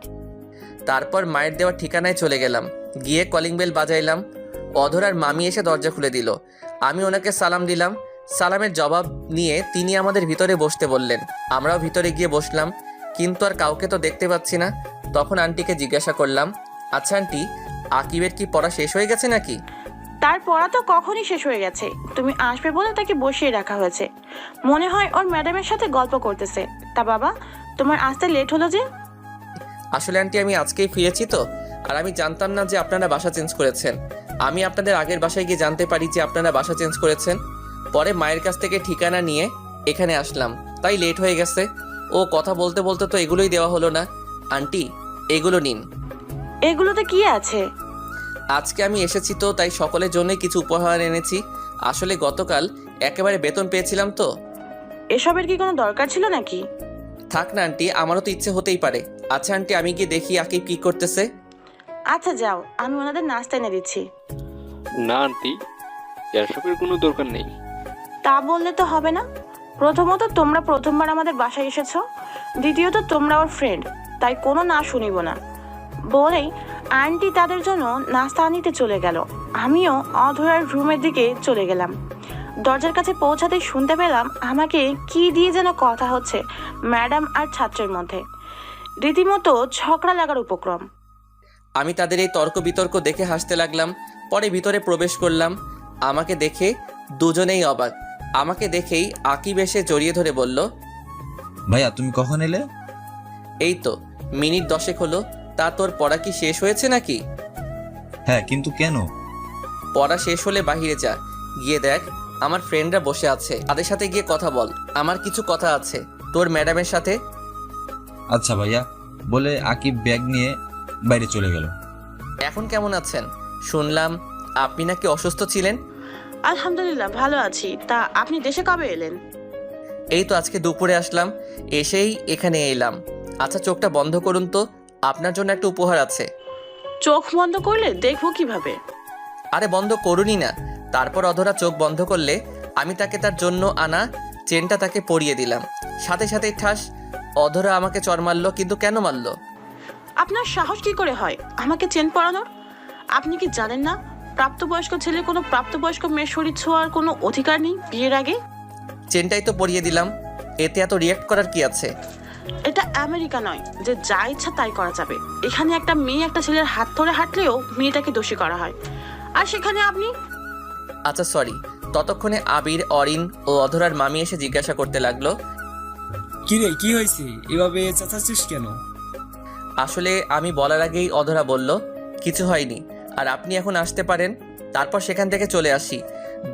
তারপর মায়ের দেওয়া ঠিকানায় চলে গেলাম। গিয়ে কলিং বেল বাজাইলাম। অধরার মামি এসে দরজা খুলে দিল। আমি ওনাকে সালাম দিলাম। সালামের জবাব নিয়ে তিনি আমাদের ভিতরে বসতে বললেন। আমরাও ভিতরে গিয়ে বসলাম, কিন্তু আর কাউকে তো দেখতে পাচ্ছি না। তখন আন্টিকে জিজ্ঞাসা করলাম, আচ্ছা আন্টি, আকিবের কি পড়া শেষ হয়ে গেছে নাকি? তার পড়া তো কখনই শেষ হয়ে গেছে, তুমি আসবে বলে তাকে বসিয়ে রাখা হয়েছে। মনে হয় ওর ম্যাডামের সাথে গল্প করতেছে। তা বাবা, তোমার আসতে লেট হলো যে? আসলে আন্টি আমি আজকেই ফিরেছি তো, আর আমি জানতাম না যে আপনারা বাসা চেঞ্জ করেছেন। আমি আপনাদের আগের বাসায় গিয়ে জানতে পারি যে আপনারা বাসা চেঞ্জ করেছেন। পরে মায়ের কাছ থেকে ঠিকানা নিয়ে এখানে আসলাম, তাই লেট হয়ে গেছে। ও কথা বলতে বলতে তো এগুলোই দেওয়া হলো না। আন্টি এগুলো নিন। এগুলোতে কি আছে? আজকে আমি এসেছি তো, তাই সকলের জন্য কিছু উপহার এনেছি। আসলে গতকাল একেবারে বেতন পেয়েছিলাম তো। এসবের কি কোনো দরকার ছিল নাকি? থাক না আন্টি, আমারও তো ইচ্ছে হতেই পারে। আচ্ছা আন্টি, আমি গিয়ে দেখি আকিব কি করতেছে। আচ্ছা যাও, আমি ওনাদের নাস্তা এনে দিচ্ছি। না আন্টি, এসবের কোনো দরকার নেই। তা বললে তো হবে না। প্রথমত তোমরা প্রথমবার আমাদের বাসায় এসেছো, দ্বিতীয়ত তোমরা ওর ফ্রেন্ড, তাই কোনো না শুনিব না বলেই আন্টি তাদের জন্য নাস্তা আনিতে চলে গেল। আমিও অধরার রুমের দিকে চলে গেলাম। দরজার কাছে পৌঁছাতেই শুনতে পেলাম আমাকে কি দিয়ে যেন কথা হচ্ছে ম্যাডাম আর ছাত্রের মধ্যে। রীতিমতো ঝগড়া লাগার উপক্রম। আমি তাদের এই তর্ক বিতর্ক দেখে হাসতে লাগলাম। পরে ভিতরে প্রবেশ করলাম। আমাকে দেখে দুজনেই অবাক। আমাকে দেখেই আকিব এসে জড়িয়ে ধরে বলল, ভাইয়া তুমি কখন এলে? এই তো মিনিট 10 হলো। তা তোর পড়া কি শেষ হয়েছে নাকি? হ্যাঁ, কিন্তু কেন? পড়া শেষ হলে বাহিরে যা, গিয়ে দেখ আমার ফ্রেন্ডরা বসে আছে, তাদের সাথে গিয়ে কথা বল। আমার কিছু কথা আছে তোর ম্যাডামের সাথে। আচ্ছা ভাইয়া বলে আকিব ব্যাগ নিয়ে বাইরে চলে গেল। এখন কেমন আছেন? শুনলাম আপনি নাকি অসুস্থ ছিলেন। আলহামদুলিল্লাহ ভালো আছি। তা আপনি দেশে কবে এলেন? এই তো আজকে দুপুরে আসলাম, এসেই এখানে এলাম। আচ্ছা চোখটা বন্ধ করুন তো, আপনার জন্য একটা উপহার আছে। চোখ বন্ধ করলে দেখবো কিভাবে? আরে বন্ধ করুনই না। তারপর অধরা চোখ বন্ধ করলে আমি তাকে তার জন্য আনা চেনটা তাকে পরিয়ে দিলাম। সাথে সাথেই ঠাস, অধরা আমাকে চড় মারলো। কিন্তু কেন মারলো? আপনার সাহস কি করে হয় আমাকে চেন পরানোর? আপনি কি জানেন না প্রাপ্তবয়স্ক ছেলে কোনো প্রাপ্তবয়স্ক মেয়ের শরীর ছোঁয়ার কোনো অধিকার নেই বিয়ের আগে? চেনটাই তো পরিয়ে দিলাম, এতে এত রিয়েক্ট করার কি আছে? এটা আমেরিকা নয় যে যা ইচ্ছা তাই করা যাবে। এখানে একটা মেয়ে একটা ছেলের হাত ধরে হাঁটলেও মেয়েটাকে দোষী করা হয়, আর সেখানে আপনি। আচ্ছা সরি। ততক্ষণে আবির, অরিন ও অধরার মামি এসে জিজ্ঞাসা করতে লাগলো, কিরে কি হয়েছে, এভাবে চেঁচাচ্ছিস কেন? আসলে আমি বলার আগেই অধরা বলল, কিছু হয়নি, আর আপনি এখন আসতে পারেন। তারপর সেখান থেকে চলে আসি।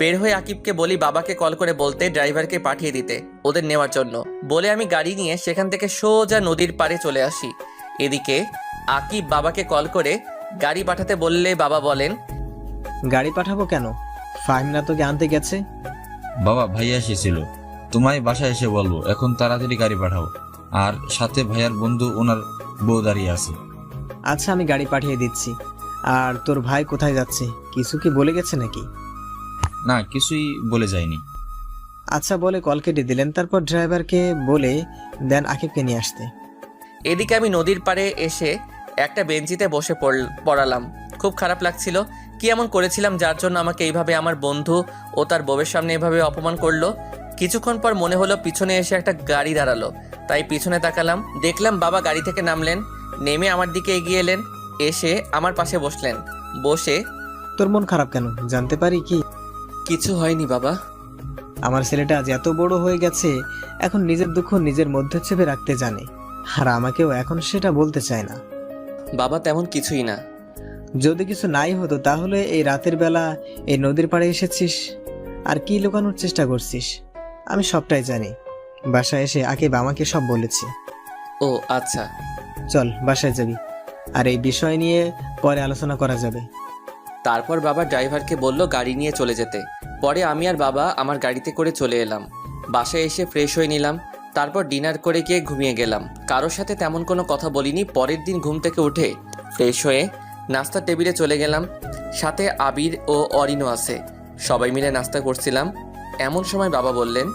বের হয়ে আকিবকে বলি বাবাকে কল করে বলতে ড্রাইভারকে পাঠিয়ে দিতে ওদের নেওয়ার জন্য। বলে আমি গাড়ি নিয়ে সেখান থেকে সোজা নদীর পাড়ে চলে আসি। এদিকে আকিব বাবাকে কল করে গাড়ি পাঠাতে বললে বাবা বলেন, গাড়ি পাঠাবো কেন? ফাহিমনা তোকে আনতে গেছে। বাবা ভাইয়া এসেছিল, তোমায় বাসায় এসে বলবো এখন তাড়াতাড়ি গাড়ি পাঠাও। আর সাথে ভাইয়ার বন্ধু ওনার বউ দাঁড়িয়ে আছে। আচ্ছা আমি গাড়ি পাঠিয়ে দিচ্ছি। আর তোর ভাই কোথায় যাচ্ছে, কিছু কি বলে গেছে নাকি? না, কিছুই বলে যায়নি। আচ্ছা বলে কল কেটে দিলেন, তারপর ড্রাইভারকে বলে দেন আকিবকে নিয়ে আসতে। এদিকে আমি নদীর পাড়ে এসে একটা বেঞ্চিতে বসে পড়ালাম। খুব খারাপ লাগছিল। কি এমন করেছিলাম যার জন্য আমাকে এইভাবে আমার বন্ধু ও তার বউয়ের সামনে এভাবে অপমান করলো। কিছুক্ষণ পর মনে হলো পিছনে এসে একটা গাড়ি দাঁড়ালো, তাই পিছনে তাকালাম। দেখলাম বাবা গাড়ি থেকে নামলেন, নেমে আমার দিকে এগিয়ে এলেন, এসে আমার পাশে বসলেন। বসে, তোর মন খারাপ কেন জানতে পারি কি? কিছু হয়নি বাবা। আমার ছেলেটা আজ এত বড় হয়ে গেছে, এখন নিজের দুঃখ নিজের মধ্যে চেপে রাখতে জানে, আর আমাকেও এখন সেটা বলতে চায় না। বাবা তেমন কিছুই না। যদি কিছু নাই হতো তাহলে এই রাতের বেলা এই নদীর পাড়ে এসেছিস আর কি লুকানোর চেষ্টা করছিস? আমি সবটাই জানি। বাসায় এসে আকিব আমাকে সব বলেছে। ও আচ্ছা। চল বাসায় যাবি, আর এই বিষয় নিয়ে পরে আলোচনা করা যাবে। তারপর বাবা ড্রাইভারকে বলল গাড়ি নিয়ে চলে যেতে। পরে আমি আর বাবা আমার গাড়িতে করে চলে এলাম। বাসায় এসে ফ্রেশ হয়ে নিলাম, তারপর ডিনার করে গিয়ে ঘুমিয়ে গেলাম। কারোর সাথে তেমন কোনো কথা বলিনি। পরের দিন ঘুম থেকে উঠে ফ্রেশ হয়ে নাস্তার টেবিলে চলে গেলাম। সাথে আবির ও অরিনও আছে। সবাই মিলে নাস্তা করছিলাম। এমন সময় বাবা বললেন,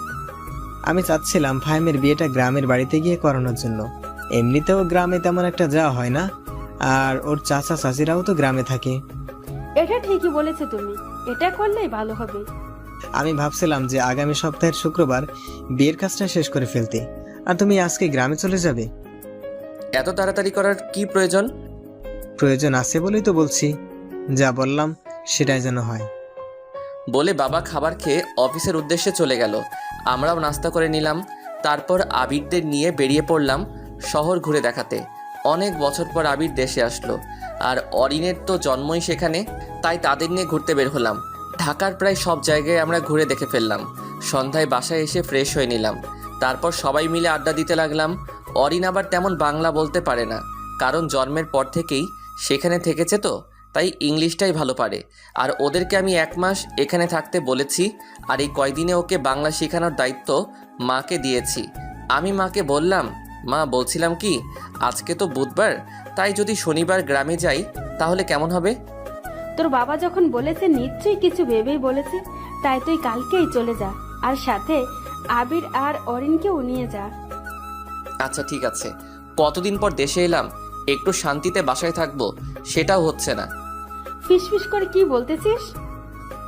আমি চাচ্ছিলাম ফাহিমের বিয়েটা গ্রামের বাড়িতে গিয়ে করানোর জন্য। এমনিতেও গ্রামে তেমন একটা যাওয়া হয় না, আর ওর চাচা চাচিরাও তো গ্রামে থাকে। এটা ঠিকই বলেছে তুমি, এটা করলেই ভালো হবে। আমি ভাবছিলাম যে আগামী সপ্তাহের শুক্রবার বিয়ের কাজটা শেষ করে ফেলতে, আর তুমি আজকে গ্রামে চলে যাবে। এত তাড়াতাড়ি করার কি প্রয়োজন? প্রয়োজন আছে বলেই তো বলছি, যা বললাম সেটাই যেন হয়। বলে বাবা খাবার খেয়ে অফিসের উদ্দেশ্যে চলে গেল। আমরাও নাস্তা করে নিলাম। তারপর আবিরদের নিয়ে বেরিয়ে পড়লাম শহর ঘুরে দেখাতে। অনেক বছর পর আবির দেশে আসলো, আর অরিনের তো জন্মই সেখানে, তাই তাদের নিয়ে ঘুরতে বের হলাম। ঢাকার প্রায় সব জায়গায় আমরা ঘুরে দেখে ফেললাম। সন্ধ্যায় বাসায় এসে ফ্রেশ হয়ে নিলাম। তারপর সবাই মিলে আড্ডা দিতে লাগলাম। অরিন আবার তেমন বাংলা বলতে পারে না, কারণ জন্মের পর থেকেই সেখানে থেকেছে তো, তাই ইংলিশটাই ভালো পারে। আর ওদেরকে আমি 1 মাস এখানে থাকতে বলেছি, আর এই কয়দিনে ওকে বাংলা শেখানোর দায়িত্ব মাকে দিয়েছি। আমি মাকে বললাম, মা বলছিলাম কি, আজকে তো বুধবার, তাই যদি শনিবার গ্রামে যাই তাহলে কেমন হবে? তোর বাবা যখন বলেছে নিশ্চয়ই কিছু ভেবেই বলেছে, তাই তুই কালকেই চলে যা, আর সাথে আবির আর অরিনকেও নিয়ে যা। আচ্ছা ঠিক আছে। কতদিন পর দেশে এলাম, একটু শান্তিতে বাসায় থাকবো, সেটাও হচ্ছে না। ফিসফিস করে কি বলতেছিস?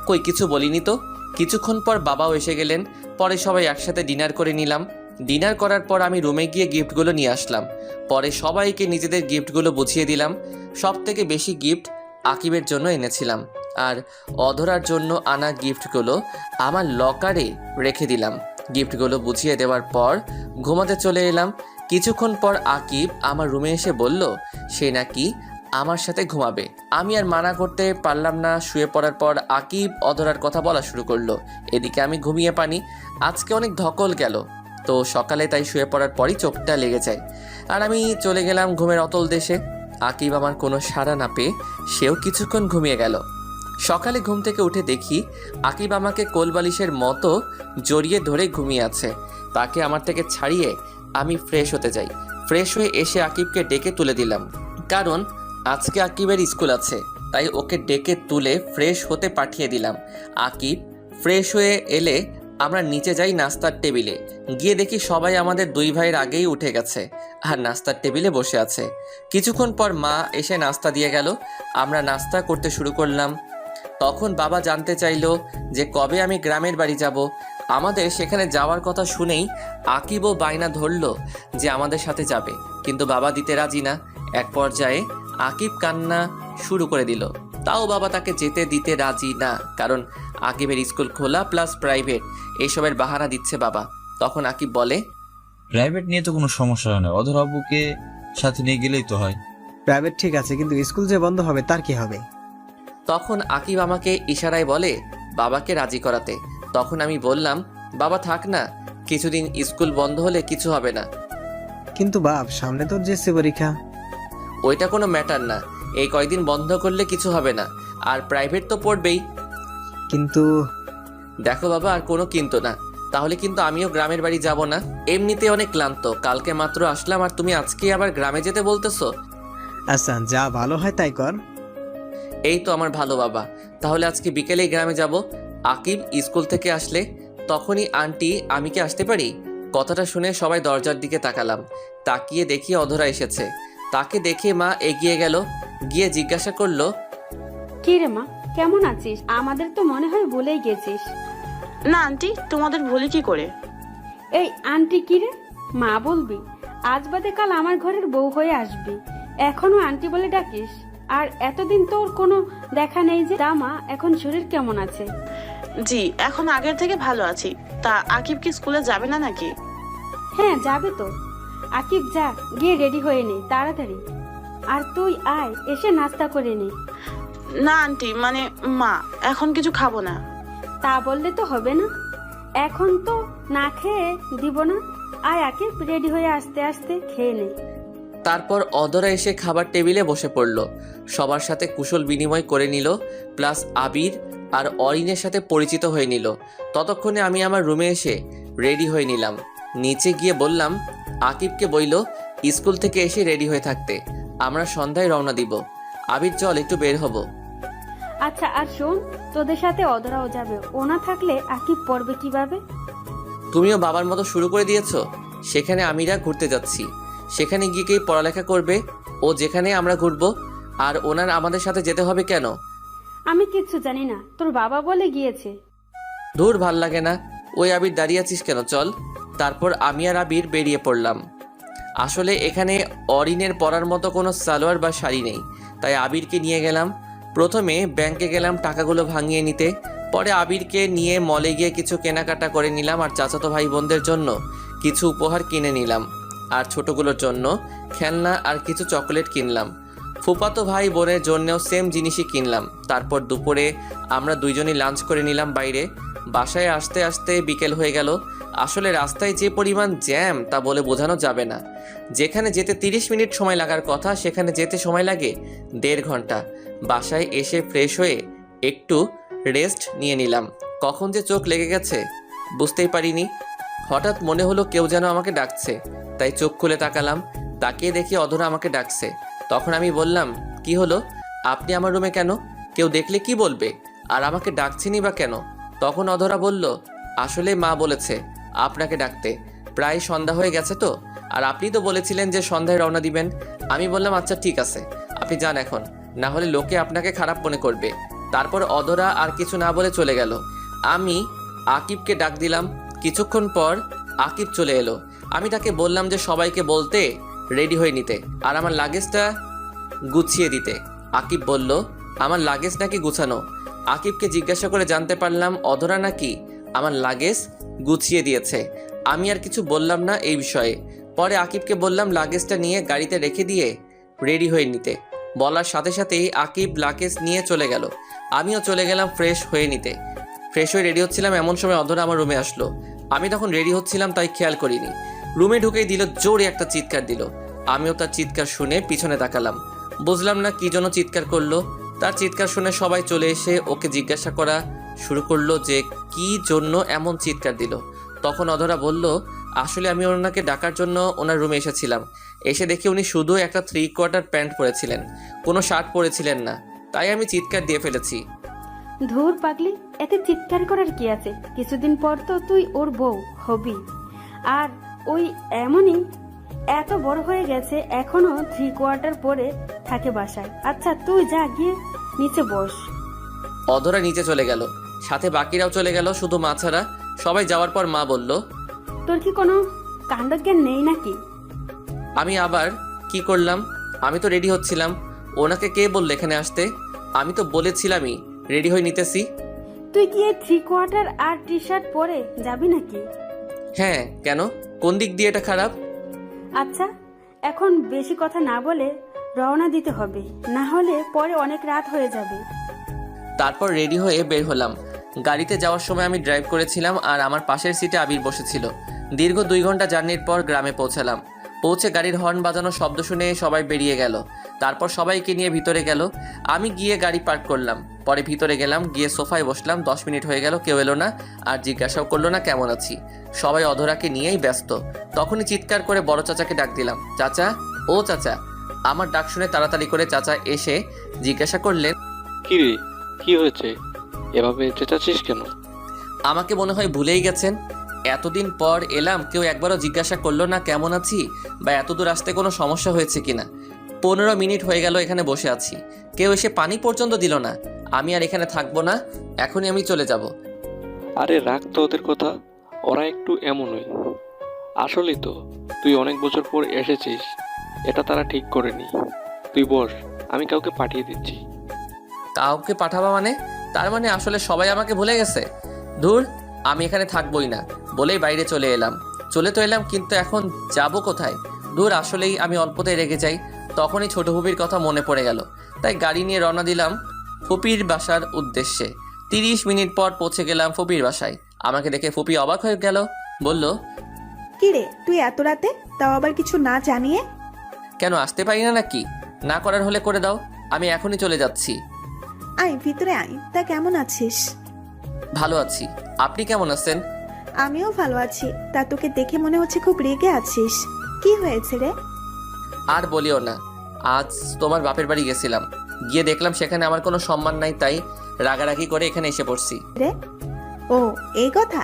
কই কিছু বলিনি তো। কিছুক্ষণ পর বাবাও এসে গেলেন। পরে সবাই একসাথে ডিনার করে নিলাম। ডিনার করার পর আমি রুমে গিয়ে গিফটগুলো নিয়ে আসলাম। পরে সবাইকে নিজেদের গিফটগুলো বুঝিয়ে দিলাম। সব থেকে বেশি গিফট আকিবের জন্য এনেছিলাম, আর অধরার জন্য আনা গিফটগুলো আমার লকারে রেখে দিলাম। গিফটগুলো বুঝিয়ে দেওয়ার পর ঘুমাতে চলে এলাম। কিছুক্ষণ পর আকিব আমার রুমে এসে বলল সে নাকি আমার সাথে ঘুমাবে। আমি আর মানা করতে পারলাম না। শুয়ে পড়ার পর আকিব অধরার কথা বলা শুরু করলো। এদিকে আমি ঘুমিয়ে পানি। আজকে অনেক ধকল গেল, তো সকালে তাই শুয়ে পড়ার পরই চোখটা লেগে যায়, আর আমি চলে গেলাম ঘুমের অতল দেশে। আকিব আমার কোনো সাড়া না পেয়ে সেও কিছুক্ষণ ঘুমিয়ে গেল। সকালে ঘুম থেকে উঠে দেখি আকিব আমাকে কোলবালিশের মতো জড়িয়ে ধরে ঘুমিয়ে আছে। তাকে আমার থেকে ছাড়িয়ে আমি ফ্রেশ হতে যাই। ফ্রেশ হয়ে এসে আকিবকে ডেকে তুলে দিলাম, কারণ আজকে আকিবের স্কুল আছে, তাই ওকে ডেকে তুলে ফ্রেশ হতে পাঠিয়ে দিলাম। আকিব ফ্রেশ হয়ে এলে আমরা নিচে যাই নাস্তার টেবিলে। গিয়ে দেখি সবাই আমাদের 2 ভাইয়ের আগেই উঠে গেছে আর নাস্তার টেবিলে বসে আছে। কিছুক্ষণ পর মা এসে নাস্তা দিয়ে গেল। আমরা নাস্তা করতে শুরু করলাম। তখন বাবা জানতে চাইলো যে কবে আমি গ্রামের বাড়ি যাব। আমাদের সেখানে যাওয়ার কথা শুনেই আকিবও বায়না ধরলো যে আমাদের সাথে যাবে, কিন্তু বাবা দিতে রাজি না। এক পর্যায়ে আকিব কান্না শুরু করে দিল, তাও বাবা তাকে যেতে দিতে রাজি না, কারণ আকিবের স্কুল খোলা প্লাস প্রাইভেট, এইসবের বাহানা দিচ্ছে বাবা। তখন আকিব বলে, প্রাইভেট নিয়ে তো কোনো সমস্যা হয় না, অধর আব্বুকে সাথে নিয়ে গেলেই তো হয়। প্রাইভেট ঠিক আছে, কিন্তু স্কুল যে বন্ধ হবে তার কি হবে? তখন আকিব আমাকে ইশারায় বলে বাবাকে রাজি করাতে। তখন আমি বললাম, বাবা থাক না, কিছুদিন স্কুল বন্ধ হলে কিছু হবে না। কিন্তু বাপ, সামনে তোর জেসি পরীক্ষা। ওইটা কোনো ম্যাটার না, এই কয়দিন বন্ধ করলে কিছু হবে না, আর প্রাইভেট তো পড়বেই। কিন্তু দেখো বাবা, আর কোনো কিন্তু না, তাহলে কিন্তু আমিও গ্রামের বাড়ি যাব না। এমনিতে অনেক ক্লান্ত, কালকে মাত্র আসলাম, আর তুমি আজকে আবার গ্রামে যেতে বলতেছো। আচ্ছা, যা ভালো হয় তাই কর। এই তো আমার ভালো বাবা, তাহলে আজকে বিকেলেই গ্রামে যাব। আকিব স্কুল থেকে আসলে তখনই আন্টি, আমি কি আসতে পারি? কথাটা শুনে সবাই দরজার দিকে তাকালাম। তাকিয়ে দেখি অধরা এসেছে। তাকে দেখে মা এগিয়ে গেল, গিয়ে জিজ্ঞাসা করলো, কি রে মা, কেমন আছিস? আমাদের তো মনে হয় ভুলেই গেছিস। না আন্টি, তোমাদের ভুলি কি করে? এই আন্টি কি রে? মা বলবি? আজ বাদে কাল আমার ঘরের বউ হয়ে আসবি, এখনো আন্টি বলে ডাকিস? আর এতদিন তোর কোনো দেখা নেই যে। তা মা, এখন শরীর কেমন আছে? জি, এখন আগের থেকে ভালো আছি। তা আকিব কি স্কুলে যাবে না নাকি? হ্যাঁ যাবে তো। আকিব যা, গিয়ে রেডি হয়ে নে তাড়াতাড়ি। আর তুই আয়, এসে নাস্তা করে নে। না আন্টি, মানে মা, এখন কিছু খাবো না। তা বললে তো হবে না, এখন তো না খেয়ে দিব না। আয় আকিব, রেডি হয়ে আস্তে আস্তে খেয়ে নে। তারপর অধরা এসে খাবার টেবিলে বসে পড়ল। সবার সাথে কুশল বিনিময় করে নিল, প্লাস আবির আর অরিনের সাথে পরিচিত হয়ে নিল। ততক্ষণে আমি আমার রুমে এসে রেডি হয়ে নিলাম। নিচে গিয়ে বললাম, আকিবকে বইল স্কুল থেকে এসে রেডি হয়ে থাকতে, আমরা সন্ধ্যায় রওনা দিব। আবির চল একটু বের হব। আচ্ছা, আর শোন, তোদের সাথে অধরাও যাবে। ও না থাকলে আকিব পড়বে কিভাবে? তুমিও বাবার মতো শুরু করে দিয়েছো। সেখানে আমিরা ঘুরতে যাচ্ছি, সেখানে গিয়ে কে পড়ালেখা করবে? ও যেখানে আমরা ঘুরবো, আর ওনার আমাদের সাথে যেতে হবে কেন? আমি কিচ্ছু জানি না, তোর বাবা বলে গিয়েছে। দূর, ভাল লাগে না। ওই আবির দাঁড়িয়ে আছিস কেন? চল। তারপর আমি আর আবির বেরিয়ে পড়লাম। আসলে এখানে অরিনের পরার মতো কোনো সালোয়ার বা শাড়ি নেই, তাই আবিরকে নিয়ে গেলাম। প্রথমে ব্যাংকে গেলাম টাকাগুলো ভাঙিয়ে নিতে, পরে আবিরকে নিয়ে মলে গিয়ে কিছু কেনাকাটা করে নিলাম, আর চাচাতো ভাই বোনদের জন্য কিছু উপহার কিনে নিলাম, আর ছোটগুলোর জন্য খেলনা আর কিছু চকোলেট কিনলাম। ফুফাতো ভাই বোনের জন্যও সেম জিনিসই কিনলাম। তারপর দুপুরে আমরা দুইজনই লাঞ্চ করে নিলাম বাইরে। বাসায় আসতে আসতে বিকেল হয়ে গেল। আসলে রাস্তায় যে পরিমাণ জ্যাম তা বলে বোঝানো যাবে না। যেখানে যেতে 30 মিনিট সময় লাগার কথা, সেখানে যেতে সময় লাগে 1.5 ঘন্টা। বাসায় এসে ফ্রেশ হয়ে একটু রেস্ট নিয়ে নিলাম। কখন যে চোখ লেগে গেছে বুঝতেই পারিনি। হঠাৎ মনে হলো কেউ যেন আমাকে ডাকছে, তাই চোখ খুলে তাকালাম। তাকিয়ে দেখি অধরা আমাকে ডাকছে। তখন আমি বললাম, কি হলো? আপনি আমার রুমে কেন? কেউ দেখলে কি বলবে? আর আমাকে ডাকছেনই বা কেন? তখন অধরা বলল, আসলে মা বলেছে আপনাকে ডাকতে, প্রায় সন্ধ্যা হয়ে গেছে তো, আর আপনি তো বলেছিলেন যে সন্ধ্যায় রওনা দিবেন। আমি বললাম, আচ্ছা ঠিক আছে, আপনি যান এখন, না হলে লোকে আপনাকে খারাপ মনে করবে। তারপর অধরা আর কিছু না বলে চলে গেল। আমি আকিবকে ডাক দিলাম। কিছুক্ষণ পর আকিব চলে এলো। আমি তাকে বললাম যে সবাইকে বলতে রেডি হয়ে নিতে আর আমার লাগেজটা গুছিয়ে দিতে। আকিব বলল, আমার লাগেজ নাকি গুছানো? আকিবকে জিজ্ঞাসা করে জানতে পারলাম অধরা নাকি আমার লাগেজ গুছিয়ে দিয়েছে। আমি আর কিছু বললাম না এই বিষয়ে। পরে আকিবকে বললাম লাগেজটা নিয়ে গাড়িতে রেখে দিয়ে রেডি হয়ে নিতে। বলার সাথে সাথেই আকিব লাগেজ নিয়ে চলে গেল। আমিও চলে গেলাম ফ্রেশ হয়ে নিতে। ফ্রেশ হয়ে রেডি হচ্ছিলাম, এমন সময় অধরা আমার রুমে আসলো। আমি তখন রেডি হচ্ছিলাম তাই খেয়াল করিনি। রুমে ঢুকেই দিল জোরে একটা চিৎকার দিল। আমিও তার চিৎকার শুনে পিছনে তাকালাম। বুঝলাম না কি জন্য চিৎকার করলো। তার চিৎকার শুনে সবাই চলে এসে ওকে জিজ্ঞাসা করা শুরু করলো যে কি জন্য এমন চিৎকার দিল। তখন অধরা বলল, আসলে আমি ওনাকে ডাকার জন্য ওনার রুমে এসেছিলাম। এসে দেখি উনি শুধু একটা 3/4 প্যান্ট পরেছিলেন, কোনো শার্ট পরেছিলেন না, তাই আমি চিৎকার দিয়ে ফেলেছি। ধুর পাগলি, এতে চিৎকার করার কি আছে? কিছুদিন পর তো তুই ওর বউ হবি। আর ওই এমনই এত বড় হয়ে গেছে, এখনো 3/4 পরে থাকে বাসায়। আচ্ছা তুই যা, গিয়ে নিচে বস। অধরা নিচে চলে গেল, সাথে বাকিরাও চলে গেল, শুধু মা ছাড়া। সবাই যাওয়ার পর মা বলল, তোর কি কোনো কাণ্ডজ্ঞান নেই নাকি? আমি আবার কি করলাম? আমি তো রেডি হচ্ছিলাম। ওনাকে কে বললো এখানে আসতে? আমি তো বলেছিলামই রেডি হয়ে নিতেছি। তুই কি 3/4 আর টি শার্ট পরে যাবি নাকি? হ্যাঁ, কেন? কোন দিক দিয়ে এটা খারাপ? আচ্ছা, এখন বেশি কথা না বলে রওনা দিতে হবে, না হলে পরে অনেক রাত হয়ে যাবে। তারপর রেডি হয়ে বের হলাম। গাড়িতে যাওয়ার সময় আমি ড্রাইভ করেছিলাম আর আমার পাশের সিটে আবির বসেছিল। দীর্ঘ 2 ঘন্টা জার্নির পর গ্রামে পৌঁছালাম। পৌঁছে গাড়ির হর্ন বাজানোর শব্দ শুনে সবাই বেরিয়ে গেল। তারপর সবাইকে নিয়ে ভিতরে গেল। আমি গিয়ে গাড়ি পার্ক করলাম। পরে ভিতরে গেলাম, গিয়ে সোফায় বসলাম। 10 মিনিট হয়ে গেল, কেউ এলো না আর জিজ্ঞাসাও করলো না কেমন আছি। সবাই অধরাকে নিয়েই ব্যস্ত। তখনই চিৎকার করে বড় চাচাকে ডাক দিলাম, চাচা, ও চাচা। আমার ডাক শুনে তাড়াতাড়ি করে চাচা এসে জিজ্ঞাসা করলেন, কি রে, কি হয়েছে? এভাবে চেঁচাচ্ছিস কেন? আমাকে মনে হয় ভুলেই গেছেন। এতদিন পর এলাম, কেউ একবারও জিজ্ঞাসা করলো না কেমন আছি বা এত দূর আসতে কোনো সমস্যা হয়েছে কিনা। 15 মিনিট হয়ে গেল এখানে বসে আছি, কেউ এসে পানি পর্যন্ত দিল না। আমি আর এখানে থাকবো না, এখনই আমি চলে যাব। আরে রাখ তো ওদের কথা, ওরা একটু এমনই। আসলেই তো তুই অনেক বছর পর এসেছিস, এটা তারা ঠিক করেনি। তুই বস, আমি কাউকে পাঠিয়ে দিচ্ছি। কাউকে পাঠাবা মানে? তার মানে আসলে সবাই আমাকে ভুলে গেছে। ধুর, আমি এখানে থাকবোই না বলেই বাইরে চলে এলাম। চলে তো এলাম, কিন্তু এখন যাব কোথায়? ধুর, আসলেই আমি অল্পতেই রেগে যাই। তখনই ছোট ফুপির কথা মনে পড়ে গেল, তাই গাড়ি নিয়ে রওনা দিলাম ফুপির বাসার উদ্দেশ্যে। 30 মিনিট পর পৌঁছে গেলাম ফুপির বাসায়। আমাকে দেখে ফুপি অবাক হয়ে গেল, বলল, কি রে তুই এত রাতে, তাও আবার কিছু না জানিয়ে? কেন আসতে পারি না নাকি? না করার হলে করে দাও, আমি এখনই চলে যাচ্ছি। আয় ভিতরে আয়। তা কেমন আছিস? ভালো আছি, আপনি কেমন আছেন? আমিও ভালো আছি। তা তোকে দেখে মনে হচ্ছে খুব রেগে আছিস। কি হয়েছে রে? আর বলিও না, আজ তোমার বাপের বাড়ি গেছিলাম, গিয়ে দেখলাম সেখানে আমার কোনো সম্মান নাই, তাই রাগারাগি করে এখানে এসে পড়ছি। রে ও, এই কথা।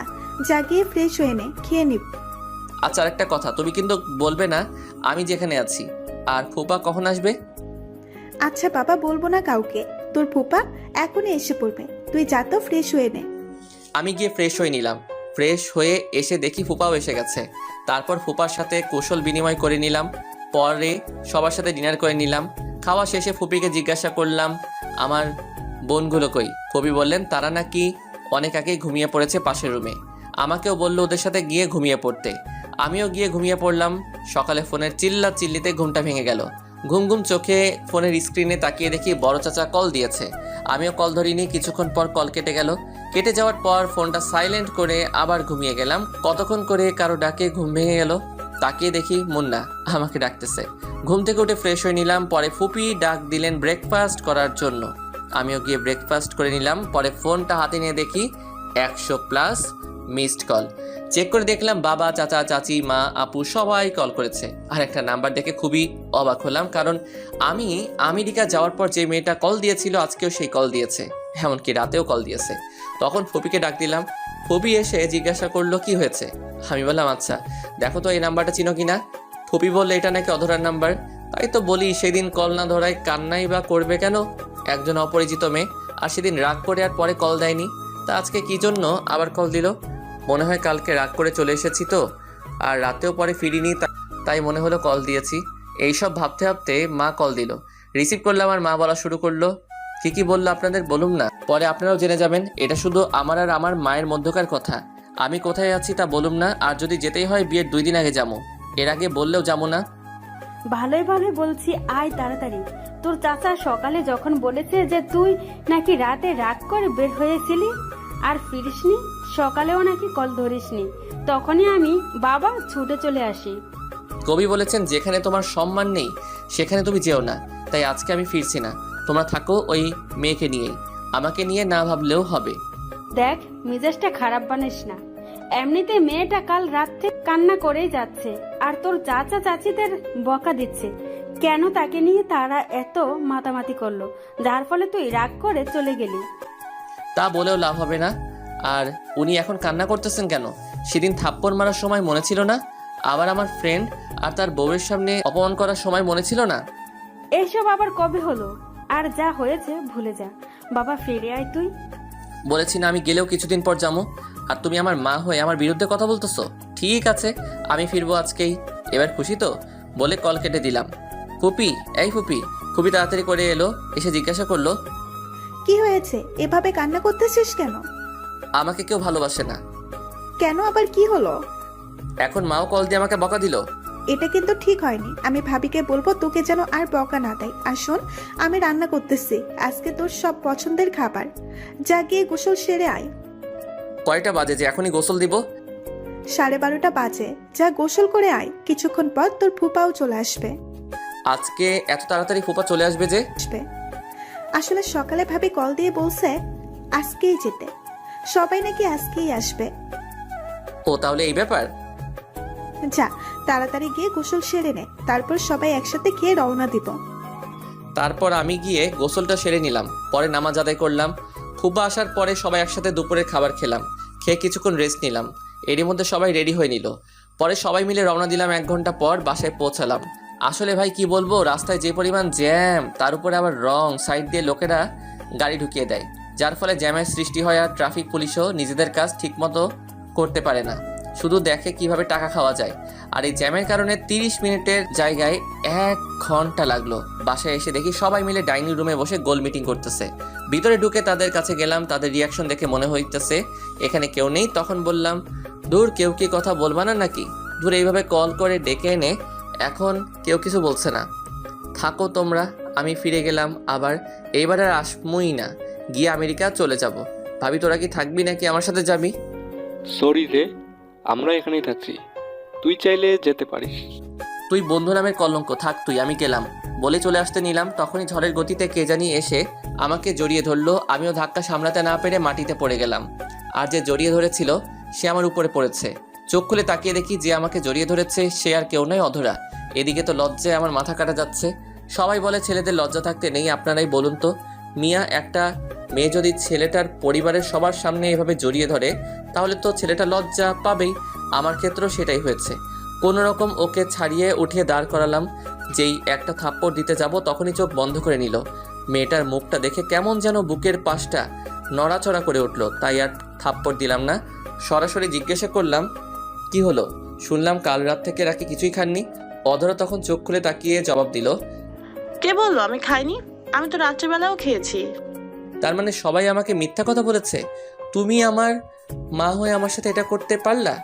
যা গিয়ে ফ্রেশ হয়ে নে, খেয়ে নিব। আচ্ছা, আরেকটা কথা, তুমি কিন্তু বলবে না আমি যেখানে আছি। আর ফুপা কখন আসবে? আচ্ছা বাবা, বলবো না কাউকে। তোর ফুপা এখনই এসে পড়বে, তুই যা তো ফ্রেশ হয়ে নে। আমি গিয়ে ফ্রেশ হয়ে নিলাম। ফ্রেশ হয়ে এসে দেখি ফুপাও এসে গেছে। তারপর ফুপার সাথে কৌশল বিনিময় করে নিলাম। পরে সবার সাথে ডিনার করে নিলাম। খাওয়া শেষে ফুপিকে জিজ্ঞাসা করলাম আমার বোনগুলো কই। ফুপি বললেন তারা নাকি অনেক আগেই ঘুমিয়ে পড়েছে পাশের রুমে। আমাকেও বললো ওদের সাথে গিয়ে ঘুমিয়ে পড়তে। আমিও গিয়ে ঘুমিয়ে পড়লাম। সকালে ফোনের চিল্লিতে ঘুমটা ভেঙে গেল। ঘুম ঘুম চোখে ফোনের স্ক্রিনে তাকিয়ে দেখি বড় চাচা কল দিয়েছে। আমিও কল ধরিনি। কিছুক্ষণ পর কল কেটে গেল। কেটে যাওয়ার পর ফোনটা সাইলেন্ট করে আবার ঘুমিয়ে গেলাম। কতক্ষণ করে কারো ডাকে ঘুম ভেঙে গেল। তাকিয়ে দেখি মুন্না আমাকে ডাকতেছে। ঘুম থেকে উঠে ফ্রেশ হয়ে নিলাম। পরে ফুপি ডাক দিলেন ব্রেকফাস্ট করার জন্য। আমিও গিয়ে ব্রেকফাস্ট করে নিলাম। পরে ফোনটা হাতে নিয়ে দেখি 100+ মিসড কল। চেক করে দেখলাম বাবা, চাচা, চাচি, মা, আপু সবাই কল করেছে। আর একটা নাম্বার দেখে খুবই অবাক হলাম, কারণ আমি আমেরিকা যাওয়ার পর যে মেয়েটা কল দিয়েছিল আজকেও সেই কল দিয়েছে, এমনকি রাতেও কল দিয়েছে। তখন ফুপিকে ডাক দিলাম। ফুপি এসে জিজ্ঞাসা করলো কি হয়েছে। আমি বললাম আচ্ছা দেখো তো এই নাম্বারটা চিনো কিনা। ফুপি বললে এটা নাকি অধরার নাম্বার। তাই তো বলি সেদিন কল না ধরায় কান্নাই বা করবে কেন একজন অপরিচিত মেয়ে। আর সেদিন রাগ করে আর পরে কল দেয়নি, তা আজকে কি জন্য আবার কল দিল? মনে হয় কালকে রাগ করে চলে এসেছি তো, আর রাতেও পরে ফিরিনি, তাই মনে হলো কল দিয়েছি। এইসব ভাবতে ভাবতে মা কল দিল। রিসিভ করলাম আর মা বলা শুরু করলো, কি বললো আপনাদের বলুন না, পরে আপনারাও জেনে যাবেন। এটা শুধু আমার আর আমার মায়ের মধ্যকার কথা। আমি কোথায় আছি তা বলুম না, আর যদি যেতেই হয় বিয়ের 2 দিন আগে যাবো, এর আগে বললেও যাবো না। ভালোই ভালোই বলছি, আয় তাড়াতাড়ি। তোর চাচা সকালে যখন বলেছে যে তুই নাকি রাতে রাগ করে বের হয়েছিলি আর ফিরিসনি, সকালেও নাকি কল ধরিসনি, তখনই আমি বাবা ছুটে চলে আসি। কবি বলেছেন যেখানে তোমার সম্মান নেই সেখানে তুমি যেও না, তাই আজকে আমি ফিরছি না। তোমরা থাকো ওই মেয়েকে নিয়েই, আমাকে নিয়ে না ভাবলেও হবে। দেখ, মেজাজটা খারাপ বানিস না। এমনিতে মেয়েটা কাল রাত থেকে কান্না করেই যাচ্ছে, আর তোর চাচা চাচিদের বকা দিচ্ছে কেন তাকে নিয়ে তারা এত মাতামাতি করলো, যার ফলে তুই রাগ করে চলে গেলি। তা বলেও লাভ হবে না। আর উনি এখন কান্না করতেছেন কেন? সেদিন থাপ্পড় মারার সময় মনে ছিল না? আবার আমার ফ্রেন্ড আর তার বউয়ের সামনে অপমান করার সময় মনে ছিল না? এইসব আবার কবে হলো? আর যা হয়েছে ভুলে যা। বাবা ফিরে আয় তুই। বলেছি না আমি গেলেও কিছুদিন পর যাবো, আর তুমি আমার মা হয়ে আমার বিরুদ্ধে কথা বলতেছো? ঠিক আছে, আমি ফিরবো আজকেই। এবার খুশি তো? বলে কল কেটে দিলাম। ফুপি, এই ফুপি। খুবই তাড়াতাড়ি করে এলো, এসে জিজ্ঞাসা করলো, কি হয়েছে? এভাবে কান্না করতেছিস কেন? আমাকে কেউ ভালোবাসে না। কেন আবার কি হলো? এখন মাও কল দিয়ে আমাকে বকা দিল। এটা কিন্তু ঠিক হয়নি। আমি ভাবিকে বলবো তোকে যেন আর বকা না দেয়। আর শোন, আমি রান্না করতেছি আজকে তোর সব পছন্দের খাবার। যা গিয়ে গোসল সেরে আয়। কয়টা বাজে যে এখনই গোসল দিব? 12:30 বাজে। যা গোসল করে আয়, কিছুক্ষণ পর তোর ফুপাও চলে আসবে। আজকে এত তাড়াতাড়ি ফুপা চলে আসবে যে? আসলে সকালে ভাবি কল দিয়ে বলছে আজকেই যেতে, সবাই নাকি আজকেই আসবে। ও তাহলে এই ব্যাপার। যা তাড়াতাড়ি গিয়ে গোসল সেরে নে, তারপর সবাই একসাথে খেয়ে রওনা দিব। তারপর আমি গিয়ে গোসলটা সেরে নিলাম। পরে নামাজ আদায় করলাম। ফুপা আসার পরে সবাই একসাথে দুপুরের খাবার খেলাম। খেয়ে কিছুক্ষণ রেস্ট নিলাম। এরই মধ্যে সবাই রেডি হয়ে নিল। পরে সবাই মিলে রওনা দিলাম। 1 ঘন্টা পর বাসায় পৌঁছালাম। আসলে ভাই কি বলবো, রাস্তায় যে পরিমাণ জ্যাম, তার উপরে আবার রং সাইড দিয়ে লোকেরা গাড়ি ঢুকিয়ে দেয়, যার ফলে জ্যামের সৃষ্টি হয়। আর ট্রাফিক পুলিশও নিজেদের কাজ ঠিকমতো করতে পারে না, শুধু দেখে কিভাবে টাকা খাওয়া যায়। আর এই জ্যামের কারণে 30 মিনিটের জায়গায় 1 ঘন্টা লাগলো। বাসায় এসে দেখি সবাই মিলে ডাইনিং রুমে বসে গোল মিটিং করতেছে। ভিতরে ঢুকে তাদের কাছে গেলাম। তাদের রিয়াকশন দেখে মনে হইতেছে এখানে কেউ নেই। তখন বললাম, দূর, কেউ কি কথা বলবা না নাকি? দূর, এইভাবে কল করে ডেকে এনে এখন কেউ কিছু বলছে না। থাকো তোমরা, আমি ফিরে গেলাম। আবার এইবার আর আসমুই না, গিয়ে আমেরিকা চলে যাব। ভাবি, তোরা কি থাকবি নাকি আমার সাথে যাবি? সরি রে, আমরা এখানেই থাকছি, তুই চাইলে যেতে পারিস। তুই বন্ধু নামের কলঙ্ক, থাক তুই, আমি গেলাম বলে চলে আসতে নিলাম। তখনই ঝড়ের গতিতে কে জানি এসে আমাকে জড়িয়ে ধরলো। আমিও ধাক্কা সামলাতে না পেরে মাটিতে পড়ে গেলাম। আর যে জড়িয়ে ধরেছিল সে আমার উপরে পড়েছে। চোখ খুলে তাকিয়ে দেখি যে আমাকে জড়িয়ে ধরেছে সে আর কেউ নয়, অধরা। এদিকে তো লজ্জায় আমার মাথা কাটা যাচ্ছে। সবাই বলে ছেলেদের লজ্জা থাকতে নেই, আপনারাই বলুন তো মিয়া, একটা মেয়ে যদি ছেলেটার পরিবারের সবার সামনে এভাবে জড়িয়ে ধরে তাহলে তো ছেলেটা লজ্জা পাবেই। আমার ক্ষেত্রেও সেটাই হয়েছে। কোনো রকম ওকে ছাড়িয়ে উঠিয়ে দাঁড় করালাম। যেই একটা থাপ্পড় দিতে যাব তখনই চোখ বন্ধ করে নিল। মেয়েটার মুখটা দেখে কেমন যেন বুকের পাশটা নড়াচড়া করে উঠল। তাই আর থাপ্পড় দিলাম না, সরাসরি জিজ্ঞাসা করলাম, কি হলো? শুনলাম কাল রাত থেকে রাখি কিছুই খাননি। অধরা তখন চোখ খুলে তাকিয়ে জবাব দিল, কে বললো আমি খাইনি? আমি তো রাত্রিবেলাও খেয়েছি। তার মানে সবাই আমাকে মিথ্যা কথা বলেছে? তুমি আমার মা হয়ে আমার সাথে এটা করতে পারলা?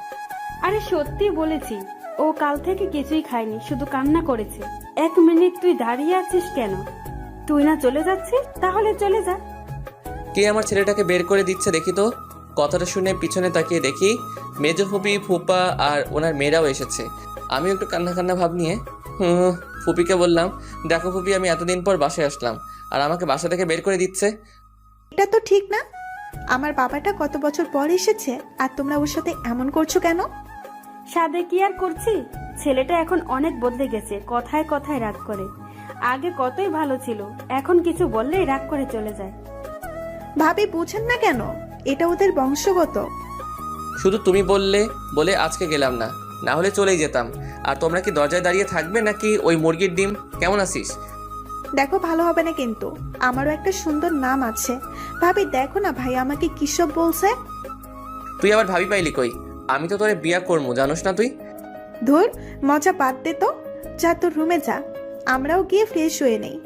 আরে সত্যি বলেছি, ও কাল থেকে কিছুই খায়নি, শুধু কান্না করেছে। 1 মিনিট তুই দাঁড়িয়ে আছিস কেন? তুই না চলে যাচ্ছিস? তাহলে চলে যা। কে আমার ছেলেটাকে বের করে দিচ্ছে দেখি তো। কথাটা শুনে পিছনে তাকিয়ে দেখি মেজো ফুপি, ফুপা আর ওনার মেয়েরাও এসেছে। আমি একটু কান্না কান্না ভাব নিয়ে ফুপিকে বললাম, দেখো ফুপি, আমি এতদিন পর বাসায় আসলাম আর আমাকে বাসা থেকে বের করে দিচ্ছে। এটা তো ঠিক না। আমার বাবাটা কত বছর পর এসেছে আর তোমরা ওর সাথে এমন করছো কেন? সাদে কি আর করছি, ছেলেটা এখন অনেক বদলে গেছে, কথায় কথায় রাগ করে। আগে কতই ভালো ছিল, এখন কিছু বললেই রাগ করে চলে যায়। ভাবি বুঝেন না কেন? এটা ওদের বংশগত। শুধু তুমি বললে বলে আজকে গেলাম না, না হলে চলেই যেতাম। আর তোমরা কি দরজায় দাঁড়িয়ে থাকবে নাকি ওই মুরগির ডিম? কেমন আছিস? দেখো, ভালো হবে না কিন্তু। আমারও একটা সুন্দর নাম আছে। ভাবি দেখো না ভাই আমাকে কিসব বলছে। তুই আবার ভাবি পাইলি কই? আমি তো তোরে বিয়া করবো, জানোস না তুই? ধুর, মজা বাদ দে তো। যা তোর রুমে যা, আমরাও গিয়ে ফ্রেশ হয়ে নেই।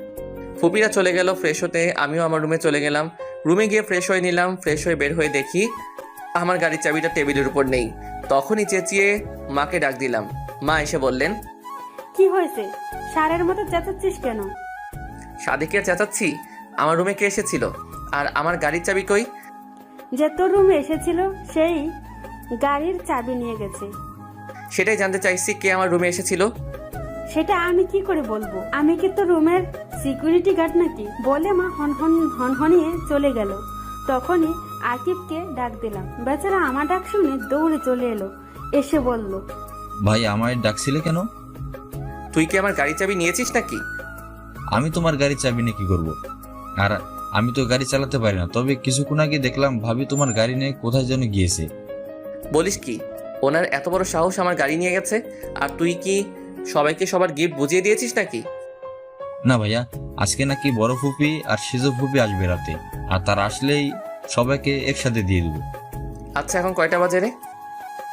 ফুপিরা চলে গেল ফ্রেশ হতে, আমিও আমার রুমে চলে গেলাম। রুমে গিয়ে ফ্রেশ হয়ে নিলাম। ফ্রেশ হয়ে বের হয়ে দেখি আমার গাড়ির চাবিটা টেবিলের উপর নেই। তখনই চেঁচিয়ে মাকে ডাক দিলাম। মা এসে বললেন, কি হয়েছে? সারের মতো চেঁচাচ্ছিস কেন? সাদেকে আর চেঁচাচ্ছি? আমার রুমে কে এসেছিল আর আমার গাড়ির চাবি কই? যে তোর রুমে এসেছিল সেই গাড়ির চাবি নিয়ে গেছে। সেটাই জানতে চাইছি, কে আমার রুমে এসেছিল? সেটা আমি কি করে বলবো? আমি কি তোর রুমের সিকিউরিটি গার্ড নাকি? বলে মা হনহনিয়ে চলে গেল। তখনই আকিবকে ডাক দিলাম। বেচারা আমার ডাক শুনে দৌড়ে চলে এলো। এসে বলল, ভাই আমায় ডাকছিলে কেন? তুই কি আমার গাড়ির চাবি নিয়েছিস নাকি? আমি তোমার গাড়ি চাবি নিয়ে কি করবো? আর আমি তো গাড়ি চালাতে পারি না। তবে কিছুক্ষণ আগে দেখলাম ভাবি তোমার গাড়ি নিয়ে কোথায় যেন গিয়েছে। বলিস কি? ওনার এত বড় সাহস আমার গাড়ি নিয়ে গেছে? আর তুই কি সবাইকে সবার গিফট বুঝিয়ে দিয়েছিস নাকি? না ভাইয়া, আজকে নাকি বড় ফুপি আর সিজো ফুপি আসবে রাতে, আর তারা আসলেই সবাইকে একসাথে দিয়ে দেবো। আচ্ছা, এখন কয়টা বাজে রে?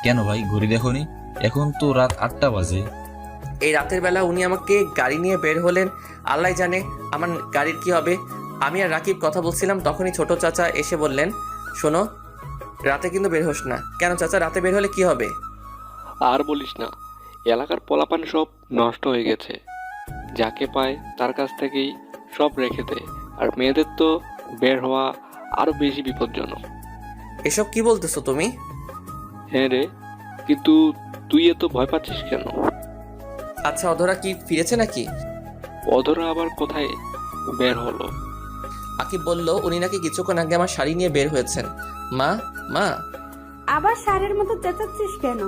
কেন ভাই, ঘড়ি দেখোনি? এখন তো রাত 8টা বাজে। এই রাতের বেলা উনি আমাকে গাড়ি নিয়ে বের হলেন, আল্লাহ জানে আমার গাড়ির কি হবে। আমি আর রাকিব কথা বলছিলাম, তখনই ছোট চাচা এসে বললেন, শোনো, রাতে কিন্তু বের হোস না। কেন চাচা, রাতে বের হলে কি হবে? আর বলিস না, এলাকার পোলাপান সব নষ্ট হয়ে গেছে, যাকে পায় তার কাছ থেকেই সব রেখে দেয়। আর মেয়েদের তো বের হওয়া আরো বেশি বিপজ্জনক। এসব কি বলতেছো তুমি? হ্যাঁ রে, কিন্তু তুই এত ভয় পাচ্ছিস কেন? আচ্ছা, অধরা কি ফিরেছে নাকি? অধরা আবার কোথায় বের হলো? আকিব বলল উনি নাকি কিছুক্ষণ আগে আমার শাড়ি নিয়ে বের হয়েছেন। মা, মা, আবার সারের মতো চেঁচাচ্ছিস কেন?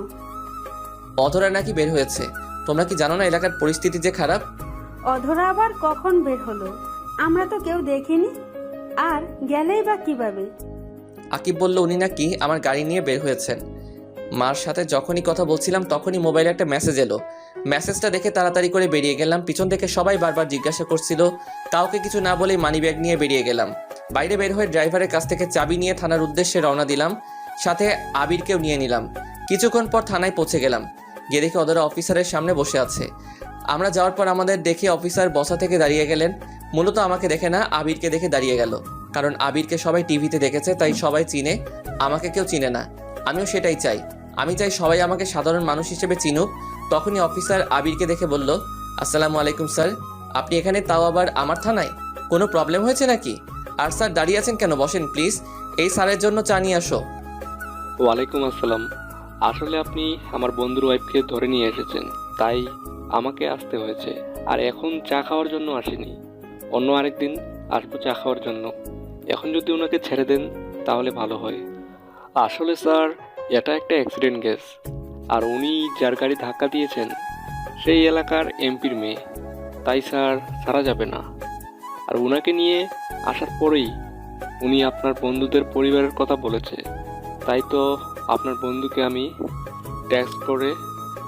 অধরা নাকি বের হয়েছে। তোমরা কি জানো না এলাকার পরিস্থিতি যে খারাপ? অধরা আবার কখন বের হলো? আমরা তো কেউ দেখিনি। আর গেলেই বা কিভাবে? আকিব বলল উনি নাকি আমার গাড়ি নিয়ে বের হয়েছেন। মার সাথে যখনই কথা বলছিলাম তখনই মোবাইলে একটা মেসেজ এলো। মেসেজটা দেখে তাড়াতাড়ি করে বেরিয়ে গেলাম। পিছন থেকে সবাই বারবার জিজ্ঞাসা করছিল, কাউকে কিছু না বলেই মানিব্যাগ নিয়ে বেরিয়ে গেলাম। বাইরে বের হয়ে ড্রাইভারের কাছ থেকে চাবি নিয়ে থানার উদ্দেশ্যে রওনা দিলাম, সাথে আবিরকেও নিয়ে নিলাম। কিছুক্ষণ পর থানায় পৌঁছে গেলাম। গিয়ে দেখি অধরা অফিসারের সামনে বসে আছে। আমরা যাওয়ার পর আমাদের দেখে অফিসার বসা থেকে দাঁড়িয়ে গেলেন। মূলত আমাকে দেখে না, আবিরকে দেখে দাঁড়িয়ে গেল। কারণ আবিরকে সবাই টিভিতে দেখেছে, তাই সবাই চিনে, আমাকে কেউ চিনে না। আমিও সেটাই চাই। আমি চাই সবাই আমাকে সাধারণ মানুষ হিসেবে চিনুক। তখনই অফিসার আবিরকে দেখে বলল, আসসালামু আলাইকুম স্যার, আপনি এখানে, তাও আবার আমার থানায়? কোনো প্রবলেম হয়েছে নাকি? আর স্যার দাঁড়িয়ে আছেন কেন? বসেন প্লিজ, এই স্যারের জন্য চা নিয়ে আসো। ওয়ালাইকুম আসসালাম। আসলে আপনি আমার বন্ধুর ওয়াইফকে ধরে নিয়ে এসেছেন, তাই আমাকে আসতে হয়েছে। আর এখন চা খাওয়ার জন্য আসিনি, অন্য আরেকদিন আসবো চা খাওয়ার জন্য। এখন যদি ওনাকে ছেড়ে দেন তাহলে ভালো হয়। আসলে স্যার, এটা একটা অ্যাক্সিডেন্ট কেস, আর উনি যার গাড়ি ধাক্কা দিয়েছেন সেই এলাকার এমপির মেয়ে, তাই স্যার ছাড়া যাবে না। আর ওনাকে নিয়ে আসার পরেই উনি আপনার বন্ধুদের পরিবারের কথা বলেছে, তাই তো আপনার বন্ধুকে আমি টেক্সট করে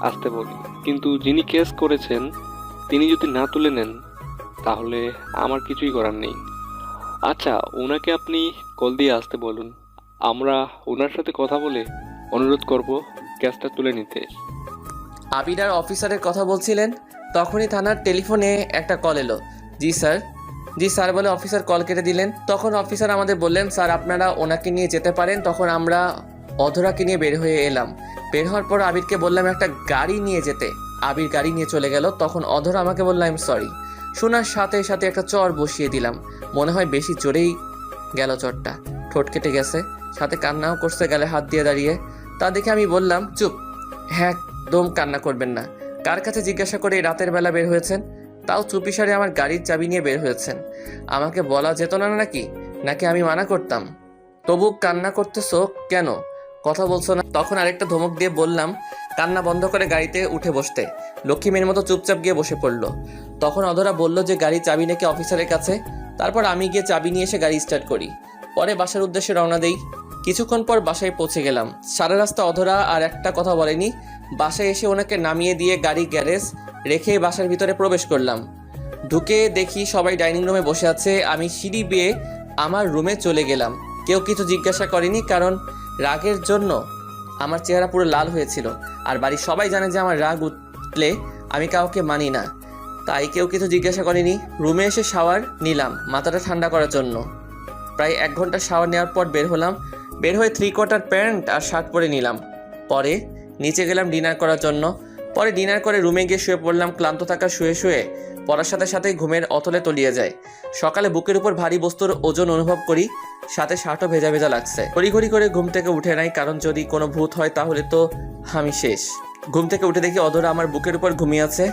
আসতে বলি। কিন্তু যিনি কেস করেছেন তিনি যদি না তুলে নেন তাহলে আমার কিছুই করার নেই। আচ্ছা, ওনাকে আপনি কল দিয়ে আসতে বলুন, আমরা ওনার সাথে কথা বলে অনুরোধ করব কেসটা তুলে নিতে। আবির আর অফিসারের কথা বলছিলেন, তখনই থানার টেলিফোনে একটা কল এলো। জি স্যার, জি স্যার বলে অফিসার কল কেটে দিলেন। তখন অফিসার আমাদের বললেন, স্যার আপনারা ওনাকে নিয়ে যেতে পারেন। তখন আমরা অধরাকে নিয়ে বের হয়ে এলাম। বের হওয়ার পর আবিরকে বললাম একটা গাড়ি নিয়ে যেতে। আবির গাড়ি নিয়ে চলে গেল। তখন অধরা আমাকে বলল, আই এম সরি। শোনার সাথে সাথে একটা চর বসিয়ে দিলাম। মনে হয় বেশি জোরেই গেল চরটা, ঠোঁট কেটে গেছে, সাথে কান্নাও করছে গালে হাত দিয়ে দাঁড়িয়ে। তা দেখে আমি বললাম, চুপ, হ্যাঁ একদম কান্না করবেন না। কার কাছে জিজ্ঞাসা করে রাতের বেলা বের হয়েছেন, তাও চুপিসারে আমার গাড়ির চাবি নিয়ে বের হয়েছেন? আমাকে বলা যেত না নাকি? নাকি আমি মানা করতাম? তবু কান্না করতেছো কেন, কথা বলছো না? তখন আরেকটা ধমক দিয়ে বললাম, কান্না বন্ধ করে গাড়িতে উঠে বসতে। লক্ষ্মী মেয়ের মতো চুপচাপ গিয়ে বসে পড়লো। তখন অধরা বলল যে গাড়ির চাবি নাকি অফিসারের কাছে। তারপর আমি গিয়ে চাবি নিয়ে এসে গাড়ি স্টার্ট করি। পরে বাসার উদ্দেশ্যে রওনা দেই। কিছুক্ষণ পর বাসায় পৌঁছে গেলাম। সারা রাস্তা অধরা আর একটা কথা বলেনি। বাসায় এসে ওনাকে নামিয়ে দিয়ে গাড়ি গ্যারেজ রেখে বাসার ভিতরে প্রবেশ করলাম। ঢুকে দেখি সবাই ডাইনিং রুমে বসে আছে। আমি সিঁড়ি বেয়ে আমার রুমে চলে গেলাম। কেউ কিছু জিজ্ঞাসা করেনি, কারণ রাগের জন্য আমার চেহারা পুরো লাল হয়েছিল। আর বাড়ির সবাই জানে যে আমার রাগ উঠলে আমি কাউকে মানি না, তাই কেউ কিছু জিজ্ঞাসা করেনি। রুমে এসে শাওয়ার নিলাম মাথাটা ঠান্ডা করার জন্য। প্রায় 1 ঘন্টা শাওয়ার নেওয়ার পর বের হলাম। বের হয়ে 3/4 প্যান্ট আর শার্ট পরে নিলাম। পরে নিচে গেলাম ডিনার করার জন্য। পরে ডিনার করে রুমে গিয়ে শুয়ে পড়লাম। ক্লান্ত থাকা শুয়ে শুয়ে পড়ার সাথে সাথেই ঘুমের অতলে তলিয়ে যায়। সকালে বুকের উপর ভারী বস্তুর ওজন অনুভব করি, সাথে শার্টও ভেজা ভেজা লাগছে। ঘড়ি করে ঘুম থেকে উঠে নাই, কারণ যদি কোনো ভূত হয় তাহলে তো আমি শেষ। ঘুম থেকে উঠে দেখি অধরা আমার বুকের উপর ঘুমিয়ে আছে,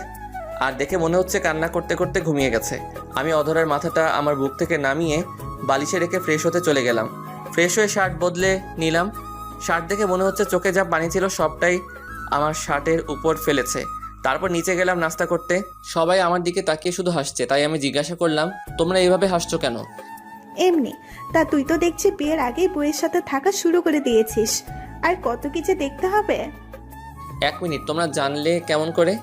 আর দেখে মনে হচ্ছে কান্না করতে করতে ঘুমিয়ে গেছে। আমি অধরার মাথাটা আমার বুক থেকে নামিয়ে বালিশে রেখে ফ্রেশ হতে চলে গেলাম। ফ্রেশ হয়ে শার্ট বদলে নিলাম। শার্ট দেখে মনে হচ্ছে চোখে যা পানি ছিল সবটাই আমার শার্টের উপর ফেলেছে। তারপর নিচে গেলাম নাস্তা করতে। সবাই আমার দিকে তাকিয়ে শুধু হাসছে, তাই আমি জিজ্ঞাসা করলাম, তোমরা এইভাবে হাসছো কেন? এমনি। তা তুই তো দেখছি বিয়ের আগেই বইয়ের সাথে থাকা শুরু করে দিয়েছিস, আর কত কি যে দেখতে হবে। 1 মিনিট, তোমরা জানলে কেমন করে?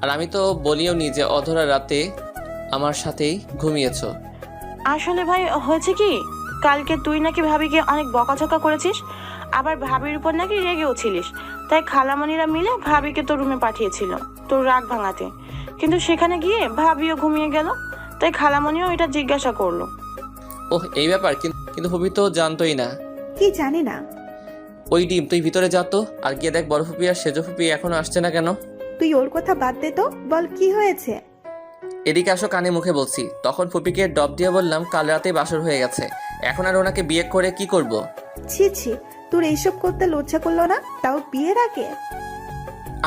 আর আমি তো বলিও নি যে অধরা রাতে আমার সাথেই ঘুমিয়েছো। আসলে ভাই হয়েছে কি, কালকে তুই নাকি ভাবিকে অনেক বকাঝকা করেছিস, আবার ভাবির উপর নাকি রেগেও ছিলিস। তাই খালামণিরা মিলে ভাবিকে তোর রুমে পাঠিয়েছিল তোর রাগ ভাঙাতে। কিন্তু সেখানে গিয়ে ভাবিও ঘুমিয়ে গেল, তাই খালামণিও এটা জিজ্ঞাসা করলো। ওহ, এই ব্যাপার? কিন্তু ফুপি তো জানতোই না। কি জানি না। ওই ডিম, তুই ভিতরে যা তো, আর গিয়ে দেখ বড় ফুপি আর সেজো ফুপি এখনো আসছে না কেন। তুই ওর কথা বাদ দে তো, বল কি হয়েছে। এদিকে আসো, কানে মুখে বলছি। তখন ফুপিকে ডব দিয়ে বললাম, কাল রাতে বাসর হয়ে গেছে, এখন আর ওনাকে বিয়ে করে কি করব? ছি ছি, তোর এইসব করতে লজ্জা করলো না, তাও বিয়ের আগে?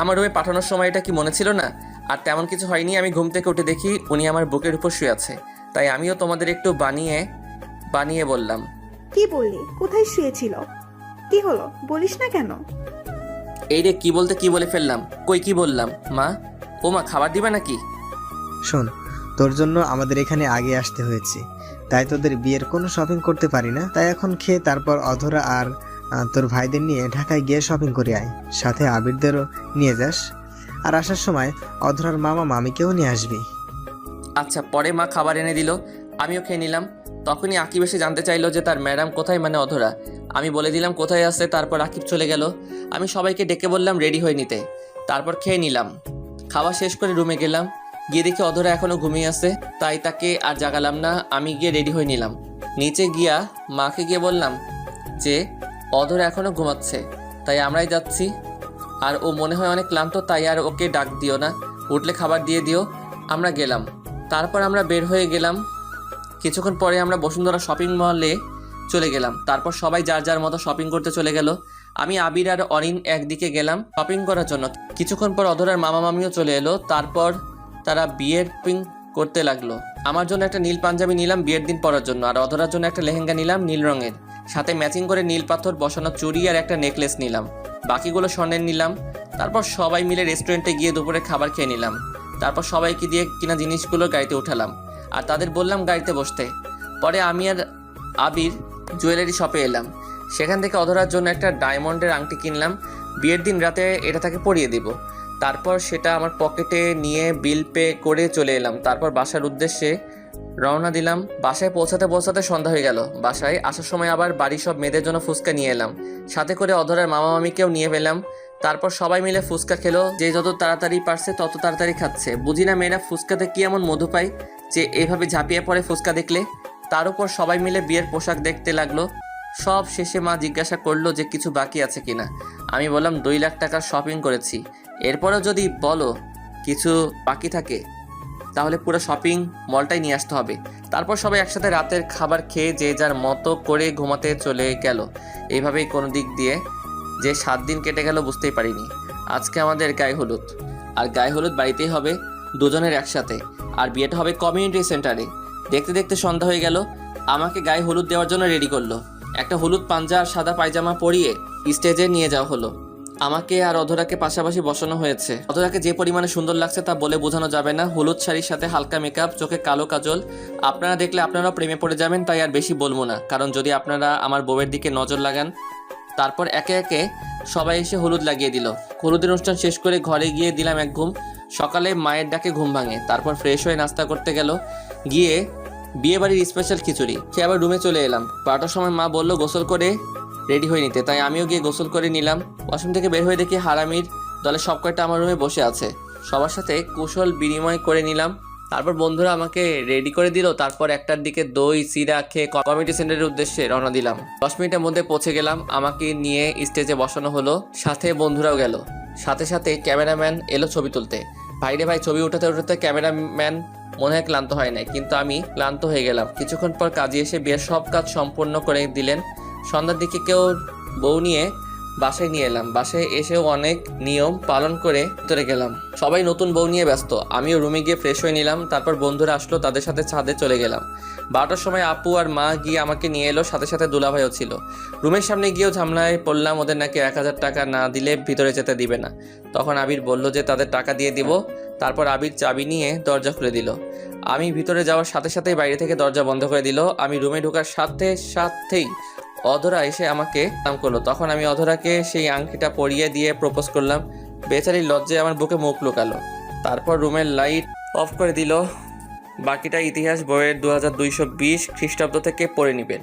আমার রুমে পাঠানোর সময় এটা কি মনে ছিল না? আর তেমন কিছু হয়নি। আমি ঘুম থেকে উঠে দেখি উনি আমার বুকের উপর শুয়ে আছে, তাই আমিও তোমাদের একটু বানিয়ে বললাম। কি বললি? কোথায় শুয়েছিল? কি হলো বলিস না কেন? এই রে, কি বলতে কি বলে ফেললাম। কই কি বললাম? মা, ও মা, খাবার দিবে নাকি? শোন, তোর জন্য আমাদের এখানে আগে আসতে হয়েছে, তাই তোদের বিয়ের কোনো শপিং করতে পারি না। তাই এখন খেয়ে তারপর অধরা আর তোর ভাইদের নিয়ে ঢাকায় গিয়ে শপিং করে আয়, সাথে আবিরদেরও নিয়ে যাস। আর আসার সময় অধরার মামা মামিকেও নিয়ে আসবি। আচ্ছা। পরে মা খাবার এনে দিল, আমিও খেয়ে নিলাম। তখনই আকিব এসে জানতে চাইলো যে তার ম্যাডাম কোথায়, মানে অধরা। আমি বলে দিলাম কোথায় আছে। তারপর আকিব চলে গেল। আমি সবাইকে ডেকে বললাম রেডি হয়ে নিতে। তারপর খেয়ে নিলাম। খাওয়া শেষ করে রুমে গেলাম, গিয়ে দেখি অধরা এখনও ঘুমিয়ে আছে। তাই তাকে আর জাগালাম না, আমি গিয়ে রেডি হয়ে নিলাম। নিচে গিয়া মাকে গিয়ে বললাম যে অধরা এখনও ঘুমাচ্ছে, তাই আমরাই যাচ্ছি। আর ও মনে হয় অনেক ক্লান্ত, তাই আর ওকে ডাক দিও না, উঠলে খাবার দিয়ে দিও। আমরা গেলাম। তারপর আমরা বের হয়ে গেলাম। কিছুক্ষণ পরে আমরা বসুন্ধরা শপিং মলে চলে গেলাম। তারপর সবাই যার যার মতো শপিং করতে চলে গেল। আমি আবির আর অরিন একদিকে গেলাম শপিং করার জন্য। কিছুক্ষণ পর অধরার মামা মামিও চলে এলো। তারপর তারা বিয়ের শপিং করতে লাগলো। আমার জন্য একটা নীল পাঞ্জাবি নিলাম বিয়ের দিন পরার জন্য, আর অধরার জন্য একটা লেহেঙ্গা নিলাম নীল রঙের, সাথে ম্যাচিং করে নীল পাথর বসানো চুড়ি আর একটা নেকলেস নিলাম। বাকিগুলো স্বর্ণের নিলাম। তারপর সবাই মিলে রেস্টুরেন্টে গিয়ে দুপুরে খাবার খেয়ে নিলাম। তারপর সবাইকে দিয়ে কিনা জিনিসগুলো গাড়িতে উঠালাম আর তাদের বললাম গাড়িতে বসতে। পরে আমি আর আবির জুয়েলারি শপে এলাম। সেখান থেকে অধরার জন্য একটা ডায়মন্ডের আংটি কিনলাম। বিয়ের দিন রাতে এটা তাকে পরিয়ে দেব। তারপর সেটা আমার পকেটে নিয়ে বিল পে করে চলে এলাম। তারপর বাসার উদ্দেশ্যে রওনা দিলাম। বাসায় পৌঁছাতে পৌঁছাতে সন্ধ্যা হয়ে গেল। বাসায় আসার সময় আবার বাড়ির সব মেয়েদের জন্য ফুচকা নিয়ে এলাম, সাথে করে অধরার মামা মামিকেও নিয়ে পেলাম। তারপর সবাই মিলে ফুচকা খেলো। যে যত তাড়াতাড়ি পারছে তত তাড়াতাড়ি খাচ্ছে। বুঝি না মেয়েরা ফুচকাতে কি এমন মধু পায় যে এভাবে ঝাঁপিয়ে পড়ে ফুচকা দেখলে। তার উপর সবাই মিলে বিয়ের পোশাক দেখতে লাগলো। সব শেষে মা জিজ্ঞাসা করলো যে কিছু বাকি আছে কিনা। আমি বললাম 2 লাখ টাকার শপিং করেছি, এরপরেও যদি বলো কিছু বাকি থাকে তাহলে পুরো শপিং মলটাই নিয়ে আসতে হবে। তারপর সবাই একসাথে রাতের খাবার খেয়ে যে যার মতো করে ঘুমাতে চলে গেল। এইভাবেই কোনো দিক দিয়ে যে 7 দিন কেটে গেল বুঝতেই পারিনি। আজকে আমাদের গায়ে হলুদ, আর গায়ে হলুদ বাড়িতেই হবে দুজনের একসাথে, আর বিয়েটা হবে কমিউনিটি সেন্টারে। দেখতে দেখতে সন্ধ্যা হয়ে গেল। আমাকে গায়ে হলুদ দেওয়ার জন্য রেডি করলো। একটা হলুদ পাঞ্জা আর সাদা পায়জামা পরিয়ে স্টেজে নিয়ে যাওয়া হলো। আমাকে আর অধরাকে পাশাপাশি বসানো হয়েছে। অধরাকে যে পরিমাণে সুন্দর লাগছে তা বলে বোঝানো যাবে না। হলুদ শাড়ির সাথে হালকা মেকআপ, চোখে কালো কাজল। আপনারা দেখলে আপনারাও প্রেমে পড়ে যাবেন, তাই আর বেশি বলবো না, কারণ যদি আপনারা আমার বউয়ের দিকে নজর লাগান। তারপর একে একে সবাই এসে হলুদ লাগিয়ে দিল। হলুদের অনুষ্ঠান শেষ করে ঘরে গিয়ে দিলাম এক ঘুম। সকালে মায়ের ডাকে ঘুম ভাঙে। তারপর ফ্রেশ হয়ে নাস্তা করতে গেল, গিয়ে বিয়ে বাড়ির স্পেশাল খিচুড়ি খেয়ে আবার রুমে চলে এলাম। 12টার সময় মা বললো গোসল করে রেডি হয়ে নিতে, তাই আমিও গিয়ে গোসল করে নিলাম। ওয়াশরুম থেকে বের হয়ে দেখি হারামির দলে সব কয়টা আমার রুমে বসে আছে। সবার সাথে কুশল বিনিময় করে নিলাম। তারপর বন্ধুরা আমাকে রেডি করে দিল। তারপর 1টার দিকে দই চিরা খেয়ে কমিউনিটি সেন্টারের উদ্দেশ্যে রওনা দিলাম। 10 মিনিটের মধ্যে পৌঁছে গেলাম। আমাকে নিয়ে স্টেজে বসানো হলো, সাথে বন্ধুরাও গেল। সাথে সাথে ক্যামেরাম্যান এলো ছবি তুলতে। ভাইরে ভাই, ছবি উঠাতে উঠাতে ক্যামেরাম্যান মনে হয় ক্লান্ত হয় নাই, কিন্তু আমি ক্লান্ত হয়ে গেলাম। কিছুক্ষণ পর কাজী এসে বিয়ের সব কাজ সম্পূর্ণ করে দিলেন। সন্ধ্যার দিকে কেউ বউ নিয়ে বাসায় নিয়ে এলাম। বাসায় এসেও অনেক নিয়ম পালন করে ভিতরে গেলাম। সবাই নতুন বউ নিয়ে ব্যস্ত। আমিও রুমে গিয়ে ফ্রেশ হয়ে নিলাম। তারপর বন্ধুরা আসলো, তাদের সাথে ছাদে চলে গেলাম। 12টার সময় আপু আর মা গিয়ে আমাকে নিয়ে এলো, সাথে সাথে দুলাভাইও ছিল। রুমের সামনে গিয়েও ঝামেলায় পড়লাম। ওদের নাকি 1000 টাকা না দিলে ভিতরে যেতে দিবে না। তখন আবির বলল যে তাদের টাকা দিয়ে দিব। তারপর আবির চাবি নিয়ে দরজা খুলে দিল। আমি ভিতরে যাওয়ার সাথে সাথেই বাইরে থেকে দরজা বন্ধ করে দিল। আমি রুমে ঢোকার সাথে সাথেই অধরা এসে আমাকে নাম করলো। তখন আমি অধরাকে সেই আংটিটা পরিয়ে দিয়ে প্রপোজ করলাম। বেচারি লজ্জায় আমার বুকে মুখ লুকালো। তারপর রুমের লাইট অফ করে দিল। বাকিটা ইতিহাস বইয়ের 2220 খ্রিস্টাব্দ থেকে পড়ে নেবেন।